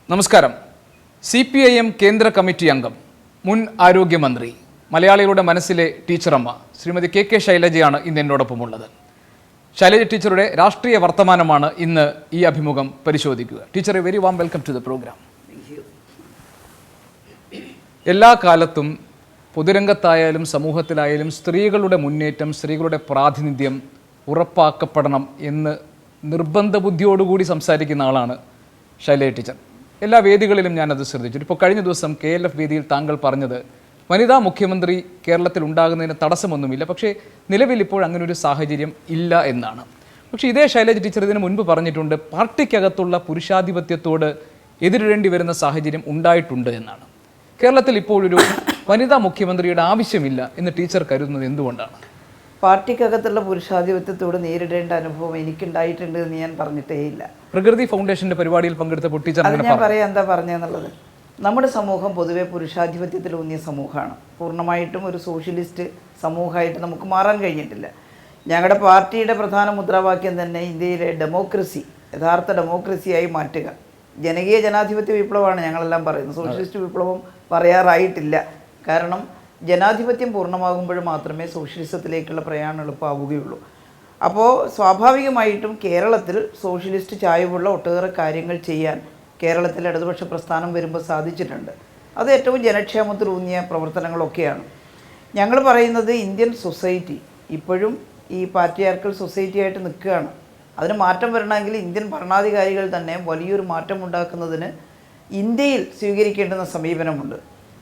നമസ്കാരം. CPIM കേന്ദ്ര committee അംഗം, മുൻ ആരോഗ്യമന്ത്രി, മലയാളികളുടെ മനസ്സിലെ ടീച്ചറമ്മ ശ്രീമതി KK ശൈലജയാണ് ഇന്ന് എന്നോടൊപ്പമുള്ളത്. ശൈലജ ടീച്ചറുടെ രാഷ്ട്രീയ വർത്തമാനമാണ് ഇന്ന് ഈ അഭിമുഖം പരിശോധിക്കുക. Teacher, very warm welcome to the programme. എല്ലാ കാലത്തും പൊതുരംഗത്തായാലും സമൂഹത്തിലായാലും സ്ത്രീകളുടെ മുന്നേറ്റം, സ്ത്രീകളുടെ പ്രാതിനിധ്യം ഉറപ്പാക്കപ്പെടണം എന്ന് നിർബന്ധ ബുദ്ധിയോടുകൂടി സംസാരിക്കുന്ന ആളാണ് ശൈലജ ടീച്ചർ. എല്ലാ വേദികളിലും ഞാനത് ശ്രദ്ധിച്ചു. ഇപ്പോൾ കഴിഞ്ഞ ദിവസം KLF വേദിയിൽ താങ്കൾ പറഞ്ഞത് വനിതാ മുഖ്യമന്ത്രി കേരളത്തിൽ ഉണ്ടാകുന്നതിന് തടസ്സമൊന്നുമില്ല, പക്ഷേ നിലവിൽ ഇപ്പോൾ അങ്ങനെ ഒരു സാഹചര്യം ഇല്ല എന്നാണ്. പക്ഷേ ഇതേ ശൈലജ ടീച്ചർ ഇതിന് മുൻപ് പറഞ്ഞിട്ടുണ്ട്, പാർട്ടിക്കകത്തുള്ള പുരുഷാധിപത്യത്തോട് എതിരിടേണ്ടി വരുന്ന സാഹചര്യം ഉണ്ടായിട്ടുണ്ട് എന്നാണ്. കേരളത്തിൽ ഇപ്പോൾ ഒരു വനിതാ മുഖ്യമന്ത്രിയുടെ ആവശ്യമില്ല എന്ന് ടീച്ചർ കരുതുന്നത് എന്തുകൊണ്ടാണ്? പാർട്ടിക്കകത്തുള്ള പുരുഷാധിപത്യത്തോട് നേരിടേണ്ട അനുഭവം എനിക്കുണ്ടായിട്ടുണ്ട് എന്ന് ഞാൻ പറഞ്ഞിട്ടേയില്ല. പ്രകൃതി ഫൗണ്ടേഷന്റെ പരിപാടിയിൽ പങ്കെടുത്തപ്പോൾ ടീച്ചർ ഞാൻ പറയാം എന്താ പറഞ്ഞെന്നുള്ളത്. നമ്മുടെ സമൂഹം പൊതുവെ പുരുഷാധിപത്യത്തിലൂന്നിയ സമൂഹമാണ്. പൂർണ്ണമായിട്ടും ഒരു സോഷ്യലിസ്റ്റ് സമൂഹമായിട്ട് നമുക്ക് മാറാൻ കഴിഞ്ഞിട്ടില്ല. ഞങ്ങളുടെ പാർട്ടിയുടെ പ്രധാന മുദ്രാവാക്യം തന്നെ ഇന്ത്യയിലെ ഡെമോക്രസി യഥാർത്ഥ ഡെമോക്രസിയായി മാറ്റുക. ജനകീയ ജനാധിപത്യ വിപ്ലവമാണ് ഞങ്ങളെല്ലാം പറയുന്നത്. സോഷ്യലിസ്റ്റ് വിപ്ലവം പറയാറായിട്ടില്ല. കാരണം ജനാധിപത്യം പൂർണ്ണമാകുമ്പോൾ മാത്രമേ സോഷ്യലിസത്തിലേക്കുള്ള പ്രയാണം എളുപ്പമാവുകയുള്ളൂ. അപ്പോൾ സ്വാഭാവികമായിട്ടും കേരളത്തിൽ സോഷ്യലിസ്റ്റ് ചായ്വുള്ള ഒട്ടേറെ കാര്യങ്ങൾ ചെയ്യാൻ കേരളത്തിലെ ഇടതുപക്ഷ പ്രസ്ഥാനം വരുമ്പോൾ സാധിച്ചിട്ടുണ്ട്. അത് ഏറ്റവും ജനക്ഷേമത്തിലൂന്നിയ പ്രവർത്തനങ്ങളൊക്കെയാണ്. ഞങ്ങൾ പറയുന്നത് ഇന്ത്യൻ സൊസൈറ്റി ഇപ്പോഴും ഈ പാട്രിയാർക്കൽ സൊസൈറ്റി ആയിട്ട് നിൽക്കുകയാണ്. അതിന് മാറ്റം വരണമെങ്കിൽ ഇന്ത്യൻ ഭരണാധികാരികൾ തന്നെ വലിയൊരു മാറ്റം ഉണ്ടാക്കുന്നതിന് ഇന്ത്യയിൽ സ്വീകരിക്കേണ്ടുന്ന സമീപനമുണ്ട്.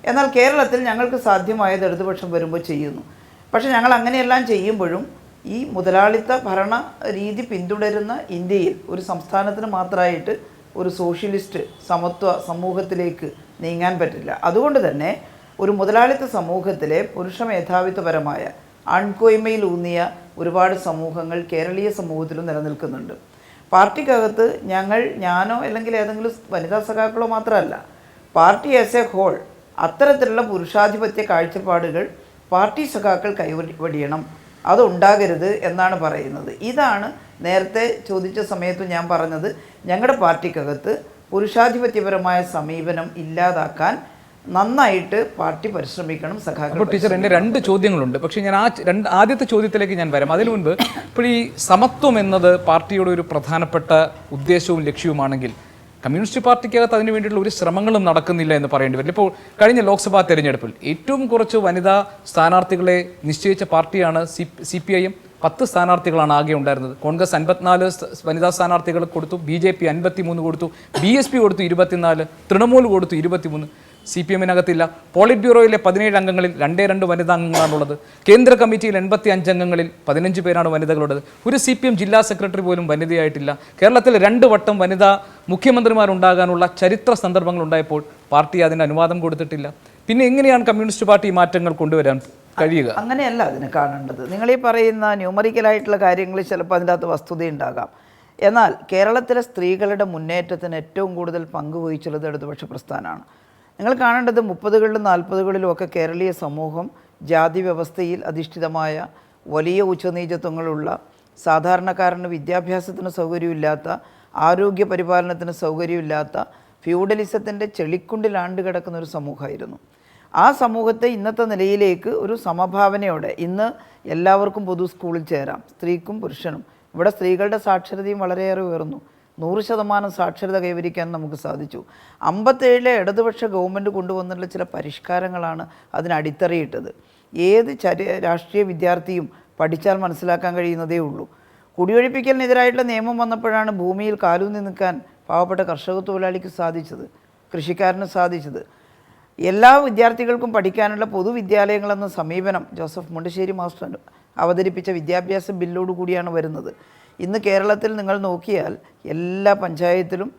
എന്നാൽ കേരളത്തിൽ ഞങ്ങൾക്ക് സാധ്യമായത് ഇടതുപക്ഷം വരുമ്പോൾ ചെയ്യുന്നു. പക്ഷെ ഞങ്ങൾ അങ്ങനെയെല്ലാം ചെയ്യുമ്പോഴും ഈ മുതലാളിത്ത ഭരണ രീതി പിന്തുടരുന്ന ഇന്ത്യയിൽ ഒരു സംസ്ഥാനത്തിന് മാത്രമായിട്ട് ഒരു സോഷ്യലിസ്റ്റ് സമത്വ സമൂഹത്തിലേക്ക് നീങ്ങാൻ പറ്റില്ല. അതുകൊണ്ട് തന്നെ ഒരു മുതലാളിത്ത സമൂഹത്തിലെ പുരുഷ മേധാവിത്വപരമായ ആൺകോയ്മയിലൂന്നിയ ഒരുപാട് സമൂഹങ്ങൾ കേരളീയ സമൂഹത്തിലും നിലനിൽക്കുന്നുണ്ട്. പാർട്ടിക്കകത്ത് ഞാനോ അല്ലെങ്കിൽ ഏതെങ്കിലും വനിതാ സഖാക്കളോ മാത്രമല്ല, പാർട്ടി ആസ് എ ഹോൾ അത്തരത്തിലുള്ള പുരുഷാധിപത്യ കാഴ്ചപ്പാടുകൾ പാർട്ടി സഖാക്കൾ കൈവടിയണം, അതുണ്ടാകരുത് എന്നാണ് പറയുന്നത്. ഇതാണ് നേരത്തെ ചോദിച്ച സമയത്ത് ഞാൻ പറഞ്ഞത്. ഞങ്ങളുടെ പാർട്ടിക്കകത്ത് പുരുഷാധിപത്യപരമായ സമീപനം ഇല്ലാതാക്കാൻ നന്നായിട്ട് പാർട്ടി പരിശ്രമിക്കണം. സഖാക്കൾ ടീച്ചർ, എൻ്റെ രണ്ട് ചോദ്യങ്ങളുണ്ട്. പക്ഷേ ഞാൻ ആദ്യത്തെ ചോദ്യത്തിലേക്ക് ഞാൻ വരാം. അതിനു മുൻപ് ഇപ്പോൾ ഈ സമത്വം എന്നത് പാർട്ടിയുടെ ഒരു പ്രധാനപ്പെട്ട ഉദ്ദേശവും ലക്ഷ്യവുമാണെങ്കിൽ കമ്മ്യൂണിസ്റ്റ് പാർട്ടിക്കകത്ത് അതിന് വേണ്ടിയിട്ടുള്ള ഒരു ശ്രമങ്ങളും നടക്കുന്നില്ല എന്ന് പറയേണ്ടി വരില്ല. ഇപ്പോൾ കഴിഞ്ഞ ലോക്സഭാ തെരഞ്ഞെടുപ്പിൽ ഏറ്റവും കുറച്ച് വനിതാ സ്ഥാനാർത്ഥികളെ നിശ്ചയിച്ച പാർട്ടിയാണ് CPIM. 10 സ്ഥാനാർത്ഥികളാണ് ആകെ ഉണ്ടായിരുന്നത്. കോൺഗ്രസ് 54 വനിതാ സ്ഥാനാർത്ഥികൾ കൊടുത്തു, BJP 53 കൊടുത്തു, BSP കൊടുത്തു 24, തൃണമൂൽ കൊടുത്തു 23. CPM-നകത്തില്ല. പോളിറ്റ് ബ്യൂറോയിലെ 17 അംഗങ്ങളിൽ 2 വനിതാ അംഗങ്ങളാണുള്ളത്. കേന്ദ്ര കമ്മിറ്റിയിൽ 85 അംഗങ്ങളിൽ 15 പേരാണ് വനിതകളുള്ളത്. ഒരു CPM ജില്ലാ സെക്രട്ടറി പോലും വനിതയായിട്ടില്ല. കേരളത്തിൽ 2 വട്ടം വനിതാ മുഖ്യമന്ത്രിമാരുണ്ടാകാനുള്ള ചരിത്ര സന്ദർഭങ്ങൾ ഉണ്ടായപ്പോൾ പാർട്ടി അതിന് അനുവാദം കൊടുത്തിട്ടില്ല. പിന്നെ എങ്ങനെയാണ് കമ്മ്യൂണിസ്റ്റ് പാർട്ടി മാറ്റങ്ങൾ കൊണ്ടുവരാൻ കഴിയുക? അങ്ങനെയല്ല അതിനെ കാണേണ്ടത്. നിങ്ങളീ പറയുന്ന ന്യൂമറിക്കലായിട്ടുള്ള കാര്യങ്ങളിൽ ചിലപ്പോൾ അതിൻ്റെ അകത്ത് വസ്തുതയുണ്ടാകാം. എന്നാൽ കേരളത്തിലെ സ്ത്രീകളുടെ മുന്നേറ്റത്തിന് ഏറ്റവും കൂടുതൽ പങ്കുവഹിച്ചുള്ളത് ഇടതുപക്ഷ പ്രസ്ഥാനമാണ്. നിങ്ങൾ കാണേണ്ടത് 30കളിലും 40കളിലും ഒക്കെ കേരളീയ സമൂഹം ജാതി വ്യവസ്ഥയിൽ അധിഷ്ഠിതമായ വലിയ ഉച്ചനീചത്വങ്ങളുള്ള, സാധാരണക്കാരന് വിദ്യാഭ്യാസത്തിന് സൗകര്യമില്ലാത്ത, ആരോഗ്യ പരിപാലനത്തിന് സൗകര്യമില്ലാത്ത, ഫ്യൂഡലിസത്തിൻ്റെ ചെളിക്കുണ്ടിലാണ്ട് കിടക്കുന്ന ഒരു സമൂഹമായിരുന്നു. ആ സമൂഹത്തെ ഇന്നത്തെ നിലയിലേക്ക് ഒരു സമഭാവനയോടെ ഇന്ന് എല്ലാവർക്കും പൊതു സ്കൂളിൽ ചേരാം, സ്ത്രീക്കും പുരുഷനും. ഇവിടെ സ്ത്രീകളുടെ സാക്ഷരതയും വളരെയേറെ ഉയർന്നു. 100% സാക്ഷരത കൈവരിക്കാൻ നമുക്ക് സാധിച്ചു. 57 ഇടതുപക്ഷ ഗവൺമെൻറ് കൊണ്ടുവന്നിട്ടുള്ള ചില പരിഷ്കാരങ്ങളാണ് അതിന് അടിത്തറയിട്ടത്. ഏത് രാഷ്ട്രീയ വിദ്യാർത്ഥിയും പഠിച്ചാൽ മനസ്സിലാക്കാൻ കഴിയുന്നതേ ഉള്ളൂ. കുടിയൊഴിപ്പിക്കലിനെതിരായിട്ടുള്ള നിയമം വന്നപ്പോഴാണ് ഭൂമിയിൽ കാലൂന്നി നിൽക്കാൻ പാവപ്പെട്ട കർഷക തൊഴിലാളിക്ക് സാധിച്ചത്, കൃഷിക്കാരന് സാധിച്ചത്. എല്ലാ വിദ്യാർത്ഥികൾക്കും പഠിക്കാനുള്ള പൊതുവിദ്യാലയങ്ങളെന്ന സമീപനം ജോസഫ് മുണ്ടശ്ശേരി മാസ്റ്റർ അവതരിപ്പിച്ച വിദ്യാഭ്യാസ ബില്ലോട് കൂടിയാണ് വരുന്നത്. ഇന്ന് കേരളത്തിൽ നിങ്ങൾ നോക്കിയാൽ എല്ലാ പഞ്ചായത്തിലും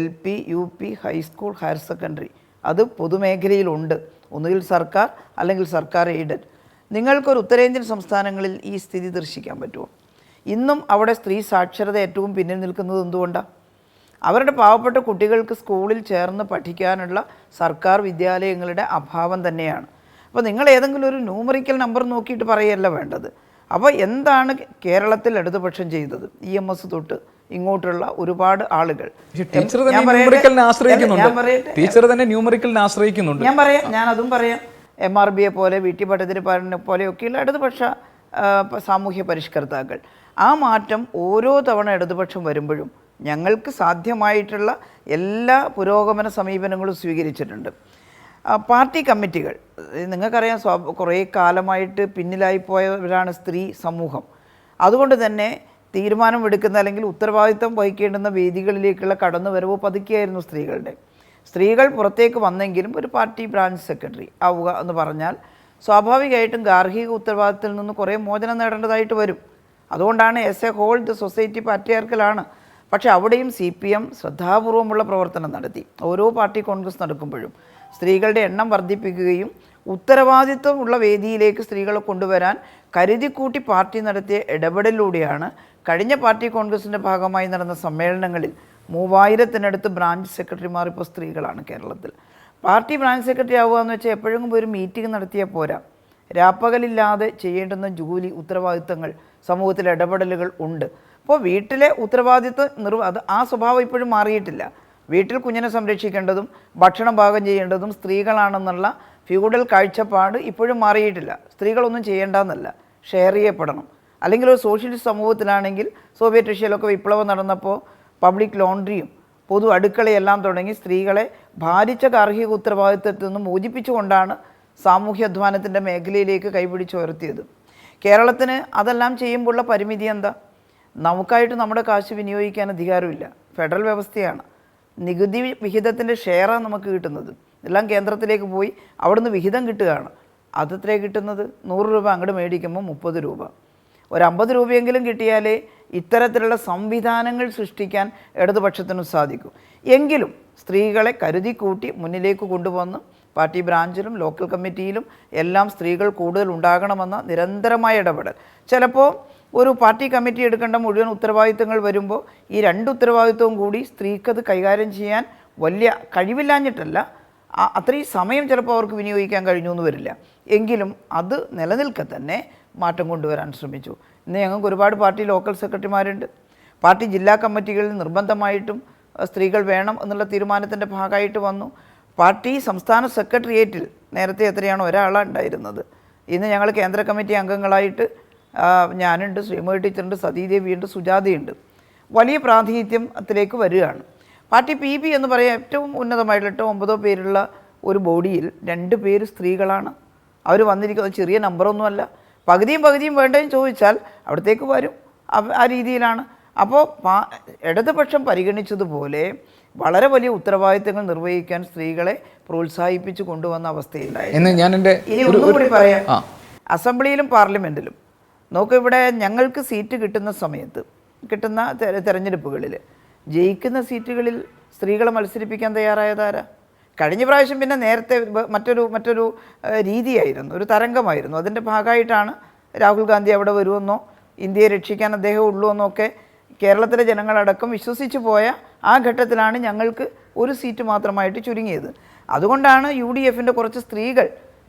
LP, UP, high school, higher secondary അത് പൊതുമേഖലയിലുണ്ട്. ഒന്നുകിൽ സർക്കാർ അല്ലെങ്കിൽ സർക്കാർ എയ്ഡഡ്. നിങ്ങൾക്കൊരു ഉത്തരേന്ത്യൻ സംസ്ഥാനങ്ങളിൽ ഈ സ്ഥിതി ദർശിക്കാൻ പറ്റുമോ? ഇന്നും അവിടെ സ്ത്രീ സാക്ഷരത ഏറ്റവും പിന്നിൽ നിൽക്കുന്നത് എന്തുകൊണ്ടാണ്? അവരുടെ പാവപ്പെട്ട കുട്ടികൾക്ക് സ്കൂളിൽ ചേർന്ന് പഠിക്കാനുള്ള സർക്കാർ വിദ്യാലയങ്ങളുടെ അഭാവം തന്നെയാണ്. അപ്പോൾ നിങ്ങൾ ഏതെങ്കിലും ഒരു ന്യൂമറിക്കൽ നമ്പർ നോക്കിയിട്ട് പറയുകയല്ല വേണ്ടത്. അപ്പോൾ എന്താണ് കേരളത്തിൽ ഇടതുപക്ഷം ചെയ്തത്? EMS തൊട്ട് ഇങ്ങോട്ടുള്ള ഒരുപാട് ആളുകൾ ടീച്ചർ തന്നെ ന്യൂമറിക്കലിനെ ആശ്രയിക്കുന്നുണ്ട്. ഞാൻ അതും പറയാം. MRBയെ പോലെ VT ഭട്ടതിരിപ്പാടിനെ പോലെയൊക്കെയുള്ള ഇടതുപക്ഷ സാമൂഹ്യ പരിഷ്കർത്താക്കൾ. ആ മാറ്റം ഓരോ തവണ ഇടതുപക്ഷം വരുമ്പോഴും ഞങ്ങൾക്ക് സാധ്യമായിട്ടുള്ള എല്ലാ പുരോഗമന സമീപനങ്ങളും സ്വീകരിച്ചിട്ടുണ്ട്. പാർട്ടി കമ്മിറ്റികൾ നിങ്ങൾക്കറിയാം, കുറേ കാലമായിട്ട് പിന്നിലായി പോയവരാണ് സ്ത്രീ സമൂഹം. അതുകൊണ്ട് തന്നെ തീരുമാനമെടുക്കുന്ന അല്ലെങ്കിൽ ഉത്തരവാദിത്വം വഹിക്കേണ്ടുന്ന വേദികളിലേക്കുള്ള കടന്നുവരവ് പതുക്കെയായിരുന്നു സ്ത്രീകളുടെ. സ്ത്രീകൾ പുറത്തേക്ക് വന്നെങ്കിലും ഒരു പാർട്ടി ബ്രാഞ്ച് സെക്രട്ടറി ആവുക എന്ന് പറഞ്ഞാൽ സ്വാഭാവികമായിട്ടും ഗാർഹിക ഉത്തരവാദിത്തത്തിൽ നിന്ന് കുറേ മോചനം നേടേണ്ടതായിട്ട് വരും. അതുകൊണ്ടാണ് as a whole the society പാട്രിയാർക്കലാണ്. പക്ഷേ അവിടെയും CPM ശ്രദ്ധാപൂർവമുള്ള പ്രവർത്തനം നടത്തി. ഓരോ പാർട്ടി കോൺഗ്രസ് നടക്കുമ്പോഴും സ്ത്രീകളുടെ എണ്ണം വർദ്ധിപ്പിക്കുകയും ഉത്തരവാദിത്വമുള്ള വേദിയിലേക്ക് സ്ത്രീകളെ കൊണ്ടുവരാൻ കരുതിക്കൂട്ടി പാർട്ടി നടത്തിയ ഇടപെടലിലൂടെയാണ് കഴിഞ്ഞ പാർട്ടി കോൺഗ്രസിൻ്റെ ഭാഗമായി നടന്ന സമ്മേളനങ്ങളിൽ 3000-നടുത്ത് ബ്രാഞ്ച് സെക്രട്ടറിമാർ ഇപ്പോൾ സ്ത്രീകളാണ് കേരളത്തിൽ. പാർട്ടി ബ്രാഞ്ച് സെക്രട്ടറി ആവുക എന്ന് വെച്ചാൽ എപ്പോഴും ഒരു മീറ്റിംഗ് നടത്തിയാൽ പോരാ. രാപ്പകലില്ലാതെ ചെയ്യേണ്ടുന്ന ജോലി, ഉത്തരവാദിത്തങ്ങൾ, സമൂഹത്തിലെ ഇടപെടലുകൾ ഉണ്ട്. അപ്പോൾ വീട്ടിലെ ഉത്തരവാദിത്വം അത് ആ സ്വഭാവം ഇപ്പോഴും മാറിയിട്ടില്ല. വീട്ടിൽ കുഞ്ഞിനെ സംരക്ഷിക്കേണ്ടതും ഭക്ഷണം പാകം ചെയ്യേണ്ടതും സ്ത്രീകളാണെന്നുള്ള ഫ്യൂഡൽ കാഴ്ചപ്പാട് ഇപ്പോഴും മാറിയിട്ടില്ല. സ്ത്രീകളൊന്നും ചെയ്യേണ്ടെന്നല്ല, ഷെയർ ചെയ്യപ്പെടണം. അല്ലെങ്കിൽ ഒരു സോഷ്യലിസ്റ്റ് സമൂഹത്തിലാണെങ്കിൽ സോവിയറ്റ് റഷ്യയിലൊക്കെ വിപ്ലവം നടന്നപ്പോൾ പബ്ലിക് ലോണ്ടറിയും പൊതു അടുക്കളയെല്ലാം തുടങ്ങി സ്ത്രീകളെ ഭാരിച്ച ഗാർഹിക ഉത്തരവാദിത്വത്തിൽ നിന്ന് മോചിപ്പിച്ചുകൊണ്ടാണ് സാമൂഹ്യാധ്വാനത്തിൻ്റെ മേഖലയിലേക്ക് കൈപിടിച്ചുയർത്തിയത്. കേരളത്തിന് അതെല്ലാം ചെയ്യുമ്പോഴുള്ള പരിമിതി എന്താ? നമുക്കായിട്ട് നമ്മുടെ കാശ് വിനിയോഗിക്കാൻ അധികാരമില്ല. ഫെഡറൽ വ്യവസ്ഥയാണ്. നികുതി വിഹിതത്തിൻ്റെ ഷെയറാണ് നമുക്ക് കിട്ടുന്നത്. എല്ലാം കേന്ദ്രത്തിലേക്ക് പോയി അവിടുന്ന് വിഹിതം കിട്ടുകയാണ്. അതെത്രയാണ് കിട്ടുന്നത്? 100 രൂപ അങ്ങോട്ട് മേടിക്കുമ്പോൾ 30 രൂപ. ഒരു 50 രൂപയെങ്കിലും കിട്ടിയാലേ ഇത്തരത്തിലുള്ള സംവിധാനങ്ങൾ സൃഷ്ടിക്കാൻ ഇടതുപക്ഷത്തിനും സാധിക്കൂ. എങ്കിലും സ്ത്രീകളെ കരുതിക്കൂട്ടി മുന്നിലേക്ക് കൊണ്ടുവന്ന് പാർട്ടി ബ്രാഞ്ചിലും ലോക്കൽ കമ്മിറ്റിയിലും എല്ലാം സ്ത്രീകൾ കൂടുതൽ ഉണ്ടാകണമെന്ന നിരന്തരമായ ഇടപെടൽ. ചിലപ്പോൾ ഒരു പാർട്ടി കമ്മിറ്റി എടുക്കേണ്ട മുഴുവൻ ഉത്തരവാദിത്തങ്ങൾ വരുമ്പോൾ ഈ 2 ഉത്തരവാദിത്വവും കൂടി സ്ത്രീക്കത് കൈകാര്യം ചെയ്യാൻ വലിയ കഴിവില്ലാഞ്ഞിട്ടല്ല, അത്രയും സമയം ചിലപ്പോൾ അവർക്ക് വിനിയോഗിക്കാൻ കഴിഞ്ഞു എന്ന് വരില്ല. എങ്കിലും അത് നിലനിൽക്കെ തന്നെ മാറ്റം കൊണ്ടുവരാൻ ശ്രമിച്ചു. ഇന്ന് ഞങ്ങൾക്ക് ഒരുപാട് പാർട്ടി ലോക്കൽ സെക്രട്ടറിമാരുണ്ട്. പാർട്ടി ജില്ലാ കമ്മിറ്റികളിൽ നിർബന്ധമായിട്ടും സ്ത്രീകൾ വേണം എന്നുള്ള തീരുമാനത്തിൻ്റെ ഭാഗമായിട്ട് വന്നു. പാർട്ടി സംസ്ഥാന സെക്രട്ടേറിയറ്റിൽ നേരത്തെ എത്രയാണോ ഒരാളാണ് ഉണ്ടായിരുന്നത്. ഇന്ന് ഞങ്ങൾ കേന്ദ്ര കമ്മിറ്റി അംഗങ്ങളായിട്ട് ഞാനുണ്ട്, ശ്രീമതി ടീച്ചറുണ്ട്, സതീദേവിയുണ്ട്, സുജാതയുണ്ട്. വലിയ പ്രാതിനിധ്യത്തിലേക്ക് വരികയാണ്. പാർട്ടി PB എന്ന് പറയാൻ ഏറ്റവും ഉന്നതമായിട്ടുള്ള 8-9 പേരുള്ള ഒരു ബോഡിയിൽ 2 പേര് സ്ത്രീകളാണ്. അവർ വന്നിരിക്കുന്നത് ചെറിയ നമ്പറൊന്നുമല്ല. പകുതിയും വേണ്ടതെന്ന് ചോദിച്ചാൽ അവിടത്തേക്ക് വരും. ആ രീതിയിലാണ്. അപ്പോൾ ഇടതുപക്ഷം പരിഗണിച്ചതുപോലെ വളരെ വലിയ ഉത്തരവാദിത്തങ്ങൾ നിർവഹിക്കാൻ സ്ത്രീകളെ പ്രോത്സാഹിപ്പിച്ചു കൊണ്ടുവന്ന അവസ്ഥയിലായിരുന്നു. ഇനി ഒന്നുകൂടി പറയാം, അസംബ്ലിയിലും പാർലമെൻറ്റിലും നോക്കൂ, ഇവിടെ ഞങ്ങൾക്ക് സീറ്റ് കിട്ടുന്ന സമയത്ത് കിട്ടുന്ന തെരഞ്ഞെടുപ്പുകളിൽ ജയിക്കുന്ന സീറ്റുകളിൽ സ്ത്രീകളെ മത്സരിപ്പിക്കാൻ തയ്യാറായതാരാ? കഴിഞ്ഞ പ്രാവശ്യം പിന്നെ നേരത്തെ മറ്റൊരു രീതിയായിരുന്നു, ഒരു തരംഗമായിരുന്നു. അതിൻ്റെ ഭാഗമായിട്ടാണ് രാഹുൽ ഗാന്ധി അവിടെ വരുമെന്നോ ഇന്ത്യയെ രക്ഷിക്കാൻ അദ്ദേഹം ഉള്ളൂ എന്നൊക്കെ കേരളത്തിലെ ജനങ്ങളടക്കം വിശ്വസിച്ച് പോയ ആ ഘട്ടത്തിലാണ് ഞങ്ങൾക്ക് ഒരു സീറ്റ് മാത്രമായിട്ട് ചുരുങ്ങിയത്. അതുകൊണ്ടാണ് UDFൻ്റെ കുറച്ച് സ്ത്രീകൾ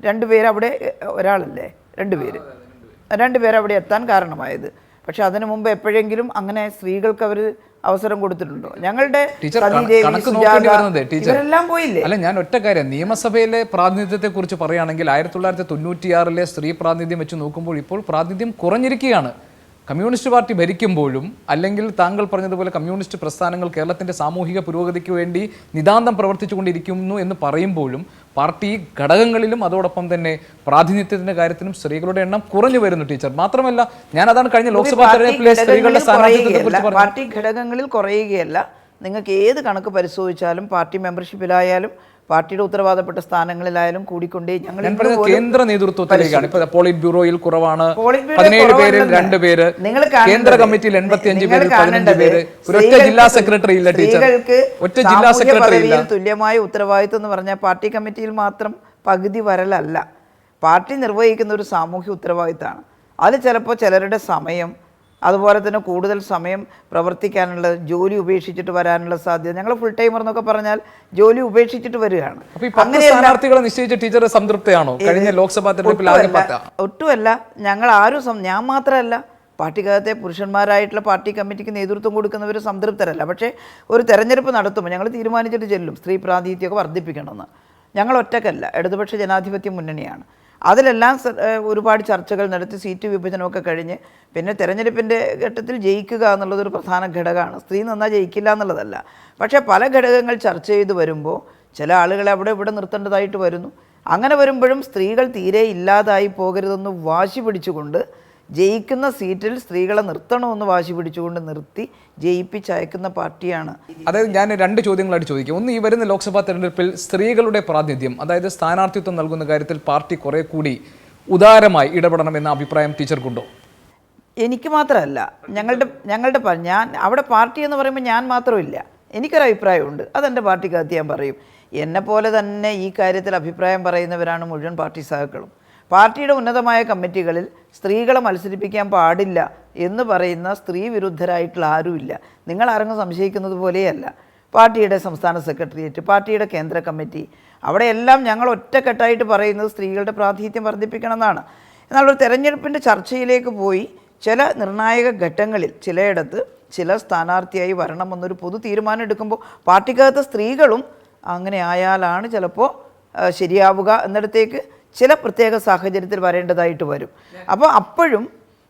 2 പേര് അവിടെ, ഒരാളല്ലേ 2 പേര് അവിടെ എത്താൻ കാരണമായത്. പക്ഷെ അതിനു മുമ്പ് എപ്പോഴെങ്കിലും അങ്ങനെ സ്ത്രീകൾക്ക് അവർ അവസരം കൊടുത്തിട്ടുണ്ടോ? ഞങ്ങളുടെ ഇവരെല്ലാം പോയില്ലേ? അല്ല, ഞാൻ ഒറ്റ കാര്യം, നിയമസഭയിലെ പ്രാതിനിധ്യത്തെ കുറിച്ച് പറയുകയാണെങ്കിൽ 1996 സ്ത്രീ പ്രാതിനിധ്യം വെച്ച് നോക്കുമ്പോൾ ഇപ്പോൾ പ്രാതിനിധ്യം കുറഞ്ഞിരിക്കുകയാണ്. കമ്മ്യൂണിസ്റ്റ് പാർട്ടി ഭരിക്കുമ്പോഴും അല്ലെങ്കിൽ താങ്കൾ പറഞ്ഞതുപോലെ കമ്മ്യൂണിസ്റ്റ് പ്രസ്ഥാനങ്ങൾ കേരളത്തിൻ്റെ സാമൂഹിക പുരോഗതിക്ക് വേണ്ടി നിതാന്തം പ്രവർത്തിച്ചുകൊണ്ടിരിക്കുന്നു എന്ന് പറയുമ്പോഴും പാർട്ടി ഘടകങ്ങളിലും അതോടൊപ്പം തന്നെ പ്രാതിനിധ്യത്തിൻ്റെ കാര്യത്തിലും സ്ത്രീകളുടെ എണ്ണം കുറഞ്ഞു വരുന്നു ടീച്ചർ. മാത്രമല്ല, ഞാൻ അതാണ് കഴിഞ്ഞ ലോക്സഭാ തെരഞ്ഞെടുപ്പിലെ സ്ത്രീകളുടെ സ്ഥാനാർത്ഥിത്വത്തെക്കുറിച്ച് പാർട്ടി ഘടകങ്ങളിൽ കുറയുകയല്ല. നിങ്ങൾക്ക് ഏത് കണക്ക് പരിശോധിച്ചാലും പാർട്ടി മെമ്പർഷിപ്പിലായാലും പാർട്ടിയുടെ ഉത്തരവാദപ്പെട്ട സ്ഥാനങ്ങളിലായാലും കൂടിക്കൊണ്ടേ ഞങ്ങൾ കേന്ദ്ര നേതൃത്വത്തിലേക്കാണ്. ഇപ്പൊ പോളിറ്റ് ബ്യൂറോയിൽ കുറവാണ്, 17 പേരിൽ 2 പേര്, കേന്ദ്ര കമ്മിറ്റിയിൽ 85 പേരിൽ 15 പേര്, ഒരൊറ്റ ജില്ലാ സെക്രട്ടറി ഇല്ല ടീച്ചർ, ഒറ്റ ജില്ലാ സെക്രട്ടറി ഇല്ല. തുല്യമായ ഉത്തരവാദിത്വം എന്ന് പറഞ്ഞാൽ പാർട്ടി കമ്മിറ്റിയിൽ മാത്രം പകുതി വരലല്ല, പാർട്ടി നിർവഹിക്കുന്ന ഒരു സാമൂഹ്യ ഉത്തരവാദിത്തമാണ്. അത് ചിലപ്പോൾ ചിലരുടെ സമയം, അതുപോലെ തന്നെ കൂടുതൽ സമയം പ്രവർത്തിക്കാനുള്ള, ജോലി ഉപേക്ഷിച്ചിട്ട് വരാനുള്ള സാധ്യത. ഞങ്ങൾ ഫുൾ ടൈമർ എന്നൊക്കെ പറഞ്ഞാൽ ജോലി ഉപേക്ഷിച്ചിട്ട് വരികയാണ്. സ്ഥാനാർത്ഥികളെ നിശ്ചയിച്ച ടീച്ചർ സംതൃപ്തയാണോ? കഴിഞ്ഞ ലോക്സഭാ തെരഞ്ഞെടുപ്പിൽ ഒട്ടുമല്ല. ഞങ്ങൾ ആരും, ഞാൻ മാത്രമല്ല, പാർട്ടിക്കകത്തെ പുരുഷന്മാരായിട്ടുള്ള പാർട്ടി കമ്മിറ്റിക്ക് നേതൃത്വം കൊടുക്കുന്നവർ സംതൃപ്തരല്ല. പക്ഷേ ഒരു തെരഞ്ഞെടുപ്പ് നടത്തുമ്പോൾ ഞങ്ങൾ തീരുമാനിച്ചിട്ട് ചെല്ലും സ്ത്രീ പ്രാതിനിധ്യമൊക്കെ വർദ്ധിപ്പിക്കണമെന്ന്. ഞങ്ങൾ ഒറ്റക്കല്ല, ഇടതുപക്ഷ ജനാധിപത്യ മുന്നണിയാണ്. അതിലെല്ലാം ഒരുപാട് ചർച്ചകൾ നടത്തി സീറ്റ് വിഭജനമൊക്കെ കഴിഞ്ഞ് പിന്നെ തെരഞ്ഞെടുപ്പിൻ്റെ ഘട്ടത്തിൽ ജയിക്കുക എന്നുള്ളതൊരു പ്രധാന ഘടകമാണ്. സ്ത്രീ നന്നാ ജയിക്കില്ല എന്നുള്ളതല്ല. പക്ഷേ പല ഘടകങ്ങൾ ചർച്ച ചെയ്ത് വരുമ്പോൾ ചില ആളുകളെ അവിടെ ഇവിടെ നിർത്തേണ്ടതായിട്ട് വരുന്നു. അങ്ങനെ വരുമ്പോഴും സ്ത്രീകൾ തീരെ ഇല്ലാതായി പോകരുതെന്ന് വാശി പിടിച്ചുകൊണ്ട് ജയിക്കുന്ന സീറ്റിൽ സ്ത്രീകളെ നിർത്തണമെന്ന് വാശി പിടിച്ചുകൊണ്ട് നിർത്തി ജയിപ്പിച്ചയക്കുന്ന പാർട്ടിയാണ്. അതായത് ഞാൻ 2 ചോദ്യങ്ങളായിട്ട് ചോദിക്കും. ഒന്ന്, ഈ വരുന്ന ലോക്സഭാ തെരഞ്ഞെടുപ്പിൽ സ്ത്രീകളുടെ പ്രാതിനിധ്യം, അതായത് സ്ഥാനാർത്ഥിത്വം നൽകുന്ന കാര്യത്തിൽ പാർട്ടി കുറെ കൂടി ഉദാരമായി ഇടപെടണമെന്ന അഭിപ്രായം ടീച്ചർക്കുണ്ടോ? എനിക്ക് മാത്രമല്ല, ഞങ്ങളുടെ ഞാൻ അവിടെ പാർട്ടി എന്ന് പറയുമ്പോൾ ഞാൻ മാത്രമില്ല, എനിക്കൊരഭിപ്രായമുണ്ട്. അതെൻ്റെ പാർട്ടിക്കകത്ത് ഞാൻ പറയും. എന്നെപ്പോലെ തന്നെ ഈ കാര്യത്തിൽ അഭിപ്രായം പറയുന്നവരാണ് മുഴുവൻ പാർട്ടി സഹാക്കളും. പാർട്ടിയുടെ ഉന്നതമായ കമ്മിറ്റികളിൽ സ്ത്രീകളെ മത്സരിപ്പിക്കാൻ പാടില്ല എന്ന് പറയുന്ന സ്ത്രീ വിരുദ്ധരായിട്ടുള്ള ആരുമില്ല. നിങ്ങൾ ആരെങ്കിലും സംശയിക്കുന്നത് പോലെയല്ല. പാർട്ടിയുടെ സംസ്ഥാന സെക്രട്ടേറിയറ്റ്, പാർട്ടിയുടെ കേന്ദ്ര കമ്മിറ്റി, അവിടെയെല്ലാം ഞങ്ങൾ ഒറ്റക്കെട്ടായിട്ട് പറയുന്നത് സ്ത്രീകളുടെ പ്രാതിനിധ്യം വർദ്ധിപ്പിക്കണം എന്നാണ്. എന്നാൽ ഒരു തെരഞ്ഞെടുപ്പിൻ്റെ ചർച്ചയിലേക്ക് പോയി ചില നിർണായക ഘട്ടങ്ങളിൽ ചിലയിടത്ത് ചില സ്ഥാനാർത്ഥിയായി വരണമെന്നൊരു പൊതു തീരുമാനം എടുക്കുമ്പോൾ പാർട്ടിക്കകത്ത് സ്ത്രീകളും അങ്ങനെ ആയാലാണ് ചിലപ്പോൾ ശരിയാവുക എന്നിടത്തേക്ക് ചില പ്രത്യേക സാഹചര്യത്തിൽ വരേണ്ടതായിട്ട് വരും. അപ്പോൾ അപ്പോഴും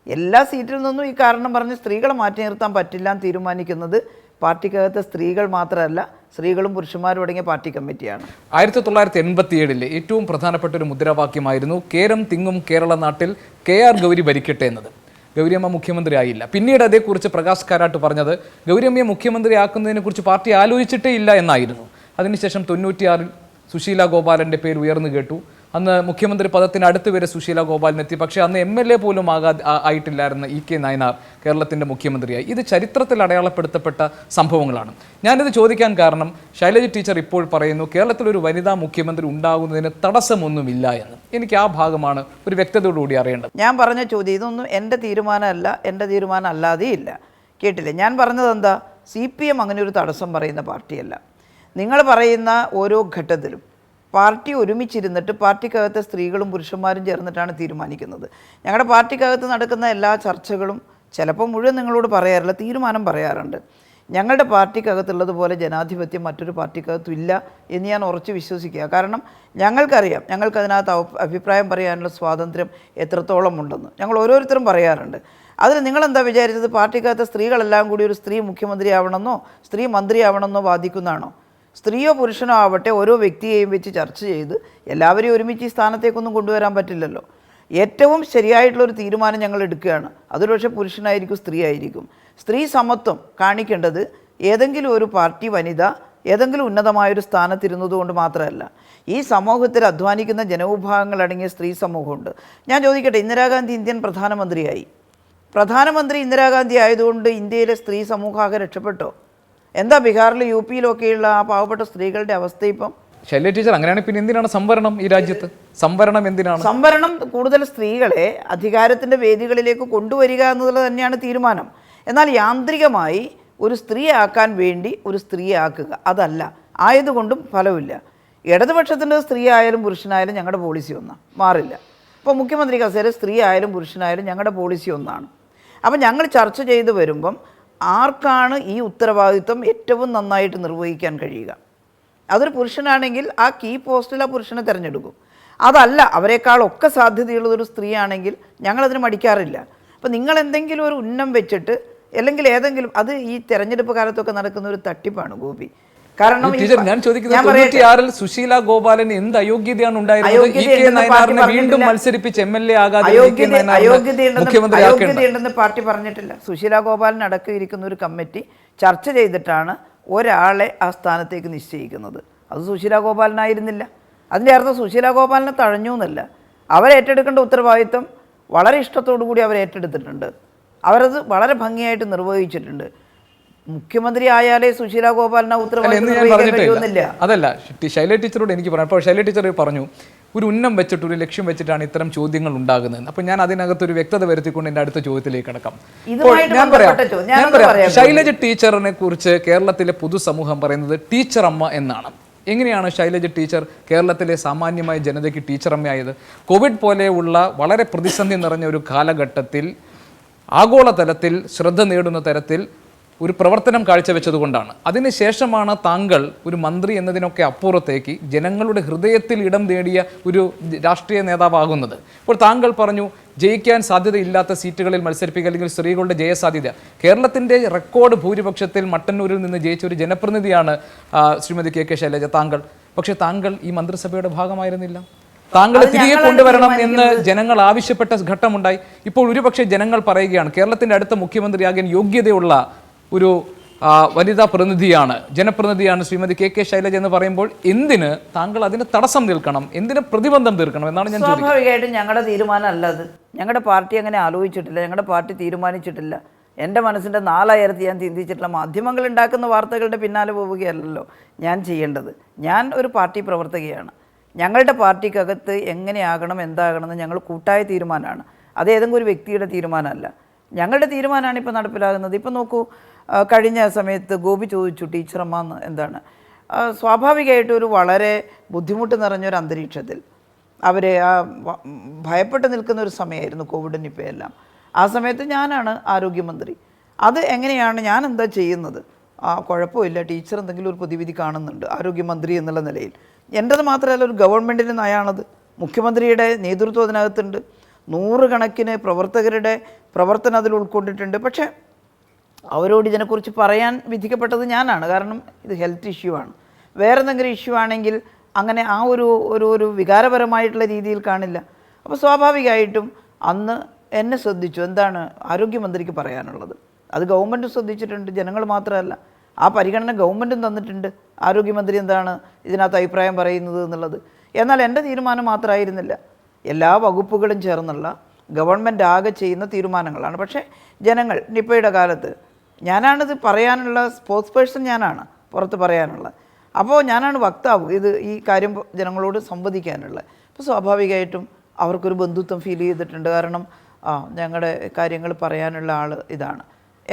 എല്ലാ സീറ്റിൽ നിന്നും ഈ കാരണം പറഞ്ഞ് സ്ത്രീകളെ മാറ്റി നിർത്താൻ പറ്റില്ല എന്ന് തീരുമാനിക്കുന്നത് പാർട്ടിക്കകത്തെ സ്ത്രീകൾ മാത്രമല്ല, സ്ത്രീകളും പുരുഷന്മാരും അടങ്ങിയ പാർട്ടി കമ്മിറ്റിയാണ്. 1987 ഏറ്റവും പ്രധാനപ്പെട്ട ഒരു മുദ്രാവാക്യമായിരുന്നു കേരം തിങ്ങും കേരള നാട്ടിൽ KR ഗൗരി ഭരിക്കട്ടെ എന്നത്. ഗൗരിയമ്മ മുഖ്യമന്ത്രി ആയില്ല. പിന്നീട് അതേക്കുറിച്ച് പ്രകാശ് കാരാട്ട് പറഞ്ഞത് ഗൗരിയമ്മയെ മുഖ്യമന്ത്രി ആക്കുന്നതിനെക്കുറിച്ച് പാർട്ടി ആലോചിച്ചിട്ടേ ഇല്ല എന്നായിരുന്നു. അതിനുശേഷം 96-ൽ സുശീല ഗോപാലൻ്റെ പേര് ഉയർന്നു കേട്ടു. അന്ന് മുഖ്യമന്ത്രി പദത്തിന് അടുത്ത് വരെ സുശീല ഗോപാലിനെത്തി. പക്ഷേ അന്ന് MLA പോലും ആയിട്ടില്ലായിരുന്ന EK നായനാർ കേരളത്തിൻ്റെ മുഖ്യമന്ത്രിയായി. ഇത് ചരിത്രത്തിൽ അടയാളപ്പെടുത്തപ്പെട്ട സംഭവങ്ങളാണ്. ഞാനിത് ചോദിക്കാൻ കാരണം, ശൈലജ ടീച്ചർ ഇപ്പോൾ പറയുന്നു കേരളത്തിലൊരു വനിതാ മുഖ്യമന്ത്രി ഉണ്ടാകുന്നതിന് തടസ്സമൊന്നുമില്ല എന്ന്. എനിക്ക് ആ ഭാഗമാണ് ഒരു വ്യക്തതയോടുകൂടി അറിയേണ്ടത്. ഞാൻ പറഞ്ഞ ചോദ്യം ഇതൊന്നും എൻ്റെ തീരുമാനമല്ല, എൻ്റെ തീരുമാനം അല്ലാതെ ഇല്ല. കേട്ടില്ലേ ഞാൻ പറഞ്ഞത് എന്താ? CPM അങ്ങനെ ഒരു തടസ്സം പറയുന്ന പാർട്ടിയല്ല. നിങ്ങൾ പറയുന്ന ഓരോ ഘട്ടത്തിലും പാർട്ടി ഒരുമിച്ചിരുന്നിട്ട് പാർട്ടിക്കകത്തെ സ്ത്രീകളും പുരുഷന്മാരും ചേർന്നിട്ടാണ് തീരുമാനിക്കുന്നത്. ഞങ്ങളുടെ പാർട്ടിക്കകത്ത് നടക്കുന്ന എല്ലാ ചർച്ചകളും ചിലപ്പോൾ മുഴുവൻ നിങ്ങളോട് പറയാറില്ല, തീരുമാനം പറയാറുണ്ട്. ഞങ്ങളുടെ പാർട്ടിക്കകത്തുള്ളതുപോലെ ജനാധിപത്യം മറ്റൊരു പാർട്ടിക്കകത്തും ഇല്ല എന്ന് ഞാൻ ഉറച്ചു വിശ്വസിക്കുക. കാരണം ഞങ്ങൾക്കറിയാം ഞങ്ങൾക്കതിനകത്ത് അഭിപ്രായം പറയാനുള്ള സ്വാതന്ത്ര്യം എത്രത്തോളം ഉണ്ടെന്ന് ഞങ്ങൾ ഓരോരുത്തരും പറയാറുണ്ട്. അതിൽ നിങ്ങളെന്താ വിചാരിച്ചത്? പാർട്ടിക്കകത്തെ സ്ത്രീകളെല്ലാം കൂടി ഒരു സ്ത്രീ മുഖ്യമന്ത്രിയാവണമെന്നോ സ്ത്രീ മന്ത്രിയാവണമെന്നോ വാദിക്കുന്നതാണോ? സ്ത്രീയോ പുരുഷനോ ആവട്ടെ, ഓരോ വ്യക്തിയെയും വെച്ച് ചർച്ച ചെയ്ത് എല്ലാവരെയും ഒരുമിച്ച് ഈ സ്ഥാനത്തേക്കൊന്നും കൊണ്ടുവരാൻ പറ്റില്ലല്ലോ. ഏറ്റവും ശരിയായിട്ടുള്ളൊരു തീരുമാനം ഞങ്ങൾ എടുക്കുകയാണ്. അതൊരു പക്ഷേ പുരുഷനായിരിക്കും, സ്ത്രീ ആയിരിക്കും. സ്ത്രീ സമത്വം കാണിക്കേണ്ടത് ഏതെങ്കിലും ഒരു പാർട്ടി വനിത ഏതെങ്കിലും ഉന്നതമായൊരു സ്ഥാനത്തിരുന്നത് കൊണ്ട് മാത്രമല്ല, ഈ സമൂഹത്തിൽ അധ്വാനിക്കുന്ന ജനവിഭാഗങ്ങളടങ്ങിയ സ്ത്രീ സമൂഹമുണ്ട്. ഞാൻ ചോദിക്കട്ടെ, ഇന്ദിരാഗാന്ധി ഇന്ത്യൻ പ്രധാനമന്ത്രി ഇന്ദിരാഗാന്ധി ആയതുകൊണ്ട് ഇന്ത്യയിലെ സ്ത്രീ സമൂഹമൊക്കെ രക്ഷപ്പെട്ടോ? എന്താ ബീഹാറിലും UP-യിലൊക്കെയുള്ള ആ പാവപ്പെട്ട സ്ത്രീകളുടെ അവസ്ഥ ഇപ്പം? ശൈലജ ടീച്ചർ, അങ്ങനെയാണെങ്കിൽ പിന്നെ എന്തിനാണ് സംവരണം ഈ രാജ്യത്ത്? സംവരണം കൂടുതൽ സ്ത്രീകളെ അധികാരത്തിൻ്റെ വേദികളിലേക്ക് കൊണ്ടുവരിക എന്നുള്ളത് തന്നെയാണ് തീരുമാനം. എന്നാൽ യാന്ത്രികമായി ഒരു സ്ത്രീ ആക്കാൻ വേണ്ടി ഒരു സ്ത്രീയെ ആക്കുക അതല്ല. ആയതുകൊണ്ടും ഫലമില്ല. ഇടതുപക്ഷത്തിൻ്റെ സ്ത്രീ ആയാലും പുരുഷനായാലും ഞങ്ങളുടെ പോളിസി ഒന്നാണ്, മാറില്ല. ഇപ്പോൾ മുഖ്യമന്ത്രി കസേര സ്ത്രീ ആയാലും പുരുഷനായാലും ഞങ്ങളുടെ പോളിസി ഒന്നാണ്. അപ്പം ഞങ്ങൾ ചർച്ച ചെയ്ത് വരുമ്പം ആർക്കാണ് ഈ ഉത്തരവാദിത്വം ഏറ്റവും നന്നായിട്ട് നിർവഹിക്കാൻ കഴിയുക? അതൊരു പുരുഷനാണെങ്കിൽ ആ കീ പോസ്റ്റിൽ ആ പുരുഷനെ തിരഞ്ഞെടുക്കും. അതല്ല, അവരെക്കാളൊക്കെ സാധ്യതയുള്ളതൊരു സ്ത്രീയാണെങ്കിൽ ഞങ്ങളതിന് മടിക്കാറില്ല. അപ്പോൾ നിങ്ങൾ എന്തെങ്കിലും ഒരു ഉന്നം വെച്ചിട്ട് അല്ലെങ്കിൽ ഏതെങ്കിലും അത് ഈ തെരഞ്ഞെടുപ്പ് കാലത്തൊക്കെ നടക്കുന്ന ഒരു തട്ടിപ്പാണ് ഗോപി. കാരണം ഞാൻ ചോദിക്കുന്നത് 96-ൽ സുശീല ഗോപാലന് എന്ത് അയോഗ്യതയാണ് ഉണ്ടായിരുന്നത്? വീണ്ടും മത്സരിപ്പിച്ച് MLA ആകാതെ അയോഗ്യതയുണ്ടെന്ന് പാർട്ടി പറഞ്ഞിട്ടില്ല. സുശീല ഗോപാലൻ അടക്കമിരിക്കുന്ന ഒരു കമ്മിറ്റി ചർച്ച ചെയ്തിട്ടാണ് ഒരാളെ ആ സ്ഥാനത്തേക്ക് നിശ്ചയിക്കുന്നത്. അത് സുശീല ഗോപാലനായിരുന്നില്ല. അതിൻ്റെ അർത്ഥം സുശീല ഗോപാലനെ തഴഞ്ഞു എന്നല്ല. അവരേറ്റെടുക്കേണ്ട ഉത്തരവാദിത്വം വളരെ ഇഷ്ടത്തോടു കൂടി അവർ ഏറ്റെടുത്തിട്ടുണ്ട്. അവരത് വളരെ ഭംഗിയായിട്ട് നിർവഹിച്ചിട്ടുണ്ട്. മുഖ്യമന്ത്രി ആയാലേ സുശീല ഗോപാലിന് എന്ന് ഉത്തരവാദിത്വം ഞാൻ നിർവഹിക്കാൻ പറഞ്ഞിട്ടില്ല. കഴിയുന്നില്ല. അതല്ല, ശൈല ടീച്ചറോട് എനിക്ക് പറയാം. അപ്പോൾ ശൈല ടീച്ചർ പറഞ്ഞു ഒരു ഉന്നം വെച്ചിട്ട് ഒരു ലക്ഷ്യം വെച്ചിട്ടാണ് ഇത്തരം ചോദ്യങ്ങൾ ഉണ്ടാകുന്നത്. അപ്പോൾ ഞാൻ അതിനകത്ത് ഒരു വ്യക്തത വരുത്തിക്കൊണ്ട് എൻ്റെ അടുത്ത ചോദ്യത്തിലേക്ക് കടക്കാം. ഞാൻ പറയാം, ശൈലജ ടീച്ചറിനെ കുറിച്ച് കേരളത്തിലെ പൊതുസമൂഹം പറയുന്നത് ടീച്ചർ അമ്മ എന്നാണ്. എങ്ങനെയാണ് ശൈലജ ടീച്ചർ കേരളത്തിലെ സാമാന്യമായ ജനതയ്ക്ക് ടീച്ചറമ്മയായത്? കോവിഡ് പോലെയുള്ള വളരെ പ്രതിസന്ധി നിറഞ്ഞ ഒരു കാലഘട്ടത്തിൽ ആഗോളതലത്തിൽ ശ്രദ്ധ നേടുന്ന തരത്തിൽ ഒരു പ്രവർത്തനം കാഴ്ചവെച്ചതുകൊണ്ടാണ്. അതിനുശേഷമാണ് താങ്കൾ ഒരു മന്ത്രി എന്നതിനൊക്കെ അപ്പുറത്തേക്ക് ജനങ്ങളുടെ ഹൃദയത്തിൽ ഇടം നേടിയ ഒരു രാഷ്ട്രീയ നേതാവാകുന്നത്. ഇപ്പോൾ താങ്കൾ പറഞ്ഞു ജയിക്കാൻ സാധ്യതയില്ലാത്ത സീറ്റുകളിൽ മത്സരിപ്പിക്കുക, അല്ലെങ്കിൽ സ്ത്രീകളുടെ ജയസാധ്യത. കേരളത്തിൻ്റെ റെക്കോർഡ് ഭൂരിപക്ഷത്തിൽ മട്ടന്നൂരിൽ നിന്ന് ജയിച്ച ഒരു ജനപ്രതിനിധിയാണ് ശ്രീമതി കെ കെ ശൈലജ താങ്കൾ. പക്ഷേ താങ്കൾ ഈ മന്ത്രിസഭയുടെ ഭാഗമായിരുന്നില്ല. താങ്കൾ തിരികെ കൊണ്ടുവരണം എന്ന് ജനങ്ങൾ ആവശ്യപ്പെട്ട ഘട്ടമുണ്ടായി. ഇപ്പോൾ ഒരുപക്ഷെ ജനങ്ങൾ പറയുകയാണ് കേരളത്തിൻ്റെ അടുത്ത മുഖ്യമന്ത്രിയാകാൻ യോഗ്യതയുള്ള ഒരു വനിതാ പ്രതിനിധിയാണ്, ജനപ്രതിനിധിയാണ് ശ്രീമതി കെ കെ ശൈലജ എന്ന് പറയുമ്പോൾ എന്തിന് താങ്കൾ അതിന് തടസ്സം നിൽക്കണം, എന്തിന് പ്രതിബന്ധം തീർക്കണം എന്നാണ് ഞാൻ ചോദിക്കുന്നത്. സ്വാഭാവികമായിട്ടും ഞങ്ങളുടെ തീരുമാനം അല്ലത്. ഞങ്ങളുടെ പാർട്ടി അങ്ങനെ ആലോചിച്ചിട്ടില്ല, ഞങ്ങളുടെ പാർട്ടി തീരുമാനിച്ചിട്ടില്ല. എൻ്റെ മനസ്സിൻ്റെ 4000 ഞാൻ ചിന്തിച്ചിട്ടില്ല. മാധ്യമങ്ങൾ ഉണ്ടാക്കുന്ന വാർത്തകളുടെ പിന്നാലെ പോവുകയല്ലല്ലോ ഞാൻ ചെയ്യേണ്ടത്. ഞാൻ ഒരു പാർട്ടി പ്രവർത്തകയാണ്. ഞങ്ങളുടെ പാർട്ടിക്കകത്ത് എങ്ങനെയാകണം, എന്താകണമെന്ന് ഞങ്ങൾ കൂട്ടായ തീരുമാനമാണ്. അത് ഏതെങ്കിലും ഒരു വ്യക്തിയുടെ തീരുമാനമല്ല. ഞങ്ങളുടെ തീരുമാനമാണ് ഇപ്പോൾ നടപ്പിലാകുന്നത്. ഇപ്പം നോക്കൂ, കഴിഞ്ഞ സമയത്ത് ഗോപി ചോദിച്ചു ടീച്ചറമ്മ എന്ന് എന്താണ്. സ്വാഭാവികമായിട്ടും ഒരു വളരെ ബുദ്ധിമുട്ട് നിറഞ്ഞൊരു അന്തരീക്ഷത്തിൽ അവരെ ഭയപ്പെട്ട് നിൽക്കുന്ന ഒരു സമയമായിരുന്നു കോവിഡ് നിപ്പയെല്ലാം. ആ സമയത്ത് ഞാനാണ് ആരോഗ്യമന്ത്രി. അത് എങ്ങനെയാണ്, ഞാൻ എന്താ ചെയ്യുന്നത്? കുഴപ്പമില്ല, ടീച്ചർ എന്തെങ്കിലും ഒരു പ്രതിവിധി കാണുന്നുണ്ട് ആരോഗ്യമന്ത്രി എന്നുള്ള നിലയിൽ. എൻ്റെത് മാത്രമല്ല, ഒരു ഗവൺമെൻറ്റിൻ്റെ നയമാണത്. മുഖ്യമന്ത്രിയുടെ നേതൃത്വം അതിനകത്തുണ്ട്. 100 കണക്കിന് പ്രവർത്തകരുടെ പ്രവർത്തനം അതിൽ ഉൾക്കൊണ്ടിട്ടുണ്ട്. പക്ഷേ അവരോട് ഇതിനെക്കുറിച്ച് പറയാൻ വിധിക്കപ്പെട്ടത് ഞാനാണ്. കാരണം ഇത് ഹെൽത്ത് ഇഷ്യൂ ആണ്. വേറെ എന്തെങ്കിലും ഇഷ്യൂ ആണെങ്കിൽ അങ്ങനെ ആ ഒരു വികാരപരമായിട്ടുള്ള രീതിയിൽ കാണില്ല. അപ്പോൾ സ്വാഭാവികമായിട്ടും അന്ന് എന്നെ ശ്രദ്ധിച്ചു. എന്താണ് ആരോഗ്യമന്ത്രിക്ക് പറയാനുള്ളത്? അത് ഗവൺമെൻറ് ശ്രദ്ധിച്ചിട്ടുണ്ട്, ജനങ്ങൾ മാത്രമല്ല. ആ പരിഗണന ഗവൺമെൻറ്റും തന്നിട്ടുണ്ട്. ആരോഗ്യമന്ത്രി എന്താണ് ഇതിനകത്ത് അഭിപ്രായം പറയുന്നത് എന്നുള്ളത്. എന്നാൽ എൻ്റെ തീരുമാനം മാത്രമായിരുന്നില്ല, എല്ലാ വകുപ്പുകളും ചേർന്നുള്ള ഗവൺമെൻറ് ആകെ ചെയ്യുന്ന തീരുമാനങ്ങളാണ്. പക്ഷേ ജനങ്ങൾ നിപ്പയുടെ കാലത്ത് ഞാനാണിത് പറയാനുള്ള സ്പോക്സ് പേഴ്സൺ, ഞാനാണ് പുറത്ത് പറയാനുള്ള. അപ്പോൾ ഞാനാണ് വക്താവ് ഈ കാര്യം ജനങ്ങളോട് സംവദിക്കാനുള്ള. അപ്പോൾ സ്വാഭാവികമായിട്ടും അവർക്കൊരു ബന്ധുത്വം ഫീൽ ചെയ്തിട്ടുണ്ട്. കാരണം ഞങ്ങളുടെ കാര്യങ്ങൾ പറയാനുള്ള ആൾ ഇതാണ്,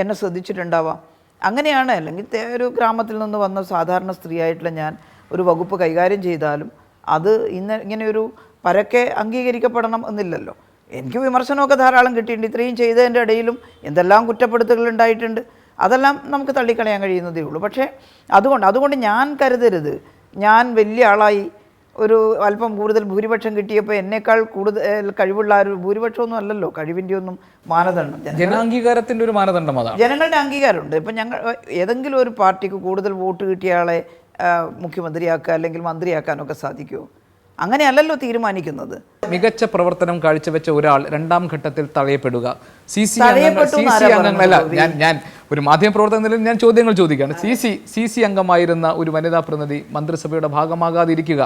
എന്നെ ശ്രദ്ധിച്ചിട്ടുണ്ടാവാം. അങ്ങനെയാണ്. അല്ലെങ്കിൽ ഒരു ഗ്രാമത്തിൽ നിന്ന് വന്ന സാധാരണ സ്ത്രീയായിട്ടുള്ള ഞാൻ ഒരു വകുപ്പ് കൈകാര്യം ചെയ്താലും അത് ഇങ്ങനെയൊരു പരക്കെ അംഗീകരിക്കപ്പെടണം എന്നില്ലല്ലോ. എനിക്ക് വിമർശനമൊക്കെ ധാരാളം കിട്ടിയിട്ടുണ്ട്. ഇത്രയും ചെയ്തതിൻ്റെ ഇടയിലും എന്തെല്ലാം കുറ്റപ്പെടുത്തലുകൾ ഉണ്ടായിട്ടുണ്ട്. അതെല്ലാം നമുക്ക് തള്ളിക്കളയാൻ കഴിയുന്നതേ ഉള്ളൂ. പക്ഷേ അതുകൊണ്ട് ഞാൻ കരുതരുത് ഞാൻ വലിയ ആളായി ഒരു അല്പം കൂടുതൽ ഭൂരിപക്ഷം കിട്ടിയപ്പോൾ എന്നേക്കാൾ കൂടുതൽ കഴിവുള്ള ഒരു ഭൂരിപക്ഷമൊന്നും അല്ലല്ലോ കഴിവിൻ്റെ ഒന്നും മാനദണ്ഡം. ജനാംഗീകാരത്തിൻ്റെ ഒരു മാനദണ്ഡം അതാണ്. ജനങ്ങളുടെ അംഗീകാരമുണ്ട്. ഇപ്പം ഞങ്ങൾ ഏതെങ്കിലും ഒരു പാർട്ടിക്ക് കൂടുതൽ വോട്ട് കിട്ടിയ ആളെ മുഖ്യമന്ത്രിയാക്കുക അല്ലെങ്കിൽ മന്ത്രിയാക്കാനൊക്കെ സാധിക്കുമോ? അങ്ങനെയല്ലല്ലോ തീരുമാനിക്കുന്നത്. മികച്ച പ്രവർത്തനം കാഴ്ചവെച്ച ഒരാൾ 2ാം ഘട്ടത്തിൽ തഴയപ്പെടുക. സി സി അംഗങ്ങളല്ല, ഞാൻ ഒരു മാധ്യമപ്രവർത്തന നിലയിൽ ഞാൻ ചോദ്യങ്ങൾ ചോദിക്കുകയാണ്. സി സി അംഗമായിരുന്ന ഒരു വനിതാ പ്രതിനിധി മന്ത്രിസഭയുടെ ഭാഗമാകാതിരിക്കുക,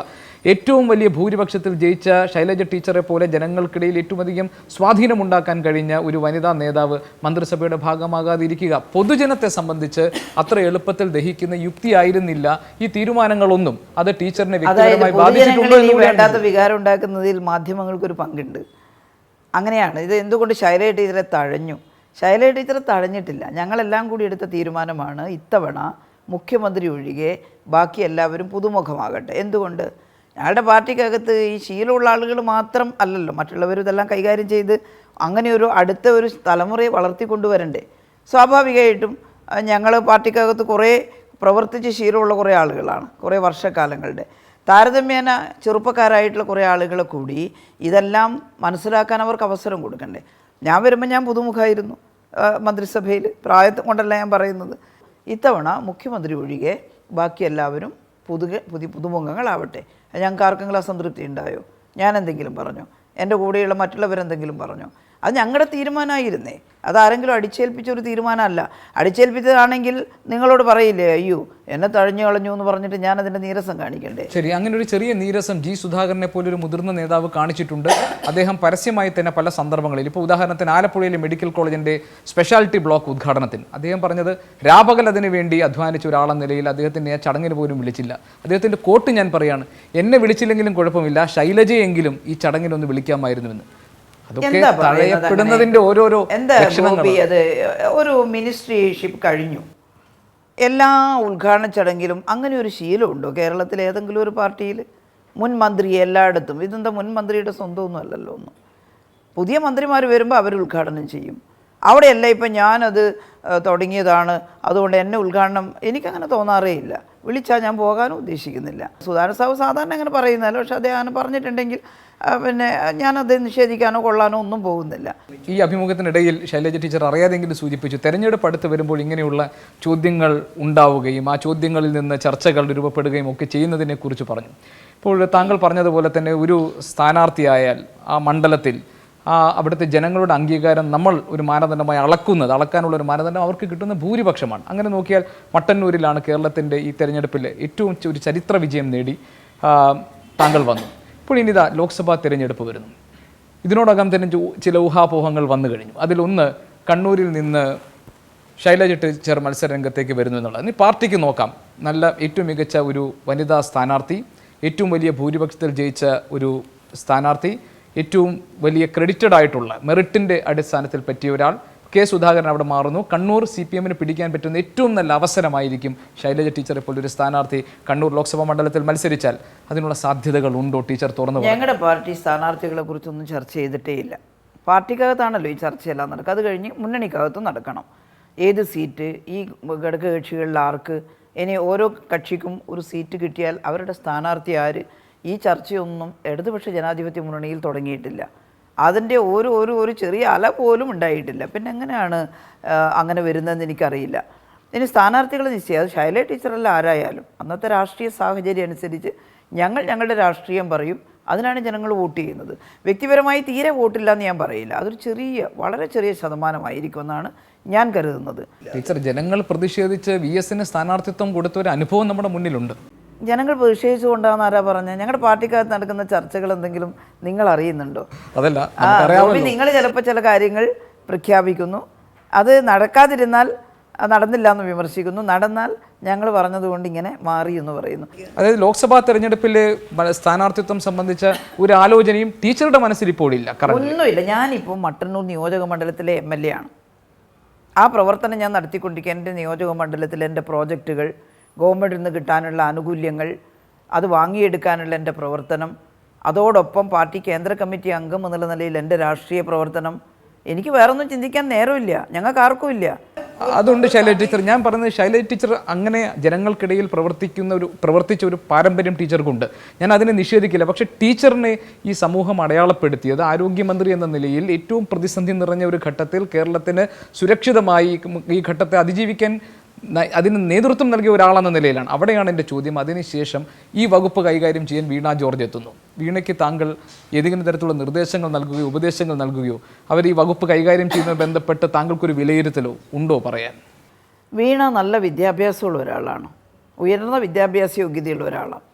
ഏറ്റവും വലിയ ഭൂരിപക്ഷത്തിൽ ജയിച്ച ശൈലജ ടീച്ചറെ പോലെ ജനങ്ങൾക്കിടയിൽ ഏറ്റവും അധികം സ്വാധീനമുണ്ടാക്കാൻ കഴിഞ്ഞ ഒരു വനിതാ നേതാവ് മന്ത്രിസഭയുടെ ഭാഗമാകാതിരിക്കുക, പൊതുജനത്തെ സംബന്ധിച്ച് അത്ര എളുപ്പത്തിൽ ദഹിക്കുന്ന യുക്തിയായിരുന്നില്ല ഈ തീരുമാനങ്ങളൊന്നും. അത് ടീച്ചറിനെ വ്യക്തിപരമായി ബാധിച്ചിട്ടുണ്ട്. വേണ്ടാത്ത വികാരം ഉണ്ടാക്കുന്നതിൽ മാധ്യമങ്ങൾക്കൊരു പങ്കുണ്ട്. അങ്ങനെയാണ്. ഇത് എന്തുകൊണ്ട് ശൈലജ ടീച്ചറെ തഴഞ്ഞു? ശൈലജ ടീച്ചറെ തഴഞ്ഞിട്ടില്ല. ഞങ്ങളെല്ലാം കൂടി എടുത്ത തീരുമാനമാണ് ഇത്തവണ മുഖ്യമന്ത്രി ഒഴികെ ബാക്കി എല്ലാവരും പുതുമുഖമാകട്ടെ. എന്തുകൊണ്ട്? ഞങ്ങളുടെ പാർട്ടിക്കകത്ത് ഈ ശീലമുള്ള ആളുകൾ മാത്രം അല്ലല്ലോ, മറ്റുള്ളവരും ഇതെല്ലാം കൈകാര്യം ചെയ്ത് അങ്ങനെ അടുത്ത ഒരു തലമുറയെ വളർത്തിക്കൊണ്ടുവരണ്ടേ. സ്വാഭാവികമായിട്ടും ഞങ്ങൾ പാർട്ടിക്കകത്ത് കുറേ പ്രവർത്തിച്ച് ശീലമുള്ള കുറേ ആളുകളാണ്, കുറേ വർഷക്കാലങ്ങളുടെ. താരതമ്യേന ചെറുപ്പക്കാരായിട്ടുള്ള കുറേ ആളുകളെ കൂടി ഇതെല്ലാം മനസ്സിലാക്കാൻ അവർക്ക് അവസരം കൊടുക്കണ്ടേ. ഞാൻ വരുമ്പോൾ ഞാൻ പുതുമുഖമായിരുന്നു മന്ത്രിസഭയിൽ, പ്രായത്തെ കൊണ്ടല്ല ഞാൻ പറയുന്നത്. ഇത്തവണ മുഖ്യമന്ത്രി ഒഴികെ ബാക്കി എല്ലാവരും പുതുമുഖങ്ങളാവട്ടെ. ഞങ്ങൾക്ക് ആർക്കെങ്കിലും അസംതൃപ്തി ഉണ്ടായോ? ഞാൻ എന്തെങ്കിലും പറഞ്ഞോ? എൻ്റെ കൂടെയുള്ള മറ്റുള്ളവരെന്തെങ്കിലും പറഞ്ഞോ? അത് ഞങ്ങളുടെ തീരുമാനമായിരുന്നേ. അതാരെങ്കിലും അടിച്ചേൽപ്പിച്ചൊരു തീരുമാനമല്ല. അടിച്ചേൽപ്പിച്ചതാണെങ്കിൽ നിങ്ങളോട് പറയില്ലേ, അയ്യോ എന്നെ തഴഞ്ഞു കളഞ്ഞു എന്ന് പറഞ്ഞിട്ട് ഞാൻ അതിൻ്റെ നീരസം കാണിക്കണ്ടേ? ശരി, അങ്ങനെ ഒരു ചെറിയ നീരസം ജി സുധാകരനെ പോലൊരു മുതിർന്ന നേതാവ് കാണിച്ചിട്ടുണ്ട്. അദ്ദേഹം പരസ്യമായി തന്നെ പല സന്ദർഭങ്ങളിൽ, ഇപ്പോൾ ഉദാഹരണത്തിന് ആലപ്പുഴയിലെ മെഡിക്കൽ കോളേജിൻ്റെ സ്പെഷ്യാലിറ്റി ബ്ലോക്ക് ഉദ്ഘാടനത്തിന് അദ്ദേഹം പറഞ്ഞത് രാപകൽ അതിനു വേണ്ടി അധ്വാനിച്ച ഒരാളെന്ന നിലയിൽ അദ്ദേഹത്തിനെ ആ ചടങ്ങിന് പോലും വിളിച്ചില്ല. അദ്ദേഹത്തിൻ്റെ കോട്ട് ഞാൻ പറയാണ്, എന്നെ വിളിച്ചില്ലെങ്കിലും കുഴപ്പമില്ല, ശൈലജയെങ്കിലും ഈ ചടങ്ങിനൊന്ന് വിളിക്കാമായിരുന്നുവെന്ന്. അതൊക്കെ തഴയപ്പെടുന്നതിൻ്റെ ഓരോരോ ലക്ഷണങ്ങൾ. അത് ഒരു മിനിസ്ട്രിഷിപ്പ് കഴിഞ്ഞു, എല്ലാ ഉദ്ഘാടന ചടങ്ങിലും അങ്ങനെ ഒരു ശീലമുണ്ടോ കേരളത്തിൽ ഏതെങ്കിലും ഒരു പാർട്ടിയിൽ? മുൻ മന്ത്രി എല്ലായിടത്തും, ഇതെന്താ മുൻ മന്ത്രിയുടെ സ്വന്തമൊന്നും അല്ലല്ലോ ഒന്നും. പുതിയ മന്ത്രിമാർ വരുമ്പോൾ അവർ ഉദ്ഘാടനം ചെയ്യും. അവിടെയല്ല ഇപ്പം ഞാനത് തുടങ്ങിയതാണ് അതുകൊണ്ട് എന്നെ ഉദ്ഘാടനം, എനിക്കങ്ങനെ തോന്നാറേ ഇല്ല. വിളിച്ചാൽ ഞാൻ പോകാനും ഉദ്ദേശിക്കുന്നില്ല. സുധാകരൻ സാബ് സാധാരണ അങ്ങനെ പറയുന്നതല്ല, പക്ഷെ അദ്ദേഹം അങ്ങനെ പറഞ്ഞിട്ടുണ്ടെങ്കിൽ പിന്നെ ഞാനത് നിഷേധിക്കാനോ കൊള്ളാനോ ഒന്നും പോകുന്നില്ല. ഈ അഭിമുഖത്തിനിടയിൽ ശൈലജ ടീച്ചർ അറിയാതെങ്കിലും സൂചിപ്പിച്ചു, തെരഞ്ഞെടുപ്പ് അടുത്ത് വരുമ്പോൾ ഇങ്ങനെയുള്ള ചോദ്യങ്ങൾ ഉണ്ടാവുകയും ആ ചോദ്യങ്ങളിൽ നിന്ന് ചർച്ചകൾ രൂപപ്പെടുകയും ഒക്കെ ചെയ്യുന്നതിനെക്കുറിച്ച് പറഞ്ഞു. ഇപ്പോൾ താങ്കൾ പറഞ്ഞതുപോലെ തന്നെ ഒരു സ്ഥാനാർത്ഥിയായാൽ ആ മണ്ഡലത്തിൽ അവിടുത്തെ ജനങ്ങളുടെ അംഗീകാരം നമ്മൾ ഒരു മാനദണ്ഡമായി അളക്കാനുള്ള ഒരു മാനദണ്ഡം അവർക്ക് കിട്ടുന്ന ഭൂരിപക്ഷമാണ്. അങ്ങനെ നോക്കിയാൽ മട്ടന്നൂരിലാണ് കേരളത്തിൻ്റെ ഈ തെരഞ്ഞെടുപ്പിൽ ഏറ്റവും ഒരു ചരിത്ര വിജയം നേടി താങ്കൾ വന്നു. ഇപ്പോൾ ഇനിതാ ലോക്സഭാ തിരഞ്ഞെടുപ്പ് വരുന്നു. ഇതിനോടകം തന്നെ ചില ഊഹാപോഹങ്ങൾ വന്നു കഴിഞ്ഞു. അതിലൊന്ന് കണ്ണൂരിൽ നിന്ന് ശൈലജ ടീച്ചർ മത്സരരംഗത്തേക്ക് വരുന്നു എന്നുള്ളത്. ഇനി പാർട്ടിക്ക് നോക്കാം, നല്ല ഏറ്റവും മികച്ച ഒരു വനിതാ സ്ഥാനാർത്ഥി, ഏറ്റവും വലിയ ഭൂരിപക്ഷത്തിൽ ജയിച്ച ഒരു സ്ഥാനാർത്ഥി, ഏറ്റവും വലിയ ക്രെഡിറ്റഡ് ആയിട്ടുള്ള മെറിറ്റിൻ്റെ അടിസ്ഥാനത്തിൽ പറ്റിയ ഒരാൾ കെ സുധാകരൻ അവിടെ മാറുന്നു. കണ്ണൂർ CPM-ന് പിടിക്കാൻ പറ്റുന്ന ഏറ്റവും നല്ല അവസരമായിരിക്കും ശൈലജ ടീച്ചറെ പോലൊരു സ്ഥാനാർത്ഥി കണ്ണൂർ ലോക്സഭാ മണ്ഡലത്തിൽ മത്സരിച്ചാൽ അതിനുള്ള സാധ്യതകൾ ഉണ്ടോ? ടീച്ചർ തുറന്നു. ഞങ്ങളുടെ പാർട്ടി സ്ഥാനാർത്ഥികളെ കുറിച്ചൊന്നും ചർച്ച ചെയ്തിട്ടേ ഇല്ല. പാർട്ടിക്കകത്താണല്ലോ ഈ ചർച്ചയെല്ലാം നടക്കുക. അത് കഴിഞ്ഞ് മുന്നണിക്കകത്തും നടക്കണം. ഏത് സീറ്റ് ഈ ഘടകകക്ഷികളിൽ ആർക്ക്, ഇനി ഓരോ കക്ഷിക്കും ഒരു സീറ്റ് കിട്ടിയാൽ അവരുടെ സ്ഥാനാർത്ഥി ആര്, ഈ ചർച്ചയൊന്നും ഇടതുപക്ഷ ജനാധിപത്യ മുന്നണിയിൽ തുടങ്ങിയിട്ടില്ല. അതിൻ്റെ ഒരു ചെറിയ അല പോലും ഉണ്ടായിട്ടില്ല. പിന്നെ എങ്ങനെയാണ് അങ്ങനെ വരുന്നതെന്ന് എനിക്കറിയില്ല. ഇനി സ്ഥാനാർത്ഥികൾ നിശ്ചയം, അത് ശൈലജ ടീച്ചറല്ല ആരായാലും അന്നത്തെ രാഷ്ട്രീയ സാഹചര്യം അനുസരിച്ച് ഞങ്ങളുടെ രാഷ്ട്രീയം പറയും, അതിനാണ് ജനങ്ങൾ വോട്ട് ചെയ്യുന്നത്. വ്യക്തിപരമായി തീരെ വോട്ടില്ല എന്ന് ഞാൻ പറയില്ല. അതൊരു വളരെ ചെറിയ ശതമാനമായിരിക്കുമെന്നാണ് ഞാൻ കരുതുന്നത്. ടീച്ചർ, ജനങ്ങൾ പ്രതിഷേധിച്ച് VS-ന് സ്ഥാനാർത്ഥിത്വം കൊടുത്ത ഒരു അനുഭവം നമ്മുടെ മുന്നിലുണ്ട്. ജനങ്ങൾ പ്രതിഷേധിച്ചുകൊണ്ടാന്ന് ആരാ പറഞ്ഞത്? ഞങ്ങളുടെ പാർട്ടിക്കകത്ത് നടക്കുന്ന ചർച്ചകൾ എന്തെങ്കിലും നിങ്ങൾ അറിയുന്നുണ്ടോ? അതല്ല, നിങ്ങൾ ചിലപ്പോൾ ചില കാര്യങ്ങൾ പ്രഖ്യാപിക്കുന്നു, അത് നടക്കാതിരുന്നാൽ നടന്നില്ല എന്ന് വിമർശിക്കുന്നു, നടന്നാൽ ഞങ്ങൾ പറഞ്ഞതുകൊണ്ട് ഇങ്ങനെ മാറി എന്ന് പറയുന്നു. അതായത് ലോക്സഭാ തെരഞ്ഞെടുപ്പിലെ സ്ഥാനാർത്ഥിത്വം സംബന്ധിച്ച ഒരു ആലോചനയും ടീച്ചറുടെ മനസ്സിൽ ഇപ്പോഴില്ല? ഒന്നുമില്ല. ഞാനിപ്പോൾ മട്ടന്നൂർ നിയോജക മണ്ഡലത്തിലെ MLA ആണ്. ആ പ്രവർത്തനം ഞാൻ നടത്തിക്കൊണ്ടിരിക്കുക. എൻ്റെ നിയോജക മണ്ഡലത്തിൽ എൻ്റെ പ്രോജക്റ്റുകൾ, ഗവൺമെൻറ്റിൽ നിന്ന് കിട്ടാനുള്ള ആനുകൂല്യങ്ങൾ, അത് വാങ്ങിയെടുക്കാനുള്ള എൻ്റെ പ്രവർത്തനം, അതോടൊപ്പം പാർട്ടി കേന്ദ്ര കമ്മിറ്റി അംഗം എന്നുള്ള നിലയിൽ എൻ്റെ രാഷ്ട്രീയ പ്രവർത്തനം, എനിക്ക് വേറൊന്നും ചിന്തിക്കാൻ നേരമില്ല, ഞങ്ങൾക്ക് ആർക്കും ഇല്ല. അതുകൊണ്ട് ശൈലജ ടീച്ചർ, ഞാൻ പറയുന്നത് ശൈലജ ടീച്ചർ അങ്ങനെ ജനങ്ങൾക്കിടയിൽ പ്രവർത്തിച്ച ഒരു പാരമ്പര്യം ടീച്ചർക്കുണ്ട്. ഞാൻ അതിനെ നിഷേധിക്കില്ല. പക്ഷേ ടീച്ചറിനെ ഈ സമൂഹം അടയാളപ്പെടുത്തിയത് ആരോഗ്യമന്ത്രി എന്ന നിലയിൽ ഏറ്റവും പ്രതിസന്ധി നിറഞ്ഞ ഒരു ഘട്ടത്തിൽ കേരളത്തിന് സുരക്ഷിതമായി ഈ ഘട്ടത്തെ അതിജീവിക്കാൻ അതിന് നേതൃത്വം നൽകിയ ഒരാളെന്ന നിലയിലാണ്. അവിടെയാണ് എൻ്റെ ചോദ്യം. അതിനുശേഷം ഈ വകുപ്പ് കൈകാര്യം ചെയ്യാൻ വീണ ജോർജ് എത്തുന്നു. വീണയ്ക്ക് താങ്കൾ ഏതെങ്കിലും തരത്തിലുള്ള നിർദ്ദേശങ്ങൾ നൽകുകയോ ഉപദേശങ്ങൾ നൽകുകയോ അവർ ഈ വകുപ്പ് കൈകാര്യം ചെയ്യുന്നതുമായി ബന്ധപ്പെട്ട് താങ്കൾക്കൊരു വിലയിരുത്തലോ ഉണ്ടോ പറയാൻ? വീണ നല്ല വിദ്യാഭ്യാസമുള്ള ഒരാളാണ്, ഉയർന്ന വിദ്യാഭ്യാസ യോഗ്യതയുള്ള ഒരാളാണ്,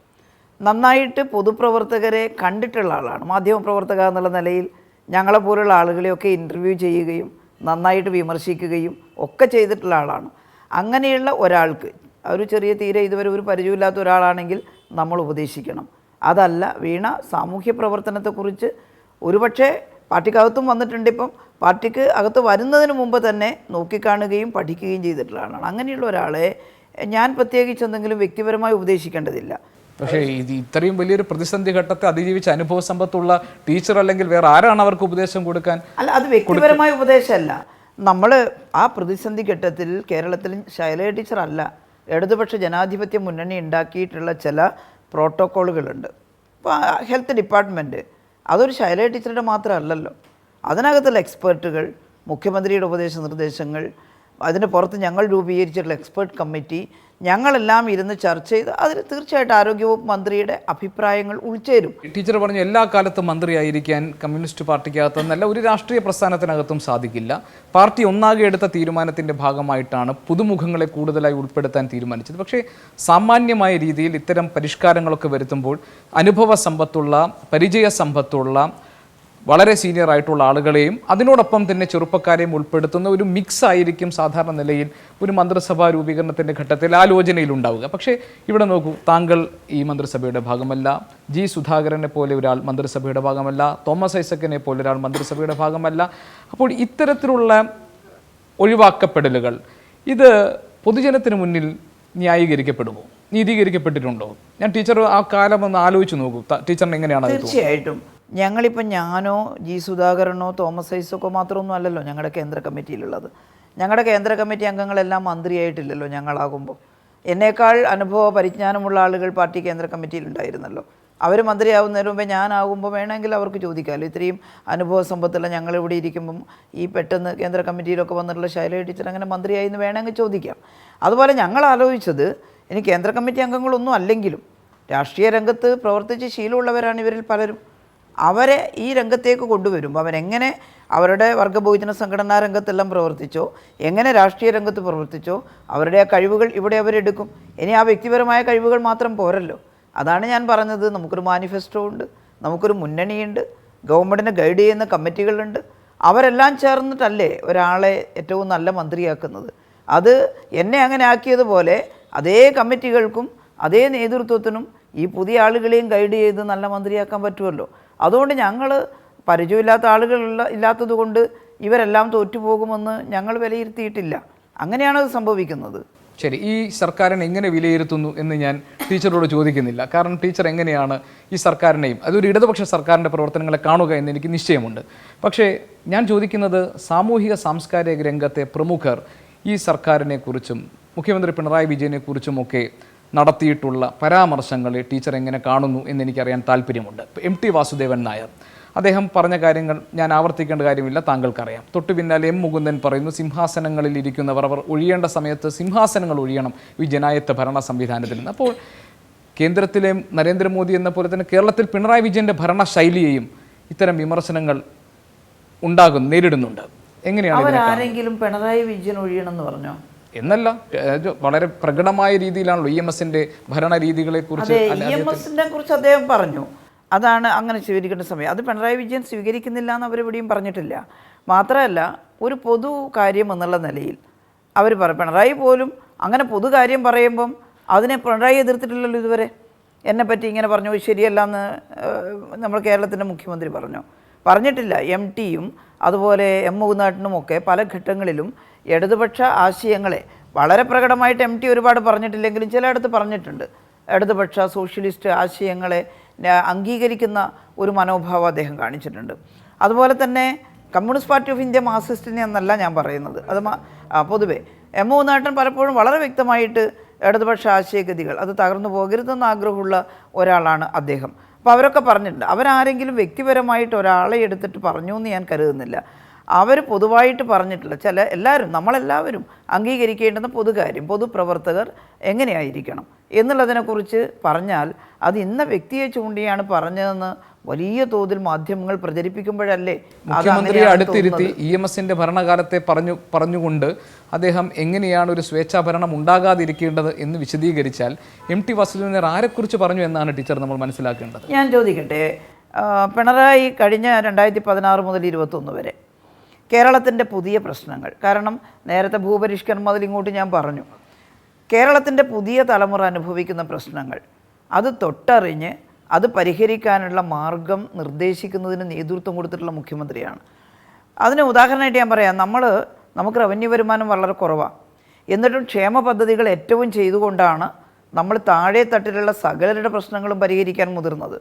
നന്നായിട്ട് പൊതുപ്രവർത്തകരെ കണ്ടിട്ടുള്ള ആളാണ്. മാധ്യമപ്രവർത്തക എന്നുള്ള നിലയിൽ ഞങ്ങളെപ്പോലുള്ള ആളുകളെയൊക്കെ ഇൻ്റർവ്യൂ ചെയ്യുകയും നന്നായിട്ട് വിമർശിക്കുകയും ഒക്കെ ചെയ്തിട്ടുള്ള ആളാണ്. അങ്ങനെയുള്ള ഒരാൾക്ക്, ഒരു തീരെ ഇതുവരെ ഒരു പരിചയമില്ലാത്ത ഒരാളാണെങ്കിൽ നമ്മൾ ഉപദേശിക്കണം. അതല്ല, വീണ സാമൂഹ്യ പ്രവർത്തനത്തെക്കുറിച്ച് ഒരുപക്ഷെ പാർട്ടിക്കകത്തും വന്നിട്ടുണ്ട്. ഇപ്പം പാർട്ടിക്ക് അകത്ത് വരുന്നതിന് മുമ്പ് തന്നെ നോക്കിക്കാണുകയും പഠിക്കുകയും ചെയ്തിട്ടുള്ള ആളാണ്. അങ്ങനെയുള്ള ഒരാളെ ഞാൻ പ്രത്യേകിച്ച് എന്തെങ്കിലും വ്യക്തിപരമായി ഉപദേശിക്കേണ്ടതില്ല. പക്ഷേ ഇത്രയും വലിയൊരു പ്രതിസന്ധി ഘട്ടത്തെ അതിജീവിച്ച അനുഭവ സമ്പത്തുള്ള ടീച്ചർ അല്ലെങ്കിൽ വേറെ ആരാണ് അവർക്ക് ഉപദേശം കൊടുക്കാൻ? അല്ല, അത് വ്യക്തിപരമായ ഉപദേശമല്ല. നമ്മൾ ആ പ്രതിസന്ധി ഘട്ടത്തിൽ കേരളത്തിൽ ശൈലജ ടീച്ചർ അല്ല, ഇടതുപക്ഷ ജനാധിപത്യ മുന്നണി ഉണ്ടാക്കിയിട്ടുള്ള ചില പ്രോട്ടോക്കോളുകളുണ്ട്. ഇപ്പോൾ ഹെൽത്ത് ഡിപ്പാർട്ട്മെൻറ്റ് അതൊരു ശൈലജ ടീച്ചറുടെ മാത്രമല്ലല്ലോ. അതിനകത്തുള്ള എക്സ്പേർട്ടുകൾ, മുഖ്യമന്ത്രിയുടെ ഉപദേശ നിർദ്ദേശങ്ങൾ, അതിന് പുറത്ത് ഞങ്ങൾ രൂപീകരിച്ചിട്ടുള്ള എക്സ്പേർട്ട് കമ്മിറ്റി ഞങ്ങളെല്ലാം ഇരുന്ന് ചർച്ച ചെയ്ത് അതിൽ തീർച്ചയായിട്ടും ആരോഗ്യവകുപ്പ് മന്ത്രിയുടെ അഭിപ്രായങ്ങൾ ഉൾച്ചേരും. ടീച്ചർ പറഞ്ഞു എല്ലാ കാലത്തും മന്ത്രിയായിരിക്കാൻ കമ്മ്യൂണിസ്റ്റ് പാർട്ടിക്കകത്തുനിന്നല്ല ഒരു രാഷ്ട്രീയ പ്രസ്ഥാനത്തിനകത്തും സാധിക്കില്ല. പാർട്ടി ഒന്നാകെ എടുത്ത തീരുമാനത്തിൻ്റെ ഭാഗമായിട്ടാണ് പുതുമുഖങ്ങളെ കൂടുതലായി ഉൾപ്പെടുത്താൻ തീരുമാനിച്ചത്. പക്ഷേ സാമാന്യമായ രീതിയിൽ ഇത്തരം പരിഷ്കാരങ്ങളൊക്കെ വരുത്തുമ്പോൾ അനുഭവ സമ്പത്തുള്ള പരിചയ സമ്പത്തുള്ള വളരെ സീനിയർ ആയിട്ടുള്ള ആളുകളെയും അതിനോടൊപ്പം തന്നെ ചെറുപ്പക്കാരെയും ഉൾപ്പെടുത്തുന്ന ഒരു മിക്സ് ആയിരിക്കും സാധാരണ നിലയിൽ ഒരു മന്ത്രിസഭാ രൂപീകരണത്തിൻ്റെ ഘട്ടത്തിൽ ആലോചനയിലുണ്ടാവുക. പക്ഷേ ഇവിടെ നോക്കൂ, താങ്കൾ ഈ മന്ത്രിസഭയുടെ ഭാഗമല്ല, ജി സുധാകരനെ പോലെ ഒരാൾ മന്ത്രിസഭയുടെ ഭാഗമല്ല, തോമസ് ഐസക്കിനെ പോലെ ഒരാൾ മന്ത്രിസഭയുടെ ഭാഗമല്ല. അപ്പോൾ ഇത്തരത്തിലുള്ള ഒഴിവാക്കപ്പെടലുകൾ ഇത് പൊതുജനത്തിന് മുന്നിൽ ന്യായീകരിക്കപ്പെടുമോ, നീതീകരിക്കപ്പെട്ടിട്ടുണ്ടോ? ഞാൻ ടീച്ചർ ആ കാലം ഒന്ന് ആലോചിച്ച് നോക്കൂ, ടീച്ചറിന് എങ്ങനെയാണ്? തീർച്ചയായിട്ടും ഞങ്ങളിപ്പോൾ ഞാനോ ജി സുധാകരനോ തോമസ് ഐസക്കോ മാത്രമൊന്നും അല്ലല്ലോ ഞങ്ങളുടെ കേന്ദ്ര കമ്മിറ്റിയിലുള്ളത്. ഞങ്ങളുടെ കേന്ദ്ര കമ്മിറ്റി അംഗങ്ങളെല്ലാം മന്ത്രിയായിട്ടില്ലല്ലോ ഞങ്ങളാകുമ്പോൾ. എന്നേക്കാൾ അനുഭവ പരിജ്ഞാനമുള്ള ആളുകൾ പാർട്ടി കേന്ദ്ര കമ്മിറ്റിയിലുണ്ടായിരുന്നല്ലോ. അവർ മന്ത്രിയാവുന്നതിന് മുമ്പേ ഞാനാകുമ്പോൾ വേണമെങ്കിൽ അവർക്ക് ചോദിക്കാമല്ലോ. ഇത്രയും അനുഭവ സമ്പത്തുള്ള ഞങ്ങളിവിടെ ഇരിക്കുമ്പം ഈ പെട്ടെന്ന് കേന്ദ്ര കമ്മിറ്റിയിലൊക്കെ വന്നിട്ടുള്ള ശൈലജ ടീച്ചർ അങ്ങനെ മന്ത്രിയായി എന്ന് വേണമെങ്കിൽ ചോദിക്കാം. അതുപോലെ ഞങ്ങൾ ആലോചിച്ചത് ഇനി കേന്ദ്ര കമ്മിറ്റി അംഗങ്ങളൊന്നും അല്ലെങ്കിലും രാഷ്ട്രീയ രംഗത്ത് പ്രവർത്തിച്ച് ശീലമുള്ളവരാണ് ഇവരിൽ പലരും. അവരെ ഈ രംഗത്തേക്ക് കൊണ്ടുവരുമ്പോൾ അവരെങ്ങനെ അവരുടെ വർഗ്ഗബഹുജന സംഘടനാ രംഗത്തെല്ലാം പ്രവർത്തിച്ചോ, എങ്ങനെ രാഷ്ട്രീയ രംഗത്ത് പ്രവർത്തിച്ചോ അവരുടെ ആ കഴിവുകൾ ഇവിടെ അവരെടുക്കും. ഇനി ആ വ്യക്തിപരമായ കഴിവുകൾ മാത്രം പോരല്ലോ. അതാണ് ഞാൻ പറഞ്ഞത്, നമുക്കൊരു മാനിഫെസ്റ്റോ ഉണ്ട്, നമുക്കൊരു മുന്നണിയുണ്ട്, ഗവൺമെൻറ്റിനെ ഗൈഡ് ചെയ്യുന്ന കമ്മിറ്റികളുണ്ട്. അവരെല്ലാം ചേർന്നിട്ടല്ലേ ഒരാളെ ഏറ്റവും നല്ല മന്ത്രിയാക്കുന്നത്. അത് എന്നെ അങ്ങനെ ആക്കിയതുപോലെ അതേ കമ്മിറ്റികൾക്കും അതേ നേതൃത്വത്തിനും ഈ പുതിയ ആളുകളെയും ഗൈഡ് ചെയ്ത് നല്ല മന്ത്രിയാക്കാൻ പറ്റുമല്ലോ. അതുകൊണ്ട് ഞങ്ങൾ പരിചയമില്ലാത്ത ഇല്ലാത്തത് കൊണ്ട് ഇവരെല്ലാം തോറ്റുപോകുമെന്ന് ഞങ്ങൾ വിലയിരുത്തിയിട്ടില്ല. അങ്ങനെയാണത് സംഭവിക്കുന്നത്. ശരി, ഈ സർക്കാരിനെ എങ്ങനെ വിലയിരുത്തുന്നു എന്ന് ഞാൻ ടീച്ചറോട് ചോദിക്കുന്നില്ല. കാരണം ടീച്ചർ എങ്ങനെയാണ് ഈ സർക്കാരിനെയും അതൊരു ഇടതുപക്ഷ സർക്കാരിൻ്റെ പ്രവർത്തനങ്ങളെ കാണുക എന്ന് എനിക്ക് നിശ്ചയമുണ്ട്. പക്ഷേ ഞാൻ ചോദിക്കുന്നത് സാമൂഹിക സാംസ്കാരിക രംഗത്തെ പ്രമുഖർ ഈ സർക്കാരിനെക്കുറിച്ചും മുഖ്യമന്ത്രി പിണറായി വിജയനെക്കുറിച്ചുമൊക്കെ നടത്തിയിട്ടുള്ള പരാമർശങ്ങളെ ടീച്ചർ എങ്ങനെ കാണുന്നു എന്നെനിക്കറിയാൻ താല്പര്യമുണ്ട്. MT വാസുദേവൻ നായർ അദ്ദേഹം പറഞ്ഞ കാര്യങ്ങൾ ഞാൻ ആവർത്തിക്കേണ്ട കാര്യമില്ല, താങ്കൾക്കറിയാം. തൊട്ടു പിന്നാലെ M മുകുന്ദൻ പറയുന്നു സിംഹാസനങ്ങളിൽ ഇരിക്കുന്നവർ അവർ ഒഴിയേണ്ട സമയത്ത് സിംഹാസനങ്ങൾ ഒഴിയണം ഈ ജനായത്ത ഭരണ സംവിധാനത്തിൽ നിന്ന്. അപ്പോൾ കേന്ദ്രത്തിലെ നരേന്ദ്രമോദി എന്ന പോലെ തന്നെ കേരളത്തിൽ പിണറായി വിജയൻ്റെ ഭരണശൈലിയെയും ഇത്തരം വിമർശനങ്ങൾ നേരിടുന്നുണ്ട്. എങ്ങനെയാണ് അവരാരെങ്കിലും പിണറായി വിജയൻ ഒഴിയണം എന്ന് പറഞ്ഞോ? എന്നല്ല, വളരെ പ്രകടമായ രീതിയിലാണല്ലോ EMSന്റെ ഭരണ രീതികളെ കുറിച്ച് കുറിച്ച് അദ്ദേഹം പറഞ്ഞു. അതാണ് അങ്ങനെ സ്വീകരിക്കേണ്ട സമയം. അത് പിണറായി വിജയൻ സ്വീകരിക്കുന്നില്ല എന്ന് അവരെവിടെയും പറഞ്ഞിട്ടില്ല. മാത്രമല്ല ഒരു പൊതു കാര്യം എന്നുള്ള നിലയിൽ അവർ പിണറായി പോലും അങ്ങനെ പൊതു കാര്യം പറയുമ്പം അതിനെ പിണറായി എതിർത്തിട്ടില്ലല്ലോ ഇതുവരെ. എന്നെപ്പറ്റി ഇങ്ങനെ പറഞ്ഞു ശരിയല്ല എന്ന് നമ്മൾ കേരളത്തിൻ്റെ മുഖ്യമന്ത്രി പറഞ്ഞിട്ടില്ല. MTയും അതുപോലെ M മുകുന്ദേട്ടനും ഒക്കെ പല ഘട്ടങ്ങളിലും ഇടതുപക്ഷ ആശയങ്ങളെ വളരെ പ്രകടമായിട്ട് MT ഒരുപാട് പറഞ്ഞിട്ടില്ലെങ്കിലും ചിലയിടത്ത് പറഞ്ഞിട്ടുണ്ട്. ഇടതുപക്ഷ സോഷ്യലിസ്റ്റ് ആശയങ്ങളെ അംഗീകരിക്കുന്ന ഒരു മനോഭാവം അദ്ദേഹം കാണിച്ചിട്ടുണ്ട്. അതുപോലെ തന്നെ കമ്മ്യൂണിസ്റ്റ് പാർട്ടി ഓഫ് ഇന്ത്യ മാർക്സിസ്റ്റിനെ എന്നല്ല ഞാൻ പറയുന്നത്. അത് പൊതുവെ M മുകുന്ദേട്ടൻ പലപ്പോഴും വളരെ വ്യക്തമായിട്ട് ഇടതുപക്ഷ ആശയഗതികൾ അത് തകർന്നു പോകരുതെന്ന് ആഗ്രഹമുള്ള ഒരാളാണ് അദ്ദേഹം. അപ്പോൾ അവരൊക്കെ പറഞ്ഞിട്ടുണ്ട്. അവരാരെങ്കിലും വ്യക്തിപരമായിട്ട് ഒരാളെ എടുത്തിട്ട് പറഞ്ഞു എന്ന് ഞാൻ കരുതുന്നില്ല. അവർ പൊതുവായിട്ട് പറഞ്ഞിട്ടില്ല. നമ്മളെല്ലാവരും അംഗീകരിക്കേണ്ടുന്ന പൊതുകാര്യം, പൊതുപ്രവർത്തകർ എങ്ങനെയായിരിക്കണം എന്നുള്ളതിനെക്കുറിച്ച് പറഞ്ഞാൽ അത് ഇന്ന വ്യക്തിയെ ചൂണ്ടിയാണ് പറഞ്ഞതെന്ന് വലിയ തോതിൽ മാധ്യമങ്ങൾ പ്രചരിപ്പിക്കുമ്പോഴല്ലേ മുഖ്യമന്ത്രിയെ അടുത്തിരുത്തി EMSന്റെ ഭരണകാലത്തെ പറഞ്ഞുകൊണ്ട് അദ്ദേഹം എങ്ങനെയാണ് ഒരു സ്വേച്ഛാഭരണം ഉണ്ടാകാതിരിക്കേണ്ടത് എന്ന് വിശദീകരിച്ചാൽ MT വാസുദേവൻ നായർ ആരെക്കുറിച്ച് പറഞ്ഞു എന്നാണ് ടീച്ചർ നമ്മൾ മനസ്സിലാക്കേണ്ടത്. ഞാൻ ചോദിക്കട്ടെ, പിണറായി കഴിഞ്ഞ 2016 മുതൽ 2021 വരെ കേരളത്തിൻ്റെ പുതിയ പ്രശ്നങ്ങൾ, കാരണം നേരത്തെ ഭൂപരിഷ്കരണം മുതൽ ഇങ്ങോട്ട് ഞാൻ പറഞ്ഞു, കേരളത്തിൻ്റെ പുതിയ തലമുറ അനുഭവിക്കുന്ന പ്രശ്നങ്ങൾ അത് തൊട്ടറിഞ്ഞ് അത് പരിഹരിക്കാനുള്ള മാർഗം നിർദ്ദേശിക്കുന്നതിന് നേതൃത്വം കൊടുത്തിട്ടുള്ള മുഖ്യമന്ത്രിയാണ്. അതിന് ഉദാഹരണമായിട്ട് ഞാൻ പറയാം, നമുക്ക് റവന്യൂ വരുമാനം വളരെ കുറവാണ്. എന്നിട്ടും ക്ഷേമ പദ്ധതികൾ ഏറ്റവും ചെയ്തുകൊണ്ടാണ് നമ്മൾ താഴെ തട്ടിലുള്ള സകലരുടെ പ്രശ്നങ്ങളും പരിഹരിക്കാൻ മുതിർന്നത്.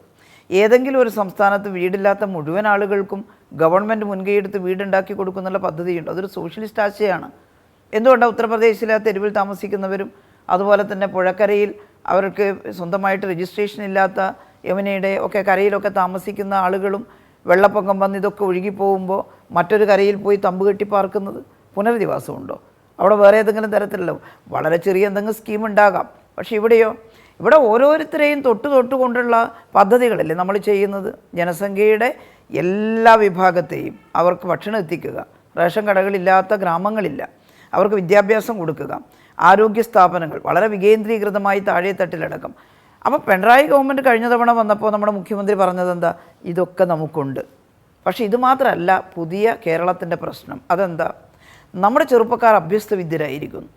ഏതെങ്കിലും ഒരു സംസ്ഥാനത്ത് വീടില്ലാത്ത മുഴുവൻ ആളുകൾക്കും ഗവൺമെൻറ് മുൻകൈയെടുത്ത് വീടുണ്ടാക്കി കൊടുക്കുന്നുള്ള പദ്ധതിയുണ്ട്. അതൊരു സോഷ്യലിസ്റ്റ് ആശയമാണ്. എന്തുകൊണ്ടാണ് ഉത്തർപ്രദേശിലെ തെരുവിൽ താമസിക്കുന്നവരും അതുപോലെ തന്നെ പുഴക്കരയിൽ അവർക്ക് സ്വന്തമായിട്ട് രജിസ്ട്രേഷൻ ഇല്ലാത്ത യമുനയുടെ ഒക്കെ കരയിലൊക്കെ താമസിക്കുന്ന ആളുകളും വെള്ളപ്പൊക്കം വന്ന് ഇതൊക്കെ ഒഴുകിപ്പോകുമ്പോൾ മറ്റൊരു കരയിൽ പോയി തമ്പ് കെട്ടി പാർക്കുന്നത്? പുനരധിവാസമുണ്ടോ? അവിടെ വേറെ ഏതെങ്കിലും തരത്തിലല്ലോ വളരെ ചെറിയ എന്തെങ്കിലും സ്കീം ഉണ്ടാകാം. പക്ഷേ ഇവിടെയോ, ഇവിടെ ഓരോരുത്തരെയും തൊട്ട് കൊണ്ടുള്ള പദ്ധതികളല്ലേ നമ്മൾ ചെയ്യുന്നത്. ജനസംഖ്യയുടെ എല്ലാ വിഭാഗത്തെയും അവർക്ക് ഭക്ഷണം എത്തിക്കുക, റേഷൻ കടകളില്ലാത്ത ഗ്രാമങ്ങളില്ല, അവർക്ക് വിദ്യാഭ്യാസം കൊടുക്കുക, ആരോഗ്യ സ്ഥാപനങ്ങൾ വളരെ വികേന്ദ്രീകൃതമായി താഴെത്തട്ടിലടക്കം. അപ്പോൾ പിണറായി ഗവൺമെൻറ് കഴിഞ്ഞ തവണ വന്നപ്പോൾ നമ്മുടെ മുഖ്യമന്ത്രി പറഞ്ഞത് എന്താ, ഇതൊക്കെ നമുക്കുണ്ട്. പക്ഷേ ഇത് മാത്രമല്ല പുതിയ കേരളത്തിൻ്റെ പ്രശ്നം. അതെന്താ, നമ്മുടെ ചെറുപ്പക്കാർ അഭ്യസ്തവിദ്യരായിരിക്കുന്നു.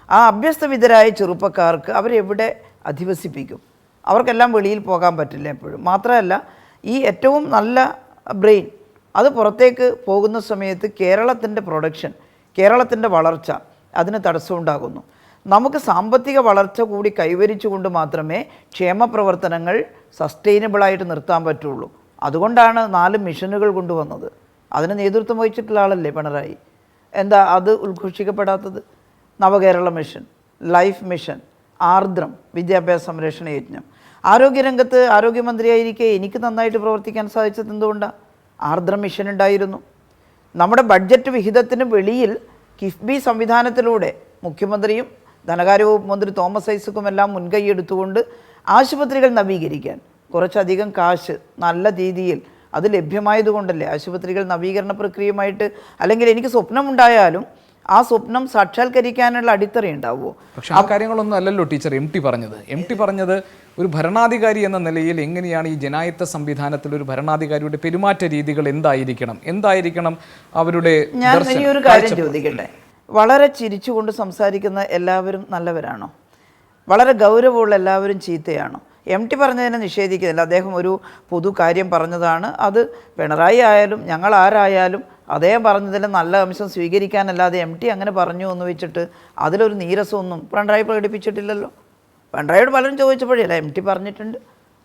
ആ അഭ്യസ്തവിദ്യരായ ചെറുപ്പക്കാർക്ക് അവരെവിടെ അധിവസിപ്പിക്കും? അവർക്കെല്ലാം വെളിയിൽ പോകാൻ പറ്റില്ല എപ്പോഴും. മാത്രമല്ല ഈ ഏറ്റവും നല്ല ബ്രെയിൻ അത് പുറത്തേക്ക് പോകുന്ന സമയത്ത് കേരളത്തിൻ്റെ പ്രൊഡക്ഷൻ, കേരളത്തിൻ്റെ വളർച്ച അതിന് തടസ്സമുണ്ടാകുന്നു. നമുക്ക് സാമ്പത്തിക വളർച്ച കൂടി കൈവരിച്ചുകൊണ്ട് മാത്രമേ ക്ഷേമ പ്രവർത്തനങ്ങൾ സസ്റ്റൈനബിളായിട്ട് നിർത്താൻ പറ്റുള്ളൂ. അതുകൊണ്ടാണ് 4 മിഷനുകൾ കൊണ്ടുവന്നത്. അതിന് നേതൃത്വം വഹിച്ചിട്ടുള്ള ആളല്ലേ പിണറായി. എന്താ അത് ഉദ്ഘോഷിക്കപ്പെടാത്തത്? നവകേരള മിഷൻ, ലൈഫ് മിഷൻ, ആർദ്രം വിദ്യാഭ്യാസ സംരക്ഷണ യജ്ഞം. ആരോഗ്യരംഗത്ത് ആരോഗ്യമന്ത്രിയായിരിക്കെ എനിക്ക് നന്നായിട്ട് പ്രവർത്തിക്കാൻ സാധിച്ചത് എന്തുകൊണ്ടാണ്? ആർദ്രം മിഷൻ ഉണ്ടായിരുന്നു. നമ്മുടെ ബഡ്ജറ്റ് വിഹിതത്തിന് വെളിയിൽ കിഫ്ബി സംവിധാനത്തിലൂടെ മുഖ്യമന്ത്രിയും ധനകാര്യ വകുപ്പ് മന്ത്രി തോമസ് ഐസക്കും എല്ലാം മുൻകൈ എടുത്തുകൊണ്ട് ആശുപത്രികൾ നവീകരിക്കാൻ കുറച്ചധികം കാശ് നല്ല രീതിയിൽ അത് ലഭ്യമായതുകൊണ്ടല്ലേ ആശുപത്രികൾ നവീകരണ പ്രക്രിയയുമായിട്ട്, അല്ലെങ്കിൽ എനിക്ക് സ്വപ്നമുണ്ടായാലും ആ സ്വപ്നം സാക്ഷാത്കരിക്കാനുള്ള അടിത്തറയുണ്ടാവുമോ? പക്ഷെ ആ കാര്യങ്ങളൊന്നും അല്ലല്ലോ ടീച്ചർ എം ടി പറഞ്ഞത് ഒരു ഭരണാധികാരി എന്ന നിലയിൽ എങ്ങനെയാണ് ഈ ജനായത്ത സംവിധാനത്തിൽ ഒരു ഭരണാധികാരിയുടെ പെരുമാറ്റ രീതികൾ എന്തായിരിക്കണം അവരുടെ. ഞാൻ ഇനിയൊരു കാര്യം ചോദിക്കട്ടെ, വളരെ ചിരിച്ചുകൊണ്ട് സംസാരിക്കുന്ന എല്ലാവരും നല്ലവരാണോ? വളരെ ഗൗരവമുള്ള എല്ലാവരും ചീത്തയാണോ? എം ടി പറഞ്ഞതിനെ നിഷേധിക്കുന്നില്ല. അദ്ദേഹം ഒരു പൊതു കാര്യം പറഞ്ഞതാണ്. അത് പിണറായി ആയാലും ഞങ്ങൾ ആരായാലും അദ്ദേഹം പറഞ്ഞതിൽ നല്ല അംശം സ്വീകരിക്കാനല്ലാതെ എം ടി അങ്ങനെ പറഞ്ഞു എന്ന് വെച്ചിട്ട് അതിലൊരു നീരസമൊന്നും പിണറായി പ്രകടിപ്പിച്ചിട്ടില്ലല്ലോ. പിണറായിയോട് പലരും ചോദിച്ചപ്പോഴേ എം ടി പറഞ്ഞിട്ടുണ്ട്,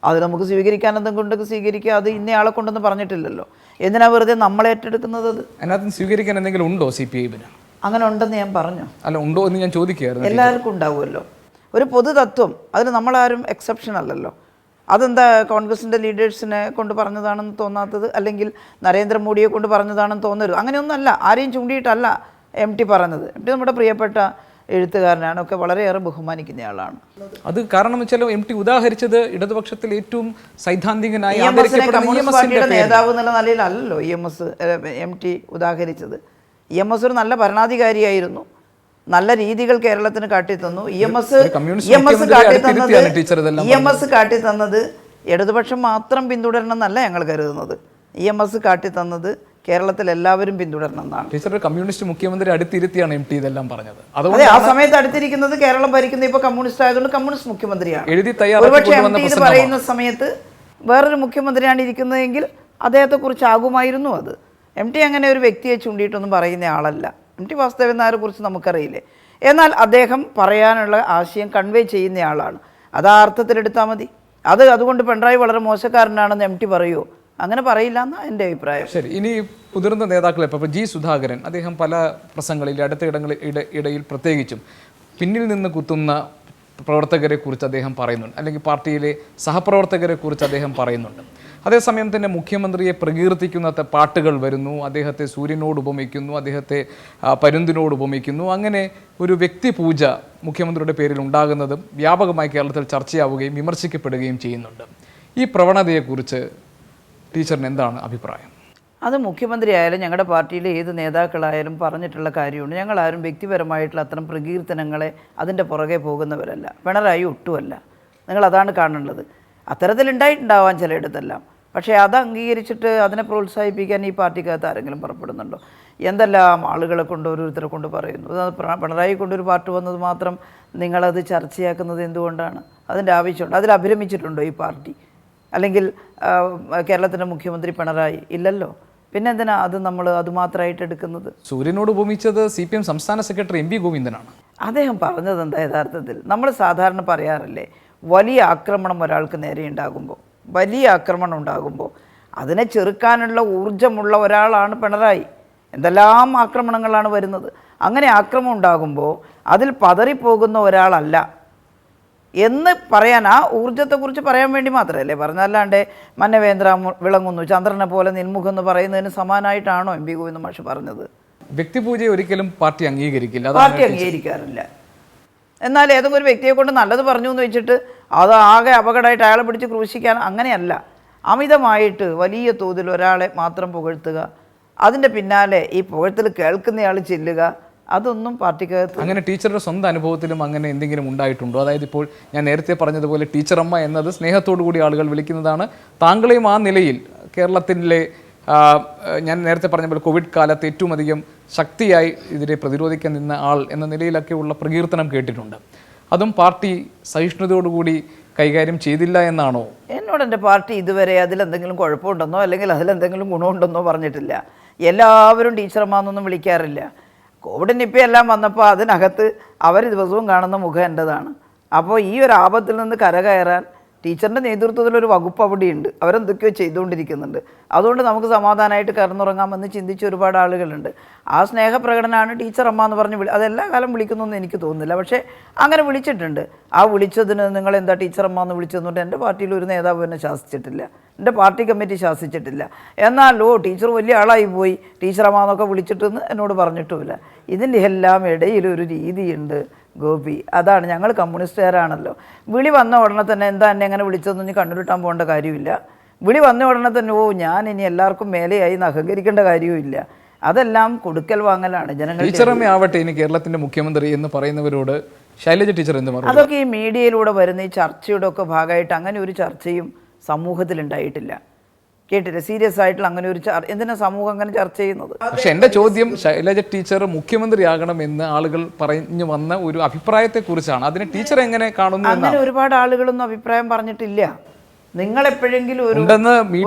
അത് നമുക്ക് സ്വീകരിക്കാൻ എന്തെങ്കിലും ഉണ്ടെങ്കിൽ സ്വീകരിക്കുക, അത് ഇന്നയാളെ കൊണ്ടൊന്നും പറഞ്ഞിട്ടില്ലല്ലോ. എന്തിനാ വെറുതെ നമ്മളെ ഏറ്റെടുക്കുന്നത്? അത് അതിനകത്ത് സ്വീകരിക്കാൻ എന്തെങ്കിലും ഉണ്ടോ CPI-ന്? അങ്ങനെ ഉണ്ടെന്ന് ഞാൻ പറഞ്ഞു. അല്ല, ഉണ്ടോ എന്ന് ഞാൻ ചോദിക്കുകയായിരുന്നു. എല്ലാവർക്കും ഉണ്ടാവുമല്ലോ ഒരു പൊതുതത്വം, അതിന് നമ്മളാരും എക്സെപ്ഷൻ അല്ലല്ലോ. അതെന്താ കോൺഗ്രസിൻ്റെ ലീഡേഴ്സിനെ കൊണ്ട് പറഞ്ഞതാണെന്ന് തോന്നാത്തത്, അല്ലെങ്കിൽ നരേന്ദ്രമോദിയെ കൊണ്ട് പറഞ്ഞതാണെന്ന് തോന്നരുത്. അങ്ങനെയൊന്നുമല്ല, ആരെയും ചൂണ്ടിയിട്ടല്ല എം ടി പറഞ്ഞത്. എം ടി നമ്മുടെ പ്രിയപ്പെട്ട എഴുത്തുകാരനാണ്, ഒക്കെ വളരെയേറെ ബഹുമാനിക്കുന്നയാളാണ്. അത് കാരണം വെച്ചാൽ എം ടി ഉദാഹരിച്ചത് ഇടതുപക്ഷത്തിൽ ഏറ്റവും സൈദ്ധാന്തികനായ കമ്മ്യൂണിസ്റ്റ് പാർട്ടിയുടെ നേതാവ് എന്നുള്ള നിലയിലല്ലല്ലോ എം ടി ഉദാഹരിച്ചത്. EMS ഒരു നല്ല ഭരണാധികാരിയായിരുന്നു, നല്ല രീതികൾ കേരളത്തിന് കാട്ടിത്തന്നു. EMS കാട്ടിത്തന്നത് ഇടതുപക്ഷം മാത്രം പിന്തുടരണം എന്നല്ല ഞങ്ങൾ കരുതുന്നത്. EMS കാട്ടിത്തന്നത് കേരളത്തിൽ എല്ലാവരും പിന്തുടരണം എന്നാണ്. ടീച്ചർ കമ്മ്യൂണിസ്റ്റ് മുഖ്യമന്ത്രി അടുത്തിരുത്തിയാണ് എം ടി ഇതെല്ലാം പറഞ്ഞത്. അതെ, ആ സമയത്ത് അടുത്തിരിക്കുന്നത് കേരളം ഭരിക്കുന്ന ഇപ്പോൾ കമ്മ്യൂണിസ്റ്റ് ആയതുകൊണ്ട് കമ്മ്യൂണിസ്റ്റ് മുഖ്യമന്ത്രിയാണ്. ഒരുപക്ഷെ എം ടി ഇത് പറയുന്ന സമയത്ത് വേറൊരു മുഖ്യമന്ത്രിയാണ് ഇരിക്കുന്നതെങ്കിൽ അദ്ദേഹത്തെക്കുറിച്ച് ആകുമായിരുന്നു അത്. എം ടി അങ്ങനെ ഒരു വ്യക്തിയെ ചൂണ്ടിയിട്ടൊന്നും പറയുന്ന ആളല്ല. എം ടി വാസുദേവൻ നായരെ കുറിച്ച് നമുക്കറിയില്ലേ. എന്നാൽ അദ്ദേഹം പറയാനുള്ള ആശയം കൺവേ ചെയ്യുന്ന ആളാണ്. അത് ആ അർത്ഥത്തിലെടുത്താൽ മതി. അതുകൊണ്ട് പിണറായി വളരെ മോശക്കാരനാണെന്ന് എം ടി പറയുമോ? അങ്ങനെ പറയില്ല എന്നാണ് എൻ്റെ അഭിപ്രായം. ശരി, ഇനി മുതിർന്ന നേതാക്കളെ ഇപ്പോൾ ജി സുധാകരൻ അദ്ദേഹം പല പ്രസംഗങ്ങളിൽ ഇടയിൽ പ്രത്യേകിച്ചും പിന്നിൽ നിന്ന് കുത്തുന്ന പ്രവർത്തകരെ കുറിച്ച് അദ്ദേഹം പറയുന്നുണ്ട്, അല്ലെങ്കിൽ പാർട്ടിയിലെ സഹപ്രവർത്തകരെ കുറിച്ച് അദ്ദേഹം പറയുന്നുണ്ട്. അതേസമയം തന്നെ മുഖ്യമന്ത്രിയെ പ്രകീർത്തിക്കുന്ന പാട്ടുകൾ വരുന്നു, അദ്ദേഹത്തെ സൂര്യനോട് ഉപമിക്കുന്നു, അദ്ദേഹത്തെ പരുന്തിനോട് ഉപമിക്കുന്നു. അങ്ങനെ ഒരു വ്യക്തിപൂജ മുഖ്യമന്ത്രിയുടെ പേരിൽ ഉണ്ടാകുന്നതും വ്യാപകമായി കേരളത്തിൽ ചർച്ചയാവുകയും വിമർശിക്കപ്പെടുകയും ചെയ്യുന്നുണ്ട്. ഈ പ്രവണതയെക്കുറിച്ച് ടീച്ചറിന് എന്താണ് അഭിപ്രായം? അത് മുഖ്യമന്ത്രി ആയാലും ഞങ്ങളുടെ പാർട്ടിയിലെ ഏത് നേതാക്കളായാലും പറഞ്ഞിട്ടുള്ള കാര്യമുണ്ട്. ഞങ്ങളാരും വ്യക്തിപരമായിട്ടുള്ള അത്തരം പ്രകീർത്തനങ്ങളെ അതിൻ്റെ പുറകെ പോകുന്നവരല്ല. പിണറായി ഒട്ടുമല്ല. നിങ്ങളതാണ് കാണേണ്ടത്. അത്തരത്തിലുണ്ടായിട്ടുണ്ടാവാൻ ചിലയിടത്തെല്ലാം. പക്ഷേ അത് അംഗീകരിച്ചിട്ട് അതിനെ പ്രോത്സാഹിപ്പിക്കാൻ ഈ പാർട്ടിക്കകത്ത് ആരെങ്കിലും പുറപ്പെടുന്നുണ്ടോ? എന്തെല്ലാം ആളുകളെ കൊണ്ട് ഓരോരുത്തരെ കൊണ്ട് പറയുന്നു. അത് പിണറായി കൊണ്ടൊരു പാർട്ടി വന്നത് മാത്രം നിങ്ങളത് ചർച്ചയാക്കുന്നത് എന്തുകൊണ്ടാണ്? അതിൻ്റെ ആവശ്യമുണ്ട്. അതിൽ അഭിരമിച്ചിട്ടുണ്ടോ ഈ പാർട്ടി? അല്ലെങ്കിൽ കേരളത്തിൻ്റെ മുഖ്യമന്ത്രി പിണറായി? ഇല്ലല്ലോ. പിന്നെ എന്തിനാ അത് നമ്മൾ അതുമാത്രമായിട്ട് എടുക്കുന്നത്? സൂര്യനോട് ഉപമിച്ചത് CPM സംസ്ഥാന സെക്രട്ടറി MV ഗോവിന്ദനാണ്. അദ്ദേഹം പറഞ്ഞത് എന്താ യഥാർത്ഥത്തിൽ? നമ്മൾ സാധാരണ പറയാറില്ലേ, വലിയ ആക്രമണം ഒരാൾക്ക് നേരെ ഉണ്ടാകുമ്പോൾ അതിനെ ചെറുക്കാനുള്ള ഊർജ്ജമുള്ള ഒരാളാണ് പിണറായി. എന്തെല്ലാം ആക്രമണങ്ങളാണ് വരുന്നത്. അങ്ങനെ ആക്രമണം ഉണ്ടാകുമ്പോൾ അതിൽ പതറിപ്പോകുന്ന ഒരാളല്ല എന്ന് പറയാൻ, ആ ഊർജ്ജത്തെക്കുറിച്ച് പറയാൻ വേണ്ടി മാത്രമല്ലേ പറഞ്ഞല്ലാണ്ട് മന്നവേന്ദ്ര വിളങ്ങുന്നു, ചന്ദ്രനെ പോലെ നിൽമുഖം എന്ന് പറയുന്നതിന് സമാനമായിട്ടാണോ MV ഗോവിന്ദ മാഷ് പറഞ്ഞത്? വ്യക്തിപൂജയെ ഒരിക്കലും പാർട്ടി അംഗീകരിക്കില്ല. പാർട്ടി അംഗീകരിക്കാറില്ല. എന്നാൽ ഏതെങ്കിലും ഒരു വ്യക്തിയെ കൊണ്ട് നല്ലത് പറഞ്ഞു എന്ന് വെച്ചിട്ട് അത് ആകെ അപകടമായിട്ട് അയാളെ പിടിച്ച് ക്രൂശിക്കാൻ അങ്ങനെയല്ല. അമിതമായിട്ട് വലിയ തോതിൽ ഒരാളെ മാത്രം പുകഴ്ത്തുക, അതിൻ്റെ പിന്നാലെ ഈ പുകഴ്ത്തൽ കേൾക്കുന്നയാൾ ചെല്ലുക, അതൊന്നും പാർട്ടിക്കകത്ത്. അങ്ങനെ ടീച്ചറുടെ സ്വന്തം അനുഭവത്തിലും അങ്ങനെ എന്തെങ്കിലും ഉണ്ടായിട്ടുണ്ടോ? അതായത് ഇപ്പോൾ ഞാൻ നേരത്തെ പറഞ്ഞതുപോലെ ടീച്ചറമ്മ എന്നത് സ്നേഹത്തോടു കൂടി ആളുകൾ വിളിക്കുന്നതാണ്. താങ്കളെയും ആ നിലയിൽ കേരളത്തിലെ ഞാൻ നേരത്തെ പറഞ്ഞ പോലെ കോവിഡ് കാലത്ത് ഏറ്റവും അധികം ശക്തിയായി ഇതിനെ പ്രതിരോധിക്കാൻ നിന്ന ആൾ എന്ന നിലയിലൊക്കെയുള്ള പ്രകീർത്തനം കേട്ടിട്ടുണ്ട്. അതും പാർട്ടി സഹിഷ്ണുതയോടുകൂടി കൈകാര്യം ചെയ്തില്ല എന്നാണോ? എന്നോട് എൻ്റെ പാർട്ടി ഇതുവരെ അതിലെന്തെങ്കിലും കുഴപ്പമുണ്ടെന്നോ അല്ലെങ്കിൽ അതിലെന്തെങ്കിലും ഗുണമുണ്ടെന്നോ പറഞ്ഞിട്ടില്ല. എല്ലാവരും ടീച്ചർമാന്നൊന്നും വിളിക്കാറില്ല. കോവിഡ് നിപ്പ എല്ലാം വന്നപ്പോൾ അതിനകത്ത് അവർ ദിവസവും കാണുന്ന മുഖം എൻ്റെതാണ്. അപ്പോൾ ഈ ഒരു ആപത്തിൽ നിന്ന് കരകയറാൻ ടീച്ചറിൻ്റെ നേതൃത്വത്തിലൊരു വകുപ്പ് അവിടെയുണ്ട്. അവരെന്തൊക്കെയോ ചെയ്തുകൊണ്ടിരിക്കുന്നുണ്ട്. അതുകൊണ്ട് നമുക്ക് സമാധാനമായിട്ട് കിടന്നുറങ്ങാമെന്ന് ചിന്തിച്ച ഒരുപാട് ആളുകളുണ്ട്. ആ സ്നേഹപ്രകടനമാണ് ടീച്ചർ അമ്മ എന്ന് പറഞ്ഞ് അതെല്ലാ കാലം വിളിക്കുന്നൊന്നും എനിക്ക് തോന്നുന്നില്ല. പക്ഷേ അങ്ങനെ വിളിച്ചിട്ടുണ്ട്. ആ വിളിച്ചതിന് നിങ്ങൾ എന്താ ടീച്ചർ അമ്മ എന്ന് വിളിച്ചതെന്നുകൊണ്ട് എൻ്റെ പാർട്ടിയിൽ ഒരു നേതാവ് എന്നെ ശാസിച്ചിട്ടില്ല, എൻ്റെ പാർട്ടി കമ്മിറ്റി ശാസിച്ചിട്ടില്ല. എന്നാലോ ടീച്ചർ വലിയ ആളായി പോയി ടീച്ചർ അമ്മ എന്നൊക്കെ വിളിച്ചിട്ടെന്ന് എന്നോട് പറഞ്ഞിട്ടുമില്ല. ഇതിൻ്റെ എല്ലാം ഇടയിലൊരു രീതിയുണ്ട് ഗോപി. അതാണ്, ഞങ്ങൾ കമ്മ്യൂണിസ്റ്റുകാരാണല്ലോ. വിളി വന്ന ഉടനെ തന്നെ എന്താ എന്നെ എങ്ങനെ വിളിച്ചതെന്ന് കണ്ണുരുട്ടാൻ പോകേണ്ട കാര്യമില്ല. വിളി വന്ന ഉടനെ തന്നെ ഞാൻ ഇനി എല്ലാവർക്കും മേലെയായി എന്ന് അഹങ്കരിക്കേണ്ട കാര്യവുമില്ല. അതെല്ലാം കൊടുക്കൽ വാങ്ങലാണ് ജനങ്ങൾ. ടീച്ചറമ്മ ആവട്ടെ ഇനി കേരളത്തിന്റെ മുഖ്യമന്ത്രി എന്ന് പറയുന്നവരോട് ശൈലജ ടീച്ചർ എന്ത് പറഞ്ഞു? അതൊക്കെ ഈ മീഡിയയിലൂടെ വരുന്ന ഈ ചർച്ചയുടെ ഒക്കെ ഭാഗമായിട്ട് അങ്ങനെ ഒരു ചർച്ചയും സമൂഹത്തിൽ ഉണ്ടായിട്ടില്ല. കേട്ടില്ല, സീരിയസ് ആയിട്ടുള്ള അങ്ങനെ ഒരു എന്തിനാ സമൂഹം അങ്ങനെ ചർച്ച ചെയ്യുന്നത്? പക്ഷെ എൻ്റെ ചോദ്യം, ശൈലജ ടീച്ചർ മുഖ്യമന്ത്രിയാകണമെന്ന് ആളുകൾ പറഞ്ഞു വന്ന ഒരു അഭിപ്രായത്തെ കുറിച്ചാണ്. അതിനെ ടീച്ചർ എങ്ങനെ കാണുന്നു? അങ്ങനെ ഒരുപാട് ആളുകളൊന്നും അഭിപ്രായം പറഞ്ഞിട്ടില്ല. നിങ്ങൾ എപ്പോഴെങ്കിലും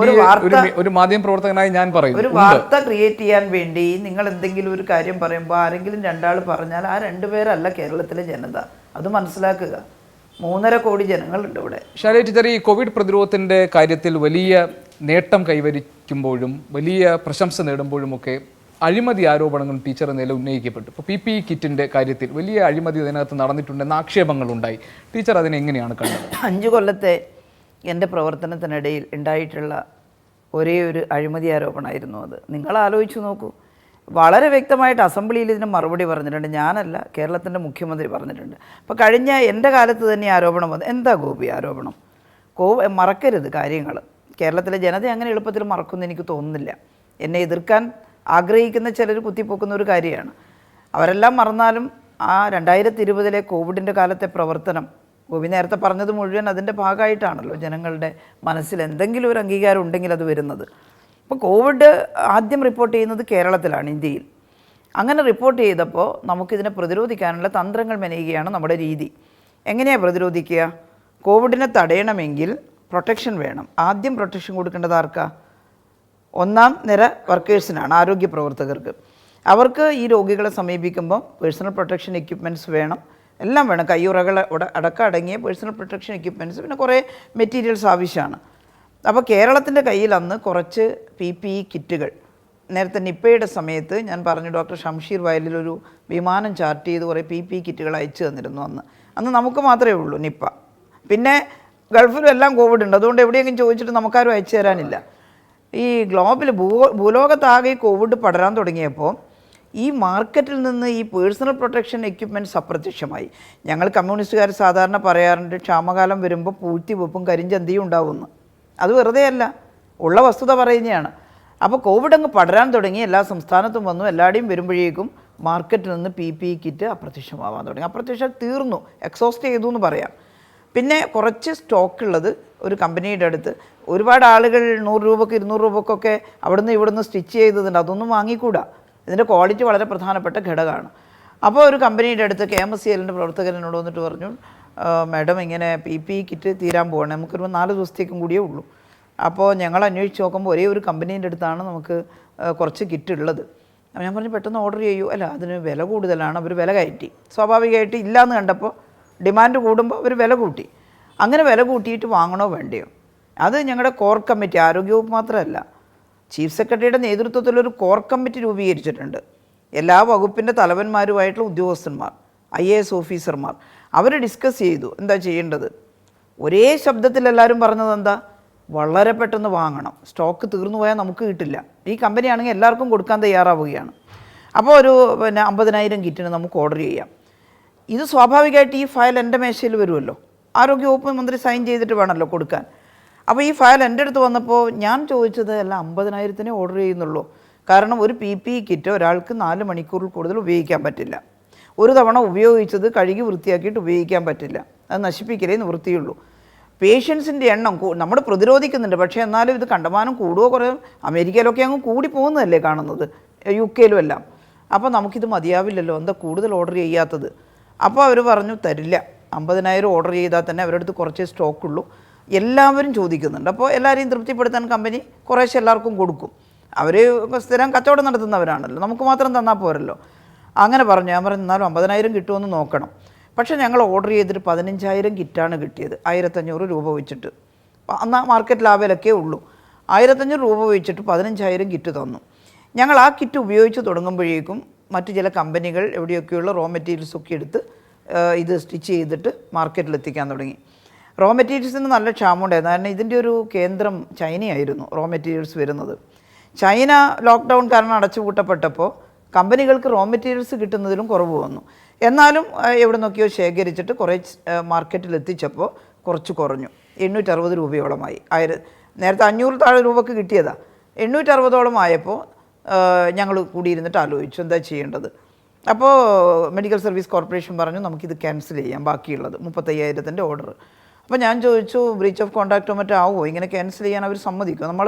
ഒരു മാധ്യമ പ്രവർത്തകനായി ഞാൻ പറയും, ഒരു വാർത്ത ക്രിയേറ്റ് ചെയ്യാൻ വേണ്ടി നിങ്ങൾ എന്തെങ്കിലും ഒരു കാര്യം പറയുമ്പോൾ ആരെങ്കിലും രണ്ടാൾ പറഞ്ഞാൽ ആ രണ്ടുപേരല്ല കേരളത്തിലെ ജനത. അത് മനസ്സിലാക്കുക. 3.5 കോടി ജനങ്ങളുണ്ട് ഇവിടെ. ശൈലജ ടീച്ചർ, ഈ കോവിഡ് പ്രതിരോധത്തിന്റെ കാര്യത്തിൽ വലിയ നേട്ടം കൈവരിക്കുമ്പോഴും വലിയ പ്രശംസ നേടുമ്പോഴുമൊക്കെ അഴിമതി ആരോപണങ്ങൾ ടീച്ചർ നില ഉന്നയിക്കപ്പെട്ടു. ഇപ്പോൾ PPE കിറ്റിന്റെ കാര്യത്തിൽ വലിയ അഴിമതി അതിനകത്ത് നടന്നിട്ടുണ്ടെന്ന ആക്ഷേപങ്ങളുണ്ടായി. ടീച്ചർ അതിനെ എങ്ങനെയാണ് കണ്ടത്? 5 കൊല്ലത്തെ എൻ്റെ പ്രവർത്തനത്തിനിടയിൽ ഉണ്ടായിട്ടുള്ള ഒരേ ഒരു അഴിമതി ആരോപണമായിരുന്നു അത്. നിങ്ങൾ ആലോചിച്ച് നോക്കൂ. വളരെ വ്യക്തമായിട്ട് അസംബ്ലിയിൽ ഇതിന് മറുപടി പറഞ്ഞിട്ടുണ്ട്. ഞാനല്ല, കേരളത്തിൻ്റെ മുഖ്യമന്ത്രി പറഞ്ഞിട്ടുണ്ട്. അപ്പോൾ കഴിഞ്ഞ എൻ്റെ കാലത്ത് തന്നെ ആരോപണം വന്നു. എന്താ ഗോപി ആരോപണം? മറക്കരുത് കാര്യങ്ങൾ. കേരളത്തിലെ ജനത അങ്ങനെ എളുപ്പത്തിൽ മറക്കുമെന്ന് എനിക്ക് തോന്നുന്നില്ല. എന്നെ എതിർക്കാൻ ആഗ്രഹിക്കുന്ന ചിലർ കുത്തിപ്പൊക്കുന്ന ഒരു കാര്യമാണ്. അവരെല്ലാം മറന്നാലും ആ 2020 കോവിഡിൻ്റെ കാലത്തെ പ്രവർത്തനം, ഗോപി നേരത്തെ പറഞ്ഞത് മുഴുവൻ അതിൻ്റെ ഭാഗമായിട്ടാണല്ലോ. ജനങ്ങളുടെ മനസ്സിൽ എന്തെങ്കിലും ഒരു അംഗീകാരം ഉണ്ടെങ്കിൽ അത് വരുന്നത്. ഇപ്പോൾ കോവിഡ് ആദ്യം റിപ്പോർട്ട് ചെയ്യുന്നത് കേരളത്തിലാണ്, ഇന്ത്യയിൽ. അങ്ങനെ റിപ്പോർട്ട് ചെയ്തപ്പോൾ നമുക്കിതിനെ പ്രതിരോധിക്കാനുള്ള തന്ത്രങ്ങൾ മെനയുകയാണ് നമ്മുടെ രീതി. എങ്ങനെയാണ് പ്രതിരോധിക്കുക? കോവിഡിനെ തടയണമെങ്കിൽ പ്രൊട്ടക്ഷൻ വേണം. ആദ്യം പ്രൊട്ടക്ഷൻ കൊടുക്കേണ്ടത് ആർക്കാ? 1ാം നിര വർക്കേഴ്സിനാണ്, ആരോഗ്യ പ്രവർത്തകർക്ക്. അവർക്ക് ഈ രോഗികളെ സമീപിക്കുമ്പോൾ പേഴ്സണൽ പ്രൊട്ടക്ഷൻ എക്യുപ്മെൻറ്റ്സ് വേണം, എല്ലാം വേണം. കയ്യുറകൾ അടക്കം അടങ്ങിയ പേഴ്സണൽ പ്രൊട്ടക്ഷൻ എക്യുപ്മെൻറ്റ്സ്, പിന്നെ കുറേ മെറ്റീരിയൽസ് ആവശ്യമാണ്. അപ്പോൾ കേരളത്തിൻ്റെ കയ്യിൽ അന്ന് കുറച്ച് PPE കിറ്റുകൾ, നേരത്തെ നിപ്പയുടെ സമയത്ത് ഞാൻ പറഞ്ഞു, ഡോക്ടർ ഷംഷീർ വയലിലൊരു വിമാനം ചാർട്ട് ചെയ്ത് കുറേ PPE കിറ്റുകൾ അയച്ചു തന്നിരുന്നു. അന്ന് നമുക്ക് മാത്രമേ ഉള്ളൂ നിപ്പ. പിന്നെ ഗൾഫിലും എല്ലാം കോവിഡ് ഉണ്ട്. അതുകൊണ്ട് എവിടെയെങ്കിലും ചോദിച്ചിട്ട് നമുക്കാരും അയച്ചു തരാനില്ല. ഈ ഗ്ലോബൽ ഭൂലോകത്താകെ കോവിഡ് പടരാൻ തുടങ്ങിയപ്പോൾ ഈ മാർക്കറ്റിൽ നിന്ന് ഈ പേഴ്സണൽ പ്രൊട്ടക്ഷൻ എക്യുപ്മെൻറ്റ്സ് അപ്രത്യക്ഷമായി. ഞങ്ങൾ കമ്മ്യൂണിസ്റ്റുകാർ സാധാരണ പറയാറുണ്ട്, ക്ഷാമകാലം വരുമ്പോൾ പൂഴ്ത്തിവെപ്പും കരിഞ്ചന്തയും ഉണ്ടാവുമെന്ന്. അത് വെറുതെ അല്ല, ഉള്ള വസ്തുത പറയുന്നതാണ്. അപ്പോൾ കോവിഡ് അങ്ങ് പടരാൻ തുടങ്ങി, എല്ലാ സംസ്ഥാനത്തും വന്നു. എല്ലാവരുടെയും വരുമ്പോഴേക്കും മാർക്കറ്റിൽ നിന്ന് PPE കിറ്റ് അപ്രത്യക്ഷമാവാൻ തുടങ്ങി. അപ്രത്യക്ഷം തീർന്നു, എക്സോസ്റ്റ് ചെയ്തു എന്ന് പറയാം. പിന്നെ കുറച്ച് സ്റ്റോക്കുള്ളത് ഒരു കമ്പനിയുടെ അടുത്ത് ഒരുപാട് ആളുകൾ 100 രൂപക്ക് 200 രൂപക്കൊക്കെ അവിടുന്ന് ഇവിടുന്ന് സ്റ്റിച്ച് ചെയ്തതുണ്ട്. അതൊന്നും വാങ്ങിക്കൂടാ. ഇതിൻ്റെ ക്വാളിറ്റി വളരെ പ്രധാനപ്പെട്ട ഘടകമാണ്. അപ്പോൾ ഒരു കമ്പനിയുടെ അടുത്ത് KMSCLൻ്റെ പ്രവർത്തകനോട് വന്നിട്ട് പറഞ്ഞു, മാഡം ഇങ്ങനെ PPE കിറ്റ് തീരാൻ പോകണേ, നമുക്കൊരു 4 ദിവസത്തേക്കും കൂടിയേ ഉള്ളൂ. അപ്പോൾ ഞങ്ങൾ അന്വേഷിച്ച് നോക്കുമ്പോൾ ഒരേ ഒരു കമ്പനീൻ്റെ അടുത്താണ് നമുക്ക് കുറച്ച് കിറ്റ് ഉള്ളത്. ഞാൻ പറഞ്ഞു പെട്ടെന്ന് ഓർഡർ ചെയ്യൂ. അല്ല, അതിന് വില കൂടുതലാണ്, അവർ വില കയറ്റി. സ്വാഭാവികമായിട്ട് ഇല്ലയെന്ന് കണ്ടപ്പോൾ ഡിമാൻഡ് കൂടുമ്പോൾ അവർ വില കൂട്ടി. അങ്ങനെ വില കൂട്ടിയിട്ട് വാങ്ങണോ വേണ്ടയോ? അത് ഞങ്ങളുടെ കോർ കമ്മിറ്റി, ആരോഗ്യവകുപ്പ് മാത്രമല്ല, ചീഫ് സെക്രട്ടറിയുടെ നേതൃത്വത്തിലൊരു കോർ കമ്മിറ്റി രൂപീകരിച്ചിട്ടുണ്ട്. എല്ലാ വകുപ്പിൻ്റെ തലവന്മാരുമായിട്ടുള്ള ഉദ്യോഗസ്ഥന്മാർ, IAS ഓഫീസർമാർ, അവർ ഡിസ്കസ് ചെയ്തു എന്താ ചെയ്യേണ്ടത്. ഒരേ ശബ്ദത്തിൽ എല്ലാവരും പറഞ്ഞത് എന്താ? വളരെ പെട്ടെന്ന് വാങ്ങണം, സ്റ്റോക്ക് തീർന്നു പോയാൽ നമുക്ക് കിട്ടില്ല. ഈ കമ്പനിയാണെങ്കിൽ എല്ലാവർക്കും കൊടുക്കാൻ തയ്യാറാവുകയാണ്. അപ്പോൾ ഒരു 50,000 കിറ്റിന് നമുക്ക് ഓർഡർ ചെയ്യാം. ഇത് സ്വാഭാവികമായിട്ട് ഈ ഫയൽ എൻ്റെ മേശയിൽ വരുമല്ലോ, ആരോഗ്യവകുപ്പ് മന്ത്രി സൈൻ ചെയ്തിട്ട് വേണമല്ലോ കൊടുക്കാൻ. അപ്പോൾ ഈ ഫയൽ എൻ്റെ അടുത്ത് വന്നപ്പോൾ ഞാൻ ചോദിച്ചത് അല്ല 50,000 ഓർഡർ ചെയ്യുന്നുള്ളൂ. കാരണം ഒരു PPE കിറ്റ് ഒരാൾക്ക് 4 മണിക്കൂറിൽ കൂടുതൽ ഉപയോഗിക്കാൻ പറ്റില്ല. ഒരു തവണ ഉപയോഗിച്ചത് കഴുകി വൃത്തിയാക്കിയിട്ട് ഉപയോഗിക്കാൻ പറ്റില്ല, അത് നശിപ്പിക്കലേ നിവൃത്തിയുള്ളൂ. പേഷ്യൻസിൻ്റെ എണ്ണം നമ്മൾ പ്രതിരോധിക്കുന്നുണ്ട്, പക്ഷേ എന്നാലും ഇത് കണ്ടമാനം കൂടുകയോ കുറയോ അമേരിക്കയിലൊക്കെ അങ്ങ് കൂടി പോകുന്നതല്ലേ കാണുന്നത്, UK എല്ലാം. അപ്പോൾ നമുക്കിത് മതിയാവില്ലല്ലോ, എന്താ കൂടുതൽ ഓർഡർ ചെയ്യാത്തത്? അപ്പോൾ അവർ പറഞ്ഞു തരില്ല, 50,000 ഓർഡർ ചെയ്താൽ തന്നെ അവരുടെ അടുത്ത് കുറച്ചേ സ്റ്റോക്കുള്ളൂ, എല്ലാവരും ചോദിക്കുന്നുണ്ട്. അപ്പോൾ എല്ലാവരെയും തൃപ്തിപ്പെടുത്താൻ കമ്പനി കുറേശ്ശെ എല്ലാവർക്കും കൊടുക്കും. അവർ സ്ഥിരം കച്ചവടം നടത്തുന്നവരാണല്ലോ, നമുക്ക് മാത്രം തന്നാൽ പോരല്ലോ. അങ്ങനെ പറഞ്ഞു. ഞാൻ പറഞ്ഞു എന്നാലും 50,000 കിട്ടുമെന്ന് നോക്കണം. പക്ഷേ ഞങ്ങൾ ഓർഡർ ചെയ്തിട്ട് 15,000 കിറ്റാണ് കിട്ടിയത്, 1,500 രൂപ വെച്ചിട്ട്. എന്നാൽ മാർക്കറ്റിൽ ആ വിലക്കേ ഉള്ളൂ. 1,500 രൂപ വെച്ചിട്ട് 15,000 കിറ്റ് തന്നു. ഞങ്ങൾ ആ കിറ്റ് ഉപയോഗിച്ച് തുടങ്ങുമ്പോഴേക്കും മറ്റു ചില കമ്പനികൾ എവിടെയൊക്കെയുള്ള റോ മെറ്റീരിയൽസൊക്കെ എടുത്ത് ഇത് സ്റ്റിച്ച് ചെയ്തിട്ട് മാർക്കറ്റിലെത്തിക്കാൻ തുടങ്ങി. റോ മെറ്റീരിയൽസിന് നല്ല ക്ഷാമമുണ്ടായിരുന്നു. കാരണം ഇതിൻ്റെ ഒരു കേന്ദ്രം ചൈനയായിരുന്നു, റോ മെറ്റീരിയൽസ് വരുന്നത്. ചൈന ലോക്ക്ഡൗൺ കാരണം അടച്ചുപൂട്ടപ്പെട്ടപ്പോൾ കമ്പനികൾക്ക് റോ മെറ്റീരിയൽസ് കിട്ടുന്നതിലും കുറവ് വന്നു. എന്നാലും എവിടെ നോക്കിയോ ശേഖരിച്ചിട്ട് കുറേ മാർക്കറ്റിൽ എത്തിച്ചപ്പോൾ കുറച്ച് കുറഞ്ഞു, 860 രൂപയോളമായി. നേരത്തെ 500 താഴെ രൂപക്ക് കിട്ടിയതാണ്, 860ഓളം ആയപ്പോൾ ഞങ്ങൾ കൂടിയിരുന്നിട്ട് ആലോചിച്ചു എന്താ ചെയ്യേണ്ടത്. അപ്പോൾ മെഡിക്കൽ സർവീസ് കോർപ്പറേഷൻ പറഞ്ഞു നമുക്കിത് ക്യാൻസൽ ചെയ്യാം, ബാക്കിയുള്ളത് 35,000 ഓർഡർ. അപ്പോൾ ഞാൻ ചോദിച്ചു ബ്രീച്ച് ഓഫ് കോൺട്രാക്റ്റോ മറ്റോ ആവുമോ, ഇങ്ങനെ ക്യാൻസൽ ചെയ്യാൻ അവർ സമ്മതിക്കും? നമ്മൾ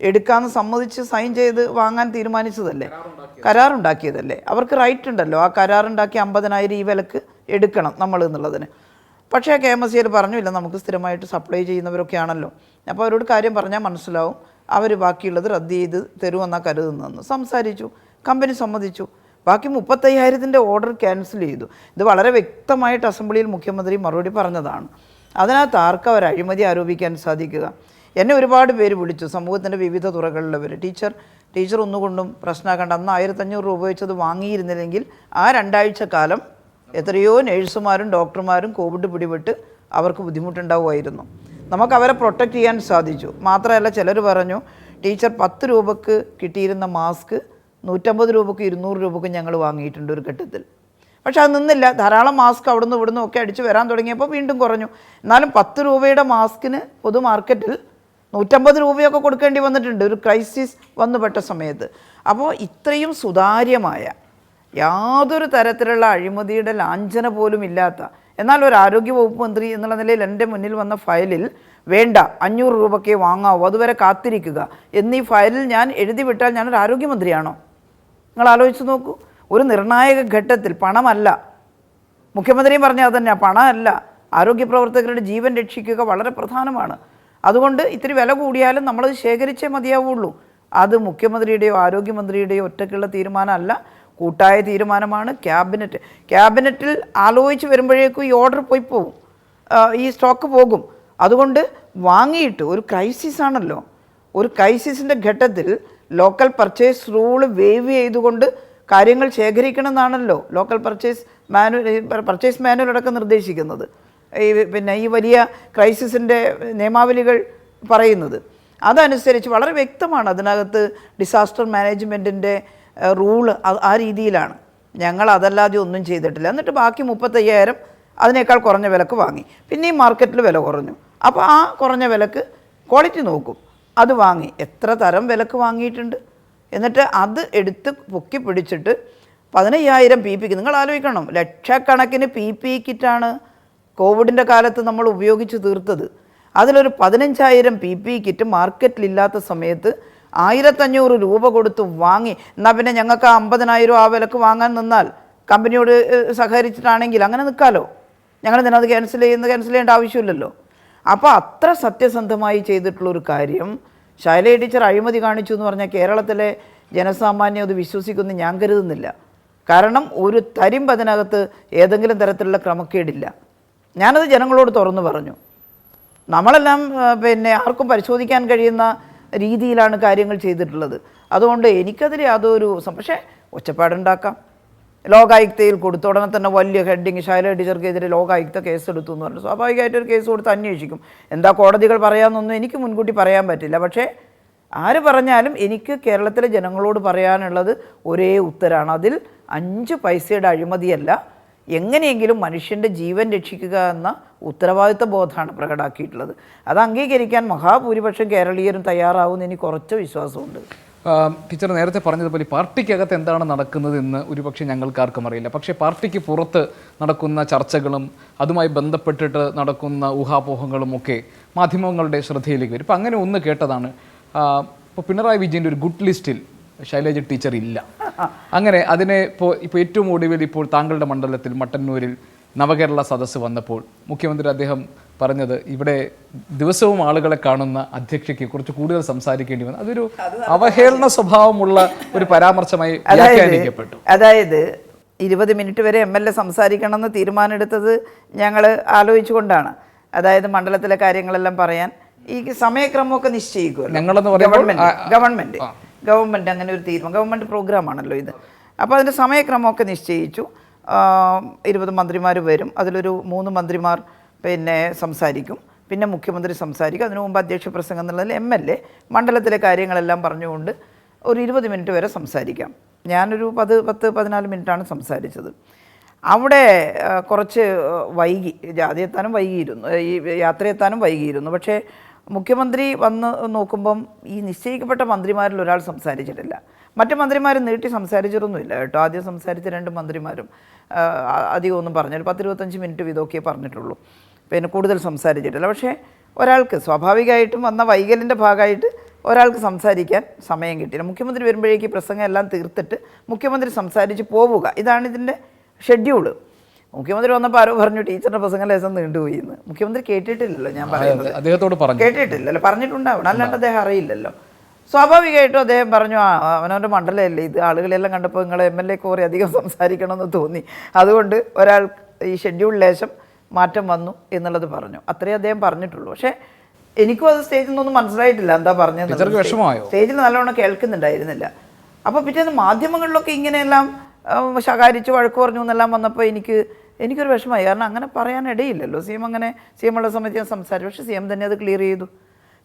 എടുക്കാമെന്ന് സമ്മതിച്ച് സൈൻ ചെയ്ത് വാങ്ങാൻ തീരുമാനിച്ചതല്ലേ, കരാറുണ്ടാക്കിയതല്ലേ, അവർക്ക് റൈറ്റ് ഉണ്ടല്ലോ ആ കരാറുണ്ടാക്കി 50,000 ഈ വിലക്ക് എടുക്കണം നമ്മൾ എന്നുള്ളതിന്. പക്ഷേ KMSCL പറഞ്ഞു ഇല്ല, നമുക്ക് സ്ഥിരമായിട്ട് സപ്ലൈ ചെയ്യുന്നവരൊക്കെ ആണല്ലോ, അപ്പോൾ അവരോട് കാര്യം പറഞ്ഞാൽ മനസ്സിലാവും, അവർ ബാക്കിയുള്ളത് റദ്ദ് ചെയ്ത് തരുമെന്നാണ് കരുതുന്നതെന്ന് സംസാരിച്ചു. കമ്പനി സമ്മതിച്ചു. ബാക്കി 35,000 ഓർഡർ ക്യാൻസൽ ചെയ്തു. ഇത് വളരെ വ്യക്തമായിട്ട് അസംബ്ലിയിൽ മുഖ്യമന്ത്രി മറുപടി പറഞ്ഞതാണ്. അതിനകത്ത് ആർക്കും അവർ അഴിമതി ആരോപിക്കാൻ സാധിക്കുക? എന്നെ ഒരുപാട് പേര് വിളിച്ചു, സമൂഹത്തിൻ്റെ വിവിധ തുറകളിലുള്ളവർ. ടീച്ചർ ഒന്നുകൊണ്ടും പ്രശ്നമാക്കണ്ട, അന്ന് 1,500 രൂപ വെച്ചത് വാങ്ങിയിരുന്നില്ലെങ്കിൽ ആ 2 ആഴ്ച കാലം എത്രയോ നഴ്സുമാരും ഡോക്ടർമാരും കോവിഡ് പിടിപെട്ട് അവർക്ക് ബുദ്ധിമുട്ടുണ്ടാവുമായിരുന്നു. നമുക്ക് അവരെ പ്രൊട്ടക്റ്റ് ചെയ്യാൻ സാധിച്ചു. മാത്രമല്ല ചിലർ പറഞ്ഞു ടീച്ചർ 10 രൂപക്ക് കിട്ടിയിരുന്ന മാസ്ക് 150 രൂപക്ക് 200 രൂപക്ക് ഞങ്ങൾ വാങ്ങിയിട്ടുണ്ട് ഒരു ഘട്ടത്തിൽ. പക്ഷെ അത് നിന്നില്ല, ധാരാളം മാസ്ക് അവിടുന്ന് ഇവിടുന്ന് ഒക്കെ അടിച്ച് വരാൻ തുടങ്ങിയപ്പോൾ വീണ്ടും കുറഞ്ഞു. എന്നാലും 10 രൂപയുടെ മാസ്കിന് പൊതു മാർക്കറ്റിൽ 150 രൂപയൊക്കെ കൊടുക്കേണ്ടി വന്നിട്ടുണ്ട് ഒരു ക്രൈസിസ് വന്നുപെട്ട സമയത്ത്. അപ്പോൾ ഇത്രയും സുതാര്യമായ യാതൊരു തരത്തിലുള്ള അഴിമതിയുടെ ലാഞ്ചന പോലും ഇല്ലാത്ത, എന്നാൽ ഒരു ആരോഗ്യവകുപ്പ് മന്ത്രി എന്നുള്ള നിലയിൽ എൻ്റെ മുന്നിൽ വന്ന ഫയലിൽ വേണ്ട 500 രൂപയ്ക്കേ വാങ്ങാവൂ, അതുവരെ കാത്തിരിക്കുക എന്നീ ഫയലിൽ ഞാൻ എഴുതി വിട്ടാൽ ഞാനൊരു ആരോഗ്യമന്ത്രിയാണോ? നിങ്ങൾ ആലോചിച്ച് നോക്കൂ. ഒരു നിർണായക ഘട്ടത്തിൽ പണമല്ല, മുഖ്യമന്ത്രിയും പറഞ്ഞാൽ അതന്നെ, പണമല്ല, ആരോഗ്യ പ്രവർത്തകരുടെ ജീവൻ രക്ഷിക്കുക വളരെ പ്രധാനമാണ്. അതുകൊണ്ട് ഇത്തിരി വില കൂടിയാലും നമ്മളത് ശേഖരിച്ചേ മതിയാവുള്ളൂ. അത് മുഖ്യമന്ത്രിയുടെയോ ആരോഗ്യമന്ത്രിയുടെയോ ഒറ്റയ്ക്കുള്ള തീരുമാനമല്ല, കൂട്ടായ തീരുമാനമാണ്. ക്യാബിനറ്റിൽ ആലോചിച്ച് വരുമ്പോഴേക്കും ഈ ഓർഡർ പോയി പോകും, ഈ സ്റ്റോക്ക് പോകും. അതുകൊണ്ട് വാങ്ങിയിട്ട് ഒരു ക്രൈസിസ് ആണല്ലോ, ഒരു ക്രൈസിസിൻ്റെ ഘട്ടത്തിൽ ലോക്കൽ പർച്ചേസ് റൂള് വേവ് ചെയ്തുകൊണ്ട് കാര്യങ്ങൾ ശേഖരിക്കണമെന്നാണല്ലോ ലോക്കൽ പർച്ചേസ് മാനുവൽ അടക്കം നിർദ്ദേശിക്കുന്നത്. ഈ വലിയ ക്രൈസിസിൻ്റെ നിയമാവലികൾ പറയുന്നത് അതനുസരിച്ച് വളരെ വ്യക്തമാണ്. അതിനകത്ത് ഡിസാസ്റ്റർ മാനേജ്മെൻറ്റിൻ്റെ റൂള് ആ രീതിയിലാണ്. ഞങ്ങൾ അതല്ലാതെ ഒന്നും ചെയ്തിട്ടില്ല. എന്നിട്ട് ബാക്കി 35,000 അതിനേക്കാൾ കുറഞ്ഞ വിലക്ക് വാങ്ങി. പിന്നെയും മാർക്കറ്റിൽ വില കുറഞ്ഞു. അപ്പോൾ ആ കുറഞ്ഞ വിലക്ക് ക്വാളിറ്റി നോക്കും, അത് വാങ്ങി. എത്ര തരം വിലക്ക് വാങ്ങിയിട്ടുണ്ട്. എന്നിട്ട് അത് എടുത്ത് പൊക്കി പിടിച്ചിട്ട് 15,000 PPE, നിങ്ങൾ ആലോചിക്കണം, ലക്ഷക്കണക്കിന് PPE കിറ്റാണ് കോവിഡിൻ്റെ കാലത്ത് നമ്മൾ ഉപയോഗിച്ച് തീർത്തത്. അതിലൊരു 15,000 PPE കിറ്റ് മാർക്കറ്റിലില്ലാത്ത സമയത്ത് 1,500 രൂപ കൊടുത്ത് വാങ്ങി. എന്നാൽ പിന്നെ ഞങ്ങൾക്ക് 50,000 ആ വിലക്ക് വാങ്ങാൻ നിന്നാൽ കമ്പനിയോട് സഹകരിച്ചിട്ടാണെങ്കിൽ അങ്ങനെ നിൽക്കാമല്ലോ, ഞങ്ങൾ ഇതിനകത്ത് ക്യാൻസൽ ചെയ്യേണ്ട ആവശ്യമില്ലല്ലോ. അപ്പോൾ അത്ര സത്യസന്ധമായി ചെയ്തിട്ടുള്ളൊരു കാര്യം ശൈല ടീച്ചർ അഴിമതി കാണിച്ചു എന്ന് പറഞ്ഞാൽ കേരളത്തിലെ ജനസാമാന്യം അത് വിശ്വസിക്കുമെന്ന് ഞാൻ കരുതുന്നില്ല. കാരണം ഒരു തരിമ്പ് അതിനകത്ത് ഏതെങ്കിലും തരത്തിലുള്ള ക്രമക്കേടില്ല. ഞാനത് ജനങ്ങളോട് തുറന്നു പറഞ്ഞു. നമ്മളെല്ലാം ആർക്കും പരിശോധിക്കാൻ കഴിയുന്ന രീതിയിലാണ് കാര്യങ്ങൾ ചെയ്തിട്ടുള്ളത്. അതുകൊണ്ട് എനിക്കതിൽ യാതൊരു പക്ഷേ ഒച്ചപ്പാടുണ്ടാക്കാം. ലോകായുക്തയിൽ കൊടുത്ത ഉടനെ തന്നെ വലിയ ഹെഡിങ്, ശൈല ടീച്ചർക്കെതിരെ ലോകായുക്ത കേസെടുത്തു എന്ന് പറഞ്ഞു. സ്വാഭാവികമായിട്ടൊരു കേസ് കൊടുത്ത് അന്വേഷിക്കും. എന്താ കോടതികൾ പറയാമെന്നൊന്നും എനിക്ക് മുൻകൂട്ടി പറയാൻ പറ്റില്ല. പക്ഷേ ആര് പറഞ്ഞാലും എനിക്ക് കേരളത്തിലെ ജനങ്ങളോട് പറയാനുള്ളത് ഒരേ ഉത്തരമാണ്. അതിൽ 5 പൈസയുടെ അഴിമതിയല്ല, എങ്ങനെയെങ്കിലും മനുഷ്യൻ്റെ ജീവൻ രക്ഷിക്കുക എന്ന ഉത്തരവാദിത്വ ബോധമാണ് പ്രകടമാക്കിയിട്ടുള്ളത്. അത് അംഗീകരിക്കാൻ മഹാഭൂരിപക്ഷം കേരളീയരും തയ്യാറാവുമെന്ന് എനിക്ക് കുറച്ച് വിശ്വാസമുണ്ട്. ടീച്ചർ നേരത്തെ പറഞ്ഞതുപോലെ പാർട്ടിക്കകത്ത് എന്താണ് നടക്കുന്നതെന്ന് ഒരുപക്ഷെ ഞങ്ങൾക്കാർക്കും അറിയില്ല. പക്ഷേ പാർട്ടിക്ക് പുറത്ത് നടക്കുന്ന ചർച്ചകളും അതുമായി ബന്ധപ്പെട്ടിട്ട് നടക്കുന്ന ഊഹാപോഹങ്ങളും ഒക്കെ മാധ്യമങ്ങളുടെ ശ്രദ്ധയിലേക്ക് വരും. ഇപ്പം അങ്ങനെ ഒന്ന് കേട്ടതാണ്, ഇപ്പോൾ പിണറായി വിജയൻ്റെ ഒരു ഗുഡ് ലിസ്റ്റിൽ ശൈലജ ടീച്ചർ ഇല്ല. അങ്ങനെ അതിനെ ഇപ്പോൾ ഏറ്റവും ഒടുവിൽ ഇപ്പോൾ താങ്കളുടെ മണ്ഡലത്തിൽ മട്ടന്നൂരിൽ നവകേരള സദസ്സ് വന്നപ്പോൾ മുഖ്യമന്ത്രി അദ്ദേഹം പറഞ്ഞത് ഇവിടെ ദിവസവും ആളുകളെ കാണുന്ന അധ്യക്ഷയ്ക്ക് കുറച്ച് കൂടുതൽ സംസാരിക്കേണ്ടി വന്നു. അതൊരു അവഹേളന സ്വഭാവമുള്ള ഒരു പരാമർശമായി വ്യാഖ്യാനിക്കപ്പെട്ടു. അതായത് 20 മിനിറ്റ് വരെ MLA സംസാരിക്കണമെന്ന് തീരുമാനമെടുത്തത് ഞങ്ങൾ ആലോചിച്ചുകൊണ്ടാണ്. അതായത് മണ്ഡലത്തിലെ കാര്യങ്ങളെല്ലാം പറയാൻ ഈ സമയക്രമമൊക്കെ നിശ്ചയിക്കുമല്ലോ ഗവൺമെൻറ് അങ്ങനെ ഒരു തീരുമാനം, ഗവൺമെൻറ് പ്രോഗ്രാമാണല്ലോ ഇത്. അപ്പോൾ അതിൻ്റെ സമയക്രമമൊക്കെ നിശ്ചയിച്ചു. 20 മന്ത്രിമാർ വരും, അതിലൊരു 3 മന്ത്രിമാർ പിന്നെ സംസാരിക്കും, പിന്നെ മുഖ്യമന്ത്രി സംസാരിക്കും. അതിനു മുമ്പ് അധ്യക്ഷ പ്രസംഗം എന്നുള്ളതിൽ MLA മണ്ഡലത്തിലെ കാര്യങ്ങളെല്ലാം പറഞ്ഞുകൊണ്ട് ഒരു 20 മിനിറ്റ് വരെ സംസാരിക്കാം. ഞാനൊരു 10-14 മിനിറ്റാണ് സംസാരിച്ചത്. അവിടെ കുറച്ച് വൈകി, ജാതിയെത്താനും വൈകിയിരുന്നു, ഈ യാത്രയെത്താനും വൈകിയിരുന്നു. പക്ഷേ മുഖ്യമന്ത്രി വന്ന് നോക്കുമ്പം ഈ നിശ്ചയിക്കപ്പെട്ട മന്ത്രിമാരിൽ ഒരാൾ സംസാരിച്ചിട്ടില്ല. മറ്റു മന്ത്രിമാർ നീട്ടി സംസാരിച്ചിട്ടൊന്നുമില്ല കേട്ടോ. ആദ്യം സംസാരിച്ച 2 മന്ത്രിമാരും അധികം ഒന്നും പറഞ്ഞില്ല, 10-25 മിനിറ്റ് വീതമൊക്കെ പറഞ്ഞിട്ടുള്ളൂ. പിന്നെ കൂടുതൽ സംസാരിച്ചിട്ടില്ല. പക്ഷേ ഒരാൾക്ക് സ്വാഭാവികമായിട്ടും വന്ന വൈകലിൻ്റെ ഭാഗമായിട്ട് ഒരാൾക്ക് സംസാരിക്കാൻ സമയം കിട്ടിയില്ല. മുഖ്യമന്ത്രി വരുമ്പോഴേക്ക് പ്രസംഗം എല്ലാം തീർത്തിട്ട് മുഖ്യമന്ത്രി സംസാരിച്ച് പോവുക, ഇതാണ് ഇതിൻ്റെ ഷെഡ്യൂള്. മുഖ്യമന്ത്രി വന്നപ്പോൾ ആരോ പറഞ്ഞു ടീച്ചറിൻ്റെ പ്രസംഗം ലേശം നീണ്ടുപോയി എന്ന്. മുഖ്യമന്ത്രി കേട്ടിട്ടില്ലല്ലോ ഞാൻ പറയുന്നത്, അദ്ദേഹത്തോട് കേട്ടിട്ടില്ലല്ലോ, പറഞ്ഞിട്ടുണ്ടാവണം, അല്ലാണ്ട് അദ്ദേഹം അറിയില്ലല്ലോ. സ്വാഭാവികമായിട്ടും അദ്ദേഹം പറഞ്ഞു അവനവൻ്റെ മണ്ഡലമല്ലേ ഇത്, ആളുകളെല്ലാം കണ്ടപ്പോൾ നിങ്ങൾ MLA കുറേ അധികം സംസാരിക്കണമെന്ന് തോന്നി, അതുകൊണ്ട് ഒരാൾ ഈ ഷെഡ്യൂൾ ലേശം മാറ്റം വന്നു എന്നുള്ളത് പറഞ്ഞു. അത്രേ അദ്ദേഹം പറഞ്ഞിട്ടുള്ളൂ. പക്ഷേ എനിക്കും അത് സ്റ്റേജിൽ നിന്നൊന്നും മനസ്സിലായിട്ടില്ല എന്താ പറഞ്ഞത്. സ്റ്റേജിൽ നല്ലോണം കേൾക്കുന്നുണ്ടായിരുന്നില്ല. അപ്പോൾ പിറ്റേന്ന് മാധ്യമങ്ങളിലൊക്കെ ഇങ്ങനെയെല്ലാം ശകാരിച്ച് വഴക്ക് പറഞ്ഞു എന്നെല്ലാം വന്നപ്പോൾ എനിക്കൊരു വിഷമമായി. കാരണം അങ്ങനെ പറയാനിടയില്ലല്ലോ. CM അങ്ങനെ CM ഉള്ള സമയത്ത് ഞാൻ സംസാരിച്ചു, പക്ഷേ CM തന്നെ അത് ക്ലിയർ ചെയ്തു.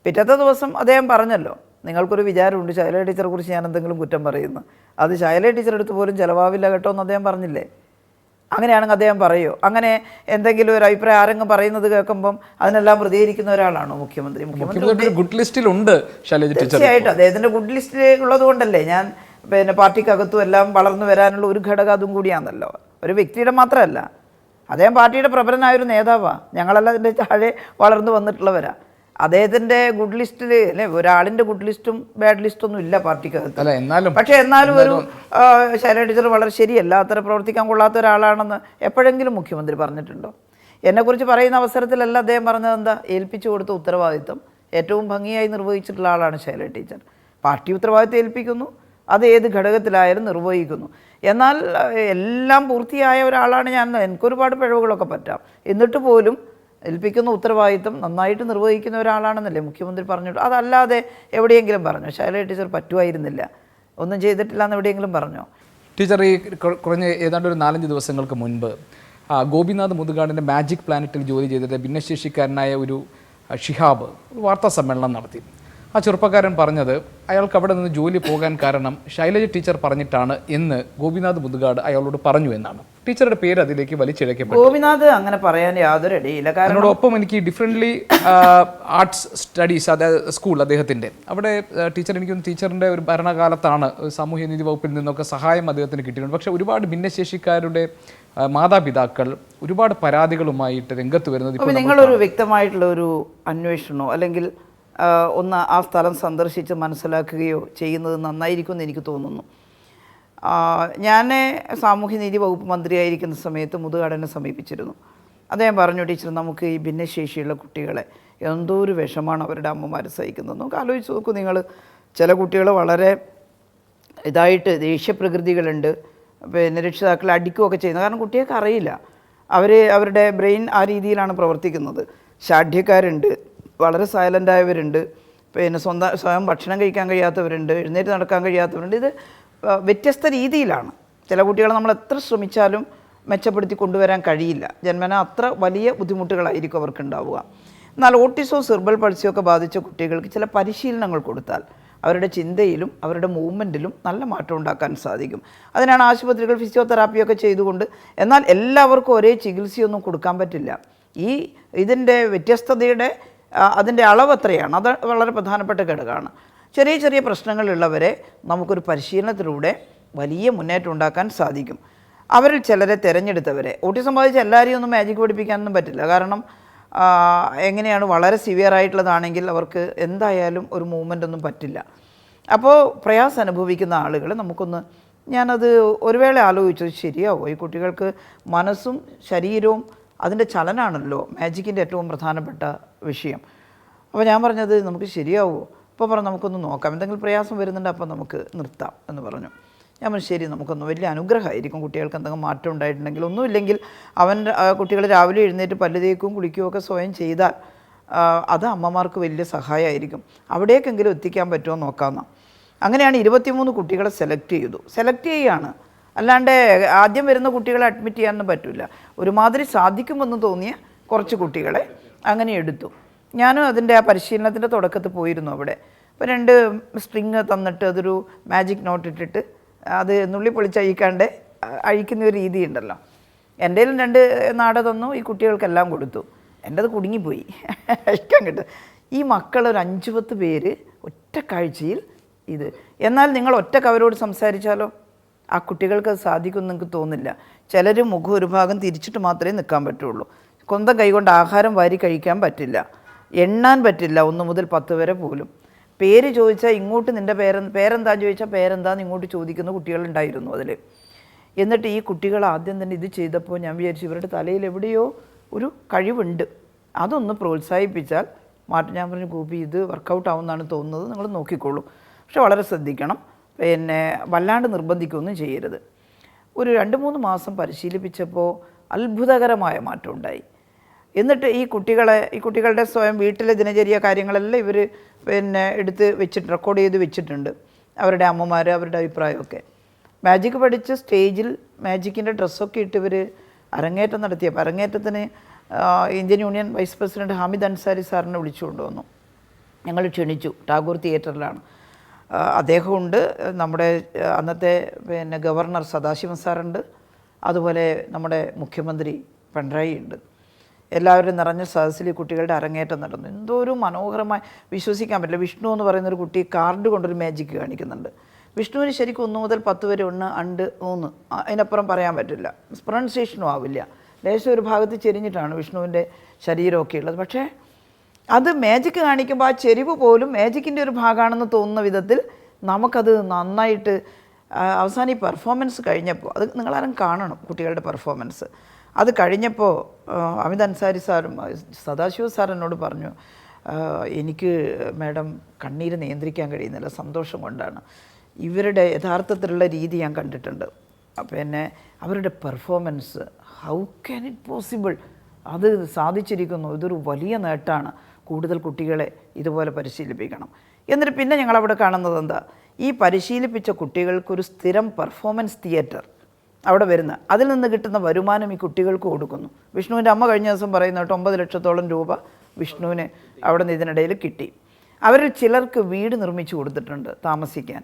പിറ്റത്തെ ദിവസം അദ്ദേഹം പറഞ്ഞല്ലോ, നിങ്ങൾക്കൊരു വിചാരമുണ്ട് ശൈലജ ടീച്ചറെ കുറിച്ച് ഞാൻ എന്തെങ്കിലും കുറ്റം പറയുന്നു, അത് ശൈലജ ടീച്ചറെ അടുത്ത് പോലും ചിലവാവില്ല കേട്ടോ എന്ന് അദ്ദേഹം പറഞ്ഞില്ലേ. അങ്ങനെയാണെങ്കിൽ അദ്ദേഹം പറയുമോ? അങ്ങനെ എന്തെങ്കിലും ഒരു അഭിപ്രായം ആരെങ്കിലും പറയുന്നത് കേൾക്കുമ്പം അതിനെല്ലാം പ്രതികരിക്കുന്ന ഒരാളാണോ മുഖ്യമന്ത്രി? ഗുഡ് ലിസ്റ്റിലുണ്ട് തീർച്ചയായിട്ടും. അദ്ദേഹത്തിൻ്റെ ഗുഡ് ലിസ്റ്റിൽ ഉള്ളത് കൊണ്ടല്ലേ ഞാൻ പിന്നെ പാർട്ടിക്കകത്തും എല്ലാം വളർന്നു വരാനുള്ള ഒരു ഘടകം അതും കൂടിയാണല്ലോ. ഒരു വ്യക്തിയുടെ മാത്രമല്ല, അദ്ദേഹം പാർട്ടിയുടെ പ്രബലനായൊരു നേതാവാണ്. ഞങ്ങളെല്ലാം അതിൻ്റെ താഴെ വളർന്നു വന്നിട്ടുള്ളവരാ. അദ്ദേഹത്തിൻ്റെ ഗുഡ് ലിസ്റ്റിൽ അല്ലേ, ഒരാളിൻ്റെ ഗുഡ് ലിസ്റ്റും ബാഡ് ലിസ്റ്റൊന്നും ഇല്ല പാർട്ടിക്കകത്ത്. പക്ഷേ എന്നാലും ഒരു ശൈലജ ടീച്ചർ വളരെ ശരിയല്ല, അത്ര പ്രവർത്തിക്കാൻ കൊള്ളാത്ത ഒരാളാണെന്ന് എപ്പോഴെങ്കിലും മുഖ്യമന്ത്രി പറഞ്ഞിട്ടുണ്ടോ? എന്നെക്കുറിച്ച് പറയുന്ന അവസരത്തിലല്ല അദ്ദേഹം പറഞ്ഞത് എന്താ, ഏൽപ്പിച്ചു കൊടുത്ത ഉത്തരവാദിത്വം ഏറ്റവും ഭംഗിയായി നിർവഹിച്ചിട്ടുള്ള ആളാണ് ശൈലജ ടീച്ചർ. പാർട്ടി ഉത്തരവാദിത്വം ഏൽപ്പിക്കുന്നു, അത് ഏത് ഘടകത്തിലായാലും നിർവഹിക്കുന്നു. എന്നാൽ എല്ലാം പൂർത്തിയായ ഒരാളാണ് ഞാൻ. എനിക്കൊരുപാട് പിഴവുകളൊക്കെ പറ്റാം, എന്നിട്ട് പോലും ഏൽപ്പിക്കുന്ന ഉത്തരവാദിത്വം നന്നായിട്ട് നിർവഹിക്കുന്ന ഒരാളാണെന്നല്ലേ മുഖ്യമന്ത്രി പറഞ്ഞിട്ട്. അതല്ലാതെ എവിടെയെങ്കിലും പറഞ്ഞോ ശൈലജ ടീച്ചർ പറ്റുമായിരുന്നില്ല, ഒന്നും ചെയ്തിട്ടില്ല എന്ന് എവിടെയെങ്കിലും പറഞ്ഞോ? ടീച്ചർ ഈ കുറഞ്ഞ ഏതാണ്ട് ഒരു 4-5 ദിവസങ്ങൾക്ക് മുൻപ് ഗോപിനാഥ് മുതുകാടിൻ്റെ മാജിക് പ്ലാനറ്റിൽ ജോലി ചെയ്തിട്ട് ഭിന്നശേഷിക്കാരനായ ഒരു ഷിഹാബ് വാർത്താ സമ്മേളനം നടത്തി. ആ ചെറുപ്പക്കാരൻ പറഞ്ഞത് അയാൾക്ക് അവിടെ നിന്ന് ജോലി പോകാൻ കാരണം ശൈലജ ടീച്ചർ പറഞ്ഞിട്ടാണ് എന്ന് ഗോപിനാഥ് മുതുകാട് അയാളോട് പറഞ്ഞു എന്നാണ്. ടീച്ചറുടെ പേര് അതിലേക്ക് വലിച്ചിഴക്കപ്പെട്ടു. ഗോപിനാഥ് അങ്ങനെ പറയാൻ യാതൊരു ഇടയില്ല. കാരണം ഒപ്പം എനിക്ക് ഡിഫറൻ്റ്ലി ആർട്സ് സ്റ്റഡീസ് അതായത് സ്കൂൾ അദ്ദേഹത്തിൻ്റെ അവിടെ ടീച്ചർ എനിക്കൊന്ന് ടീച്ചറിൻ്റെ ഒരു ഭരണകാലത്താണ് സാമൂഹ്യനീതി വകുപ്പിൽ നിന്നൊക്കെ സഹായം അദ്ദേഹത്തിന് കിട്ടിയിട്ടുണ്ട്. പക്ഷേ ഒരുപാട് ഭിന്നശേഷിക്കാരുടെ മാതാപിതാക്കൾ ഒരുപാട് പരാതികളുമായിട്ട് രംഗത്ത് വരുന്നത്. നിങ്ങളൊരു വ്യക്തമായിട്ടുള്ള ഒരു അന്വേഷണമോ അല്ലെങ്കിൽ ഒന്ന് ആ സ്ഥലം സന്ദർശിച്ച് മനസ്സിലാക്കുകയോ ചെയ്യുന്നത് നന്നായിരിക്കുമെന്ന് എനിക്ക് തോന്നുന്നു. ഞാൻ സാമൂഹ്യനീതി വകുപ്പ് മന്ത്രിയായിരിക്കുന്ന സമയത്ത് മുതുകാടനെ സമീപിച്ചിരുന്നു. അദ്ദേഹം പറഞ്ഞു, ടീച്ചർ നമുക്ക് ഈ ഭിന്നശേഷിയുള്ള കുട്ടികളെ എന്തോ ഒരു വിഷമാണ് അവരുടെ അമ്മമാർ സഹിക്കുന്നത്. നമുക്ക് ആലോചിച്ച് നോക്കൂ, നിങ്ങൾ ചില കുട്ടികൾ വളരെ ഇതായിട്ട് ദേഷ്യപ്രകൃതികളുണ്ട്, പിന്നെ രക്ഷിതാക്കളെ അടിക്കുകയൊക്കെ ചെയ്യുന്നത്. കാരണം കുട്ടികൾക്ക് അറിയില്ല, അവരുടെ ബ്രെയിൻ ആ രീതിയിലാണ് പ്രവർത്തിക്കുന്നത്. ശാഠ്യക്കാരുണ്ട്, വളരെ സൈലൻ്റായവരുണ്ട്, പിന്നെ സ്വയം ഭക്ഷണം കഴിക്കാൻ കഴിയാത്തവരുണ്ട്, എഴുന്നേറ്റ് നടക്കാൻ കഴിയാത്തവരുണ്ട്. ഇത് വ്യത്യസ്ത രീതിയിലാണ്. ചില കുട്ടികളെ നമ്മൾ എത്ര ശ്രമിച്ചാലും മെച്ചപ്പെടുത്തി കൊണ്ടുവരാൻ കഴിയില്ല. ജന്മന അത്ര വലിയ ബുദ്ധിമുട്ടുകളായിരിക്കും അവർക്കുണ്ടാവുക. എന്നാൽ ഓട്ടിസോ സെർബൽ പൾസിയോ ഒക്കെ ബാധിച്ച കുട്ടികൾക്ക് ചില പരിശീലനങ്ങൾ കൊടുത്താൽ അവരുടെ ചിന്തയിലും അവരുടെ മൂവ്മെൻറ്റിലും നല്ല മാറ്റം ഉണ്ടാക്കാൻ സാധിക്കും. അതിനാണ് ആശുപത്രികൾ ഫിസിയോതെറാപ്പിയൊക്കെ ചെയ്തുകൊണ്ട്. എന്നാൽ എല്ലാവർക്കും ഒരേ ചികിത്സയൊന്നും കൊടുക്കാൻ പറ്റില്ല. ഇതിൻ്റെ വ്യത്യസ്തതയുടെ അതിൻ്റെ അളവ് എത്രയാണ്, അത് വളരെ പ്രധാനപ്പെട്ട ഘടകമാണ്. ചെറിയ ചെറിയ പ്രശ്നങ്ങളുള്ളവരെ നമുക്കൊരു പരിശീലനത്തിലൂടെ വലിയ മുന്നേറ്റം ഉണ്ടാക്കാൻ സാധിക്കും. അവരിൽ ചിലരെ തിരഞ്ഞെടുത്തവരെ, ഓട്ടിസം ബാധിച്ച എല്ലാവരെയും ഒന്നും മാജിക് പഠിപ്പിക്കാനൊന്നും പറ്റില്ല. കാരണം എങ്ങനെയാണ്, വളരെ സിവിയർ ആയിട്ടുള്ളതാണെങ്കിൽ അവർക്ക് എന്തായാലും ഒരു മൂവ്മെൻ്റ് ഒന്നും പറ്റില്ല. അപ്പോൾ പ്രയാസം അനുഭവിക്കുന്ന ആളുകൾ ഞാനത് ഒരു വേള ആലോചിച്ചത് ശരിയാവോ, ഈ കുട്ടികൾക്ക് മനസ്സും ശരീരവും അതിൻ്റെ ചലനാണല്ലോ മാജിക്കിൻ്റെ ഏറ്റവും പ്രധാനപ്പെട്ട വിഷയം. അപ്പോൾ ഞാൻ പറഞ്ഞത് നമുക്ക് ശരിയാവുമോ? അപ്പോൾ പറഞ്ഞു നമുക്കൊന്ന് നോക്കാം, എന്തെങ്കിലും പ്രയാസം വരുന്നുണ്ട് അപ്പോൾ നമുക്ക് നിർത്താം എന്ന് പറഞ്ഞു. ഞാൻ പറഞ്ഞു ശരി, നമുക്കൊന്ന് വലിയ അനുഗ്രഹമായിരിക്കും കുട്ടികൾക്ക് എന്തെങ്കിലും മാറ്റം ഉണ്ടായിട്ടുണ്ടെങ്കിൽ. ഒന്നുമില്ലെങ്കിൽ കുട്ടികൾ രാവിലെ എഴുന്നേറ്റ് പല്ല് തേക്കും കുളിക്കുകയും ഒക്കെ സ്വയം ചെയ്താൽ അത് അമ്മമാർക്ക് വലിയ സഹായമായിരിക്കും. അവിടേക്കെങ്കിലും എത്തിക്കാൻ പറ്റുമോ നോക്കാമെന്നാണ്. അങ്ങനെയാണ് 23 കുട്ടികളെ സെലക്ട് ചെയ്യുകയാണ്. അല്ലാണ്ട് ആദ്യം വരുന്ന കുട്ടികളെ അഡ്മിറ്റ് ചെയ്യാനൊന്നും പറ്റില്ല. ഒരുമാതിരി സാധിക്കുമെന്ന് തോന്നിയ കുറച്ച് കുട്ടികളെ അങ്ങനെ എടുത്തു. ഞാനും അതിൻ്റെ ആ പരിശീലനത്തിൻ്റെ തുടക്കത്തിൽ പോയിരുന്നു അവിടെ. അപ്പോൾ 2 സ്ട്രിങ് തന്നിട്ട് അതൊരു മാജിക് നോട്ട് ഇട്ടിട്ട് അത് നുള്ളി പൊളിച്ചഴിക്കാണ്ട് അഴിക്കുന്ന ഒരു രീതി ഉണ്ടല്ലോ. എൻ്റെ 2 നാട തന്നു, ഈ കുട്ടികൾക്കെല്ലാം കൊടുത്തു. എൻ്റെത് കുടുങ്ങിപ്പോയി അഴിക്കാൻ കിട്ടും. ഈ മക്കൾ ഒരു 5-10 പേര് ഒറ്റ കാഴ്ചയിൽ എന്നാൽ നിങ്ങൾ ഒറ്റക്ക് അവരോട് സംസാരിച്ചാലോ ആ കുട്ടികൾക്ക് അത് സാധിക്കുമെന്ന് നിങ്ങൾക്ക് തോന്നില്ല. ചിലർ മുഖം ഒരു ഭാഗം തിരിച്ചിട്ട് മാത്രമേ നിൽക്കാൻ പറ്റുള്ളൂ. സ്വന്തം കൈകൊണ്ട് ആഹാരം വാരി കഴിക്കാൻ പറ്റില്ല, എണ്ണാൻ പറ്റില്ല 1 മുതൽ 10 വരെ പോലും. പേര് ചോദിച്ചാൽ ഇങ്ങോട്ട് നിൻ്റെ പേരെന്താന്ന് ചോദിച്ചാൽ പേരെന്താന്ന് ഇങ്ങോട്ട് ചോദിക്കുന്ന കുട്ടികളുണ്ടായിരുന്നു അതിൽ. എന്നിട്ട് ഈ കുട്ടികൾ ആദ്യം തന്നെ ഇത് ചെയ്തപ്പോൾ ഞാൻ വിചാരിച്ചു ഇവരുടെ തലയിൽ എവിടെയോ ഒരു കഴിവുണ്ട്, അതൊന്ന് പ്രോത്സാഹിപ്പിച്ചാൽ മാറ്റം. ഞാൻ പറഞ്ഞു ഗോപി ഇത് വർക്കൗട്ട് ആവുമെന്നാണ് തോന്നുന്നത്, നിങ്ങൾ നോക്കിക്കോളൂ, പക്ഷെ വളരെ ശ്രദ്ധിക്കണം, വല്ലാണ്ട് നിർബന്ധിക്കുകയൊന്നും ചെയ്യരുത്. ഒരു 2-3 മാസം പരിശീലിപ്പിച്ചപ്പോൾ അത്ഭുതകരമായ മാറ്റം ഉണ്ടായി. എന്നിട്ട് ഈ കുട്ടികളുടെ സ്വയം വീട്ടിലെ ദിനചര്യ കാര്യങ്ങളെല്ലാം ഇവർ എടുത്ത് വെച്ചിട്ട് റെക്കോർഡ് ചെയ്ത് വെച്ചിട്ടുണ്ട്, അവരുടെ അമ്മമാർ അവരുടെ അഭിപ്രായമൊക്കെ. മാജിക് പഠിച്ച് സ്റ്റേജിൽ മാജിക്കിൻ്റെ ഡ്രസ്സൊക്കെ ഇട്ട് ഇവർ അരങ്ങേറ്റം നടത്തിയപ്പോൾ അരങ്ങേറ്റത്തിന് Indian union vice president Hamid Ansari സാറിനെ വിളിച്ചുകൊണ്ട് വന്നു. ഞങ്ങൾ ക്ഷണിച്ചു, ടാഗോർ തിയേറ്ററിലാണ്. അദ്ദേഹമുണ്ട്, നമ്മുടെ അന്നത്തെ ഗവർണർ സദാശിവൻ സാറുണ്ട്, അതുപോലെ നമ്മുടെ മുഖ്യമന്ത്രി പിണറായി ഉണ്ട്. എല്ലാവരും നിറഞ്ഞ സദസ്സിൽ കുട്ടികളുടെ അരങ്ങേറ്റം നടന്നു. എന്തോ ഒരു മനോഹരമായി വിശ്വസിക്കാൻ പറ്റില്ല. വിഷ്ണു എന്ന് പറയുന്നൊരു കുട്ടി കാർഡ് കൊണ്ടൊരു മാജിക് കാണിക്കുന്നുണ്ട്. വിഷ്ണുവിന് ശരിക്കും 1 മുതൽ 10 വരെ 1, 2, 3 അതിനപ്പുറം പറയാൻ പറ്റില്ല. പ്രൊണൗൺസിയേഷനും ആവില്ല. ലേശം ഒരു ഭാഗത്ത് ചെരിഞ്ഞിട്ടാണ് വിഷ്ണുവിൻ്റെ ശരീരമൊക്കെ ഉള്ളത്. പക്ഷേ അത് മാജിക് കാണിക്കുമ്പോൾ ആ ചെരിവ് പോലും മാജിക്കിൻ്റെ ഒരു ഭാഗമാണെന്ന് തോന്നുന്ന വിധത്തിൽ നമുക്കത് നന്നായിട്ട് അവസാനം ഈ പെർഫോമൻസ് കഴിഞ്ഞപ്പോൾ അത് നിങ്ങളാരും കാണണം കുട്ടികളുടെ പെർഫോമൻസ്. അത് കഴിഞ്ഞപ്പോൾ അമിത് അൻസാരി സാറും സദാശിവ സാർ എന്നോട് പറഞ്ഞു, എനിക്ക് മാഡം കണ്ണീര് നിയന്ത്രിക്കാൻ കഴിയുന്നില്ല, സന്തോഷം കൊണ്ടാണ്. ഇവരുടെ യഥാർത്ഥത്തിലുള്ള രീതി ഞാൻ കണ്ടിട്ടുണ്ട്. അവരുടെ performance how can it possible, അത് സാധിച്ചിരിക്കുന്നു, ഇതൊരു വലിയ നേട്ടമാണ്. കൂടുതൽ കുട്ടികളെ ഇതുപോലെ പരിശീലിപ്പിക്കണം. എന്നിട്ട് പിന്നെ ഞങ്ങളവിടെ കാണുന്നത് എന്താ, ഈ പരിശീലിപ്പിച്ച കുട്ടികൾക്കൊരു സ്ഥിരം പെർഫോമൻസ് തിയേറ്റർ അവിടെ വരുന്ന, അതിൽ നിന്ന് കിട്ടുന്ന വരുമാനം ഈ കുട്ടികൾക്ക് കൊടുക്കുന്നു. വിഷ്ണുവിൻ്റെ അമ്മ കഴിഞ്ഞ ദിവസം പറയുന്ന 9 ലക്ഷത്തോളം രൂപ വിഷ്ണുവിന് അവിടെ നിന്ന് ഇതിനിടയിൽ കിട്ടി. അവരിൽ ചിലർക്ക് വീട് നിർമ്മിച്ചു കൊടുത്തിട്ടുണ്ട് താമസിക്കാൻ.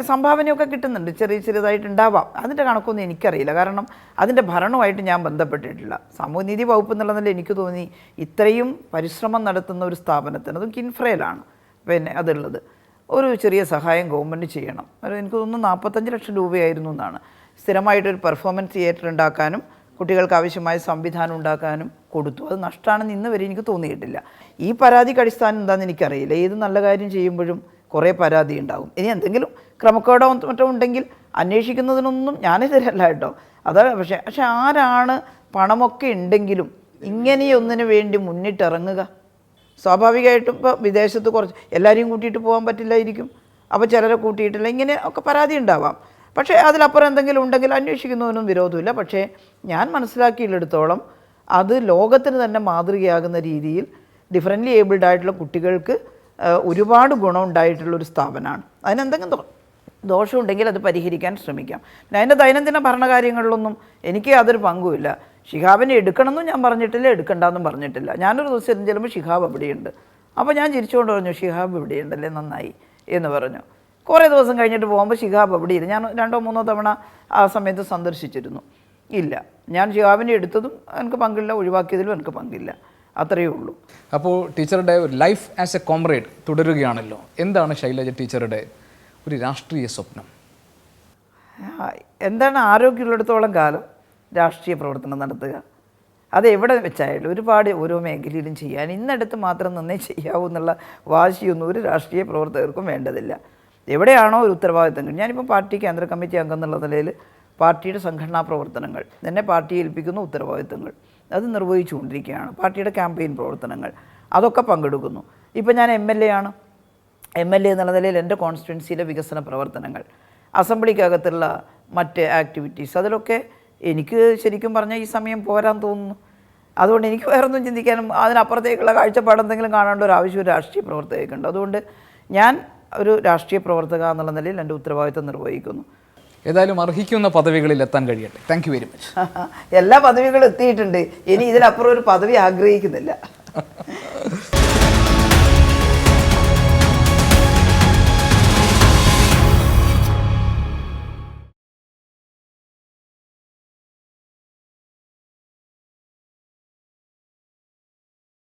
സംഭാവനയൊക്കെ കിട്ടുന്നുണ്ട്, ചെറുതായിട്ടുണ്ടാവാം. അതിൻ്റെ കണക്കൊന്നും എനിക്കറിയില്ല, കാരണം അതിൻ്റെ ഭരണവുമായിട്ട് ഞാൻ ബന്ധപ്പെട്ടിട്ടില്ല. സാമൂഹ്യനീതി വകുപ്പ് എന്നുള്ളതിൽ എനിക്ക് തോന്നി ഇത്രയും പരിശ്രമം നടത്തുന്ന ഒരു സ്ഥാപനത്തിന്, അതും കിൻഫ്രയിലാണ് അതുള്ളത്, ഒരു ചെറിയ സഹായം ഗവൺമെൻറ് ചെയ്യണം. എനിക്ക് തോന്നുന്നു 45 ലക്ഷം രൂപയായിരുന്നു എന്നാണ്. സ്ഥിരമായിട്ടൊരു പെർഫോമൻസ് തിയേറ്റർ ഉണ്ടാക്കാനും കുട്ടികൾക്ക് ആവശ്യമായ സംവിധാനം ഉണ്ടാക്കാനും കൊടുത്തു. അത് നഷ്ടമാണെന്ന് ഇന്ന് വരെ എനിക്ക് തോന്നിയിട്ടില്ല. ഈ പരാതിക്ക് അടിസ്ഥാനം എന്താണെന്ന് എനിക്കറിയില്ല. ഏത് നല്ല കാര്യം ചെയ്യുമ്പോഴും കുറേ പരാതി ഉണ്ടാകും. ഇനി എന്തെങ്കിലും ക്രമക്കേടോ മറ്റോ ഉണ്ടെങ്കിൽ അന്വേഷിക്കുന്നതിനൊന്നും ഞാനെതിരല്ല കേട്ടോ. അതാണ്. പക്ഷേ ആരാണ് പണമൊക്കെ ഉണ്ടെങ്കിലും ഇങ്ങനെയൊന്നിനു വേണ്ടി മുന്നിട്ടിറങ്ങുക? സ്വാഭാവികമായിട്ടും ഇപ്പോൾ വിദേശത്ത് കുറച്ച് എല്ലാവരെയും കൂട്ടിയിട്ട് പോകാൻ പറ്റില്ലായിരിക്കും. അപ്പോൾ ചിലരെ കൂട്ടിയിട്ടില്ല, ഇങ്ങനെ ഒക്കെ പരാതി ഉണ്ടാവാം. പക്ഷേ അതിലപ്പുറം എന്തെങ്കിലും ഉണ്ടെങ്കിൽ അന്വേഷിക്കുന്നതിനും വിരോധമില്ല. പക്ഷേ ഞാൻ മനസ്സിലാക്കിയിടത്തോളം അത് ലോകത്തിന് തന്നെ മാതൃകയാകുന്ന രീതിയിൽ ഡിഫറൻ്റ്ലി ഏബിൾഡ് ആയിട്ടുള്ള കുട്ടികൾക്ക് ഒരുപാട് ഗുണമുണ്ടായിട്ടുള്ളൊരു സ്ഥാപനമാണ്. അതിനെന്തെങ്കിലും ദോഷമുണ്ടെങ്കിൽ അത് പരിഹരിക്കാൻ ശ്രമിക്കാം. പിന്നെ അതിൻ്റെ ദൈനംദിന ഭരണകാര്യങ്ങളിലൊന്നും എനിക്ക് യാതൊരു പങ്കുമില്ല. ഷിഹാബിനെ എടുക്കണമെന്നും ഞാൻ പറഞ്ഞിട്ടില്ല, എടുക്കണ്ടെന്നും പറഞ്ഞിട്ടില്ല. ഞാനൊരു ദിവസം ചെല്ലുമ്പോൾ ഷിഹാബ് അവിടെയുണ്ട്, അപ്പോൾ ഞാൻ ചിരിച്ചുകൊണ്ട് പറഞ്ഞു ഷിഹാബ് ഇവിടെ ഉണ്ടല്ലേ, നന്നായി എന്ന് പറഞ്ഞു. കുറേ ദിവസം കഴിഞ്ഞിട്ട് പോകുമ്പോൾ ഷിഹാബ് അവിടെ ഇല്ല. ഞാൻ 2 or 3 തവണ ആ സമയത്ത് സന്ദർശിച്ചിരുന്നു. ഇല്ല, ഞാൻ ഷിഹാബിനെ എടുത്തതും എനിക്ക് പങ്കില്ല, ഒഴിവാക്കിയതിലും എനിക്ക് പങ്കില്ല, അത്രയേ ഉള്ളൂ. അപ്പോൾ ടീച്ചറുടെ ലൈഫ് ആസ് എ കോമ്രേഡ് തുടരുകയാണല്ലോ. എന്താണ് ശൈലജ ടീച്ചറുടെ ഒരു രാഷ്ട്രീയ സ്വപ്നം? എന്താണ്, ആരോഗ്യമുള്ളിടത്തോളം കാലം രാഷ്ട്രീയ പ്രവർത്തനം നടത്തുക. അത് എവിടെ വെച്ചായാലും ഒരുപാട് ഓരോ മേഖലയിലും ചെയ്യാൻ, ഇന്നടുത്ത് മാത്രം നന്നേ ചെയ്യാവൂ എന്നുള്ള വാശിയൊന്നും ഒരു രാഷ്ട്രീയ പ്രവർത്തകർക്കും വേണ്ടതില്ല. എവിടെയാണോ ഒരു ഉത്തരവാദിത്തങ്ങൾ, ഞാനിപ്പോൾ പാർട്ടി കേന്ദ്ര കമ്മിറ്റി അംഗം എന്നുള്ള നിലയിൽ പാർട്ടിയുടെ സംഘടനാ പ്രവർത്തനങ്ങൾ, എന്നെ പാർട്ടി ഏൽപ്പിക്കുന്ന ഉത്തരവാദിത്തങ്ങൾ അത് നിർവഹിച്ചുകൊണ്ടിരിക്കുകയാണ്. പാർട്ടിയുടെ ക്യാമ്പയിൻ പ്രവർത്തനങ്ങൾ അതൊക്കെ പങ്കെടുക്കുന്നു. ഇപ്പോൾ ഞാൻ MLA ആണ്. MLA എന്നുള്ള നിലയിൽ എൻ്റെ കോൺസ്റ്റിറ്റ്യുവൻസിയിലെ വികസന പ്രവർത്തനങ്ങൾ, അസംബ്ലിക്കകത്തുള്ള മറ്റ് ആക്ടിവിറ്റീസ്, അതിലൊക്കെ എനിക്ക് ശരിക്കും പറഞ്ഞാൽ ഈ സമയം പോരാൻ തോന്നുന്നു. അതുകൊണ്ട് എനിക്ക് വേറൊന്നും ചിന്തിക്കാനും അതിനപ്പുറത്തേക്കുള്ള കാഴ്ചപ്പാട് എന്തെങ്കിലും കാണേണ്ട ഒരു ആവശ്യം രാഷ്ട്രീയ പ്രവർത്തകർക്കുണ്ട്. അതുകൊണ്ട് ഞാൻ ഒരു രാഷ്ട്രീയ പ്രവർത്തക എന്നുള്ള നിലയിൽ എൻ്റെ ഉത്തരവാദിത്വം നിർവഹിക്കുന്നു. ഏതായാലും അർഹിക്കുന്ന പദവികളിൽ എത്താൻ കഴിയട്ടെ. Thank you very much. എല്ലാ പദവികളും എത്തിയിട്ടുണ്ട്. ഇനി ഇതിനപ്പുറം ഒരു പദവി ആഗ്രഹിക്കുന്നില്ല.